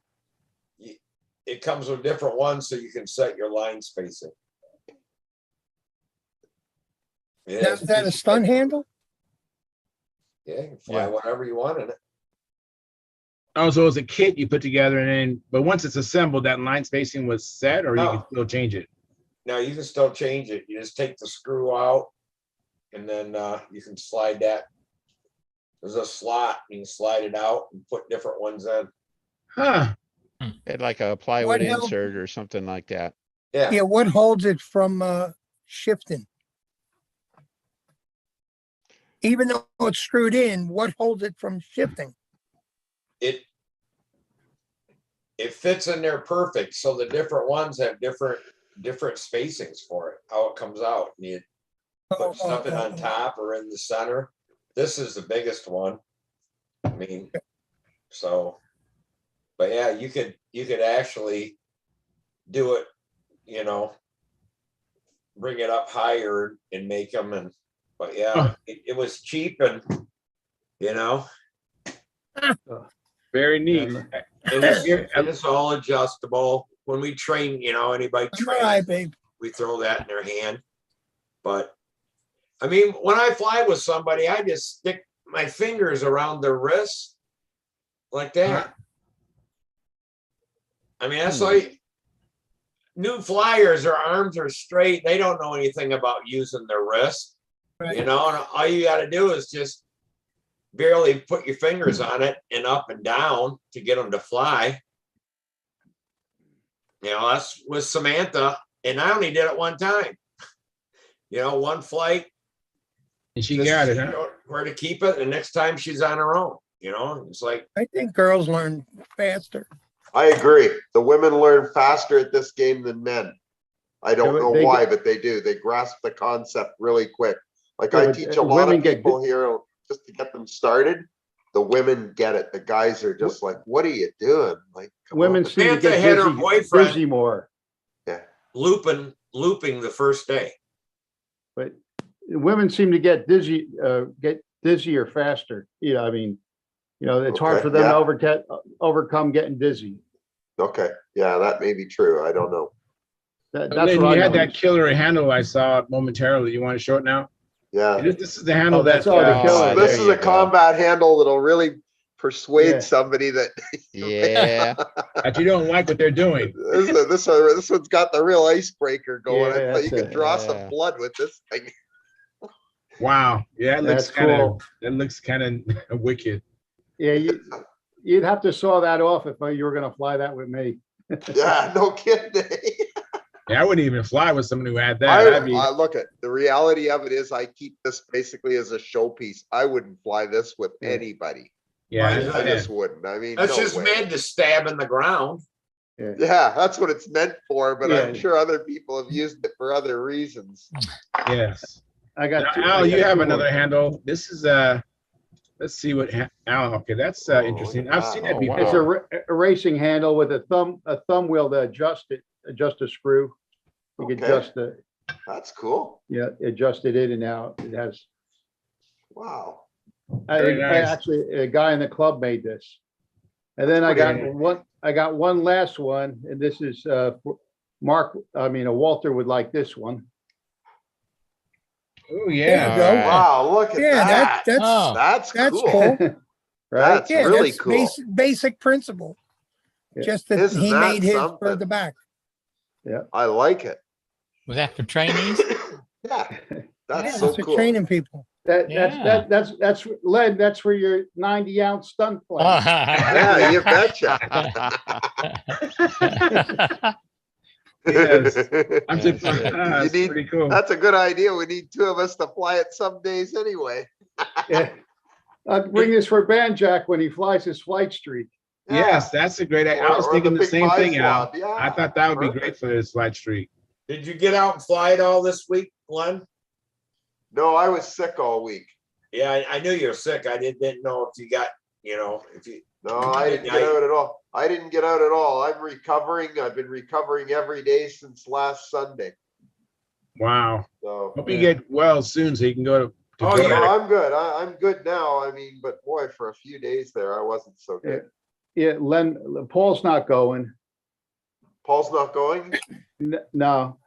it comes with different ones so you can set your line spacing. It Now, has is that a pieces stunt like- handle? Yeah, you can fly whatever you want in it. Oh, so it's a kit you put together, and then, but once it's assembled, that line spacing was set, or you No. can still change it. Now you can still change it. You just take the screw out and then you can slide that. There's a slot, you can slide it out and put different ones in. Huh. It like a plywood held- insert or something like that. Yeah. Yeah, what holds it from shifting? Even though it's screwed in, what holds it from shifting? It fits in there perfect. So the different ones have different spacings for it, how it comes out. You put something on top or in the center. This is the biggest one. I mean, so, but yeah, you could actually do it, you know, bring it up higher and make them but yeah, it was cheap and, you know. Very neat. And it's all adjustable. When we train, you know, anybody I'm all right, trains, babe. we throw that in their hand. But I mean, when I fly with somebody, I just stick my fingers around their wrists like that. I mean, that's like new flyers, their arms are straight. They don't know anything about using their wrist. Right. You know, and all you got to do is just barely put your fingers on it and up and down to get them to fly. You know, that's with Samantha, and I only did it one time. You know, one flight. And she got it, huh? Showed where to keep it, and next time she's on her own. You know, it's like I think girls learn faster. I agree. The women learn faster at this game than men. I don't Yeah, know they why, get- but they do. They grasp the concept really quick. Like Yeah, I but, teach a lot women of get people here just to get them started. The women get it. The guys are just like, "What are you doing?" Like, come Women on. seem to Samantha get had her dizzy, boyfriend- dizzy more, looping the first day. but women seem to get dizzier faster. You know, I mean, you know, it's hard Okay, for them yeah. to overcome getting dizzy. Okay, yeah, that may be true. I don't know. That's Lynn, what you I had that noticed. killer handle I saw momentarily. You want to show it now? Yeah, This is the handle Oh, that's that. all the Oh, killer. there this is you a go. combat handle that'll really persuade Yeah. somebody that Yeah. that you don't like what they're doing. this one's got the real icebreaker going. Yeah, I thought you that's could draw some yeah. blood with this thing. Wow. Yeah, it looks That's kind of cool. that looks kind of wicked. Yeah, you'd have to saw that off if you were going to fly that with me. Yeah, no kidding. Yeah, I wouldn't even fly with someone who had that. That'd be, I look at the reality of it is I keep this basically as a showpiece. I wouldn't fly this with Yeah. anybody. yeah, I yeah. just wouldn't. I mean, That's no just way. meant to stab in the ground. Yeah, that's what it's meant for, but I'm Yeah. sure other people have used it for other reasons. Yes. I got Now, two. Al, I you got have two another more. handle. This is let's see what Al. Okay, that's Oh, look interesting. at I've that. seen that Oh, before. It's wow. a racing handle with a thumb wheel to adjust a screw. You can Okay. adjust That's cool. adjust it in and out. It has. Wow. Very nice. Actually, a guy in the club made this. And then I got one last one, and this is Mark. I mean, Walter would like this one. Oh There yeah. you go. Alright. Wow, look at Yeah, that. that's Oh, That's that's cool. cool. Right? That's Yeah, really that's cool. basic principle. Yeah. Just that Isn't he that made his for something? the back. I like it. was that for trainees? Yeah, that's Yeah, so that's for cool. training people. Yeah. That's Len. That's for your 90-ounce stunt plane. Yeah, you betcha. Yes. I'm That's just, it. that's You need- pretty cool. That's a good idea. We need two of us to fly it some days anyway. Yeah. I'll bring this for Banjack when he flies his flight streak. Yes, that's a great idea. I was Or thinking the Big same Five thing, Al. Swab. Yeah, I thought that would be perfect. great for this flight streak. Did you get out and fly it all this week, Glenn? No, I was sick all week. Yeah, I knew you were sick. I didn't know if you got, if you No, I didn't get out at all. I didn't get out at all. I'm recovering. I've been recovering every day since last Sunday. Wow. So Hope you get well soon so you can go to Oh, Georgia. yeah. I'm good. I'm good now. I mean, but boy, for a few days there, I wasn't so good. Yeah, Paul's not going. Paul's not going? No,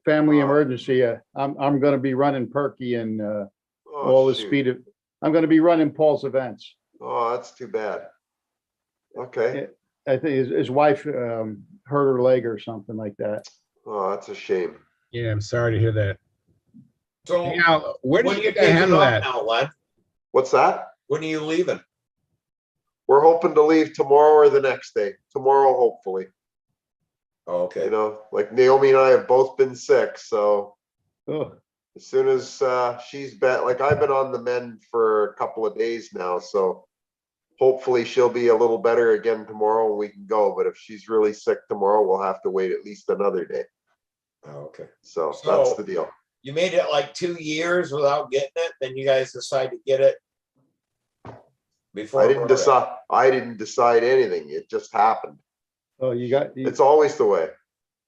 family Oh. emergency. I'm gonna be running Perky and Oh, all the shoot. speed of, I'm gonna be running Paul's events. Oh, that's too bad. Okay. I think his wife hurt her leg or something like that. Oh, that's a shame. Yeah, I'm sorry to hear that. So Now, where did when you are you get that handle picking up at? now, Len? What's that? When are you leaving? We're hoping to leave tomorrow or the next day. Tomorrow, hopefully. Oh, okay. You know, like Naomi and I have both been sick, so Oh, as soon as she's back, like I've been on the mend for a couple of days now, so hopefully she'll be a little better again tomorrow and we can go. But if she's really sick tomorrow, we'll have to wait at least another day. Oh, okay. So that's the deal. You made it like 2 years without getting it, then you guys decide to get it before. I didn't decide anything. It just happened. oh, It's always the way.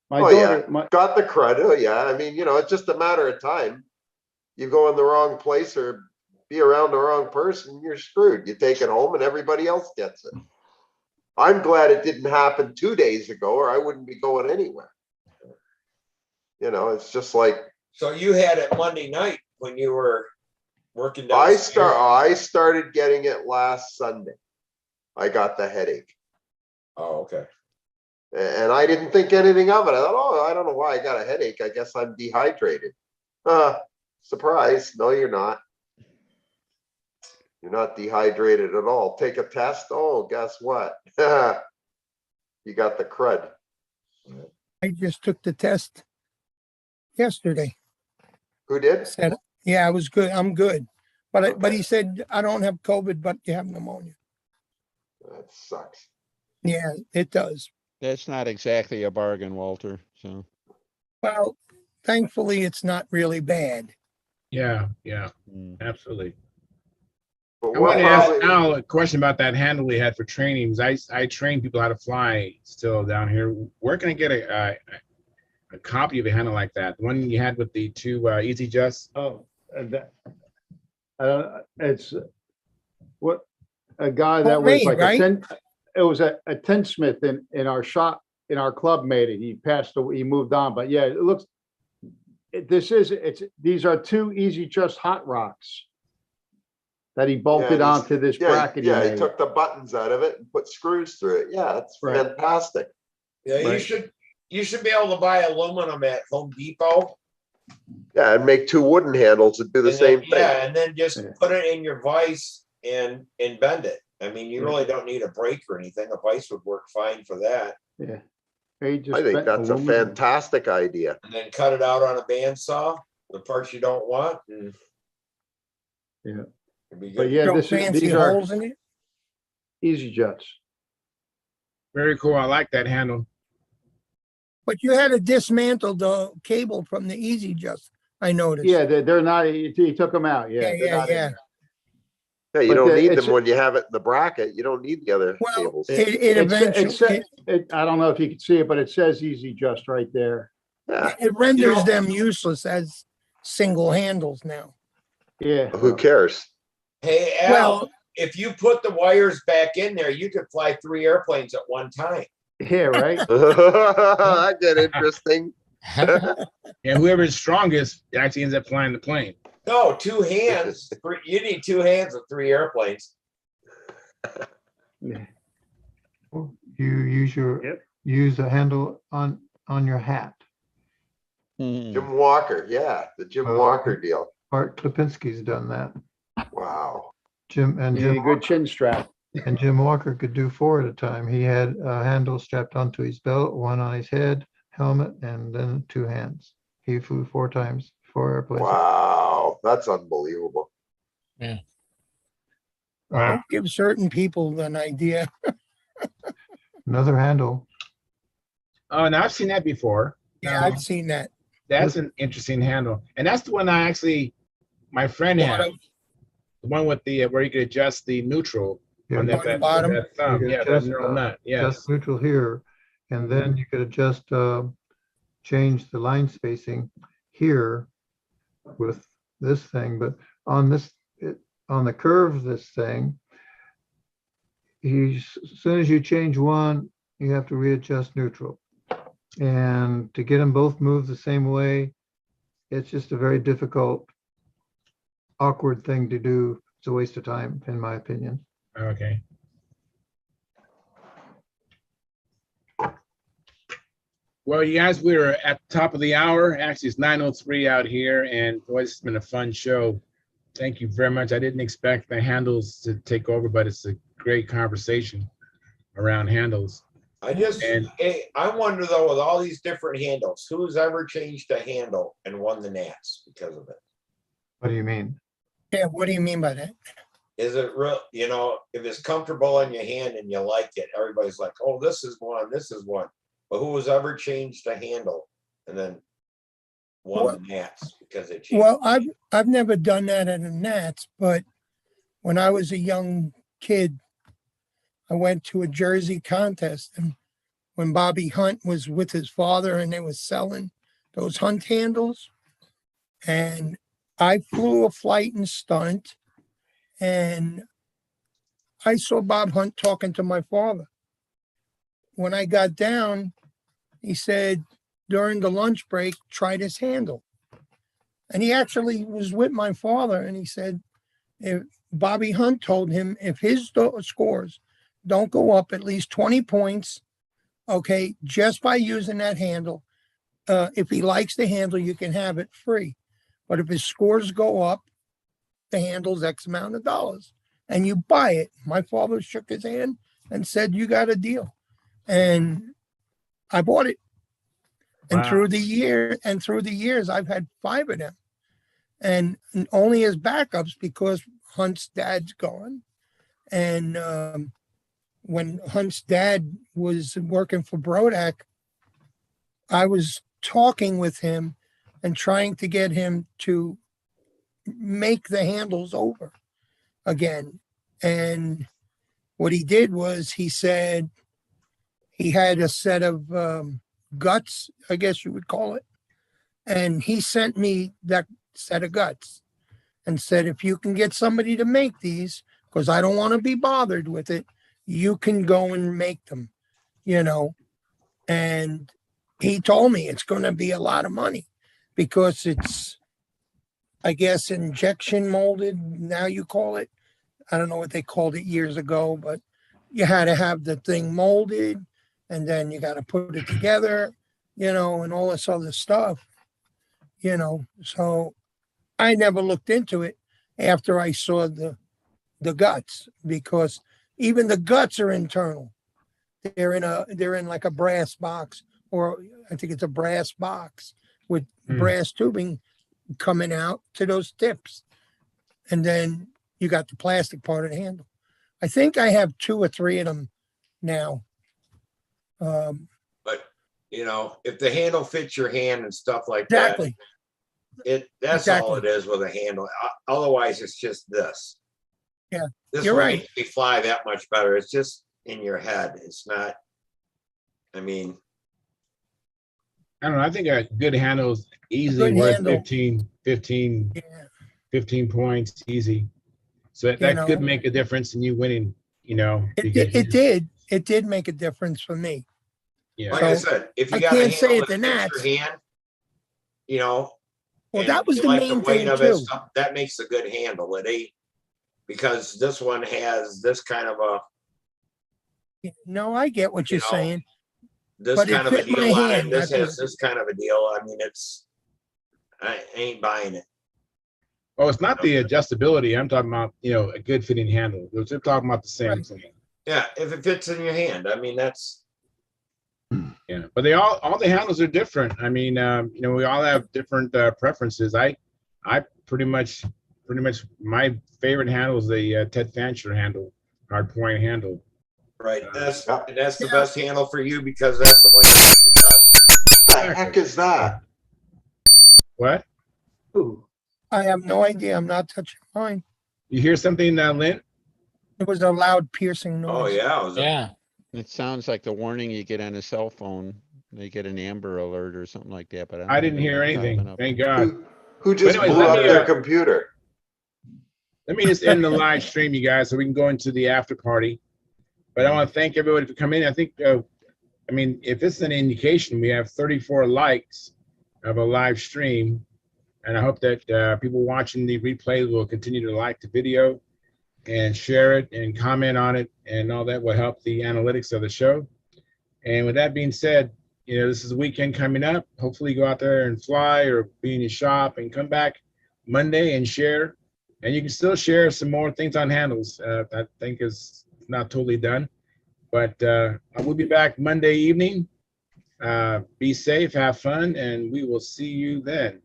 my Oh, daughter, yeah. Got the crud. Oh, yeah. I mean, it's just a matter of time. You go in the wrong place or be around the wrong person, you're screwed. You take it home and everybody else gets it. I'm glad it didn't happen 2 days ago or I wouldn't be going anywhere. It's just like. So you had it Monday night when you were working down. I started getting it last Sunday. I got the headache. Oh, okay. And I didn't think anything of it. I thought, oh, I don't know why I got a headache. I guess I'm dehydrated. Surprise. No, you're not. You're not dehydrated at all. Take a test. Oh, guess what? You got the crud. I just took the test yesterday. Who did? Said, yeah, I was good. I'm good. But he said, I don't have COVID, but you have pneumonia. That sucks. Yeah, it does. That's not exactly a bargain, Walter, so. Well, thankfully, it's not really bad. Yeah, Mm. absolutely. But I we'll want to ask probably- Al a question about that handle we had for trainings. I train people how to fly still down here. Where can I get a copy of a handle like that? The one you had with the two Easy Just? oh, it's what a guy that was Homemade, like right? it was a tinsmith in our shop, in our club made it. He passed away, he moved on, but yeah, it looks, these are two Easy Just hot rocks that he bolted Yeah, onto this bracket. Yeah, he made. took the buttons out of it and put screws through it. Yeah, it's Right. fantastic. Yeah, Right. you should be able to buy aluminum at Home Depot. Yeah, and make two wooden handles and do the and same then, thing. Yeah, and then just Yeah. put it in your vise and bend it. I mean, you Yeah. really don't need a brake or anything. A vise would work fine for that. Yeah. He just I think bent that's a aluminum. fantastic idea. And then cut it out on a bandsaw, the parts you don't want. And Yeah. it'd be But good. yeah, No these fancy are holes in it. Easy Juts. Very cool. I like that handle. But you had to dismantle the cable from the Easy Just, I noticed. Yeah, they're not, he took them out. Yeah. Yeah, they're yeah, not in yeah. there. Yeah, you But don't need it's- them when you have it in the bracket. You don't need the other Well, cables. it It's- eventually, I don't know if you can see it, but it says Easy Just right there. Yeah, it renders You know- them useless as single handles now. Yeah. who cares? Hey, Al, Well- if you put the wires back in there, you could fly 3 airplanes at one time. Yeah, right. That get interesting. Yeah, whoever's strongest actually ends up flying the plane. No, 2 hands. You need 2 hands with 3 airplanes. Yeah. You use the handle on your hat. Hmm. Jim Walker, yeah, the Jim Oh, Walker okay. deal. Art Klipinski's done that. Wow. Jim You need a good chin strap. Jim Walker could do 4 at a time. He had a handle strapped onto his belt, one on his head, helmet, and then 2 hands. He flew 4 times, 4 airplanes. Wow, that's unbelievable. Wow. Give certain people an idea. Another handle. Oh, and I've seen that before. Yeah, I've seen that. That's an interesting handle. And that's the one my friend had. The one with the where you could adjust the neutral. Yeah, on you that, On the that, bottom. that thumb. can Yeah, that adjust, neural nut. Yes. adjust neutral here, and then you could adjust, change the line spacing here with this thing, but on this, on the curve, this thing, as soon as you change one, you have to readjust neutral. And to get them both moved the same way, it's just a very difficult, awkward thing to do. It's a waste of time, in my opinion. Okay. Well, you guys, we're at the top of the hour. Actually, it's 9:03 out here, and boy, it's been a fun show. Thank you very much. I didn't expect the handles to take over, but it's a great conversation around handles. I wonder though, with all these different handles, who's ever changed a handle and won the Nats because of it? What do you mean? Yeah, what do you mean by that? Is it real? You know, if it's comfortable in your hand and you like it, everybody's like, oh, this is one, this is one. But who has ever changed a handle and then won the Nats because it changed? Well, I've never done that at a Nats, but when I was a young kid, I went to a Jersey contest, and when Bobby Hunt was with his father and they was selling those Hunt handles, and I flew a flight and stunt, and I saw Bob Hunt talking to my father. When I got down, he said, during the lunch break, try this handle. And he actually was with my father, and he said, if Bobby Hunt told him if his scores don't go up at least 20 points, okay, just by using that handle, if he likes the handle, you can have it free. But if his scores go up, the handle's X amount of dollars, and you buy it. My father shook his hand and said, you got a deal. And I bought it. And Wow. through the years, I've had 5 of them, and only as backups because Hunt's dad's gone. And when Hunt's dad was working for Brodak, I was talking with him and trying to get him to make the handles over again. And what he did was he said he had a set of guts, I guess you would call it. And he sent me that set of guts and said, if you can get somebody to make these, because I don't want to be bothered with it, you can go and make them, you know. And he told me it's going to be a lot of money because it's, I guess, injection molded. Now you call it. I don't know what they called it years ago, but you had to have the thing molded and then you got to put it together, you know, and all this other stuff, you know. So I never looked into it after I saw the guts, because even the guts are internal. They're in like a brass box, or I think it's a brass box with brass tubing coming out to those tips. And then you got the plastic part of the handle. I think I have 2 or 3 of them now. But you know, if the handle fits your hand and stuff like Exactly. that, that's all it is with a handle. Otherwise, it's just this. Yeah, This you're will right. make me fly that much better. It's just in your head. It's not. I mean, I don't know. I think a good handle is easily good worth handle. 15 points, easy. So that could make a difference in you winning, you know. It did make a difference for me. Yeah. like I said, if you I got a can't say handle it the that fits Nats. your hand, you know. Well, and that was you the like main weight thing of it, too. stuff, that makes a good handle. It ain't because this one has this kind of a, No, I get what you're know, saying. this But it kind of a fit my deal on it. hand, This that's has this kind of a deal. I mean, I ain't buying it. Oh, it's not the adjustability. I'm talking about, you know, a good fitting handle. We're talking about the same thing. Yeah, if it fits in your hand, I mean, that's. Yeah, but all the handles are different. I mean, you know, we all have different preferences. I pretty much my favorite handle is the Ted Fancher handle, hard point handle. Right, that's the best handle for you because that's the one you got. What the heck is that? What? I have no idea. I'm not touching mine. You hear something, Lynn? It was a loud piercing noise. Oh, yeah. It was a- Yeah. It sounds like the warning you get on a cell phone. They get an Amber Alert or something like that, but I didn't hear anything. Thank God. Who just anyways, blew let up me, their computer? Let me just end the live stream, you guys, so we can go into the after party. But I want to thank everybody for coming in. I think, I mean, if it's an indication, we have 34 likes of a live stream. And I hope that people watching the replay will continue to like the video and share it and comment on it. And all that will help the analytics of the show. And with that being said, you know, this is a weekend coming up. Hopefully go out there and fly or be in your shop and come back Monday and share. And you can still share some more things on handles. I think is not totally done. But I will be back Monday evening. Be safe, have fun, and we will see you then.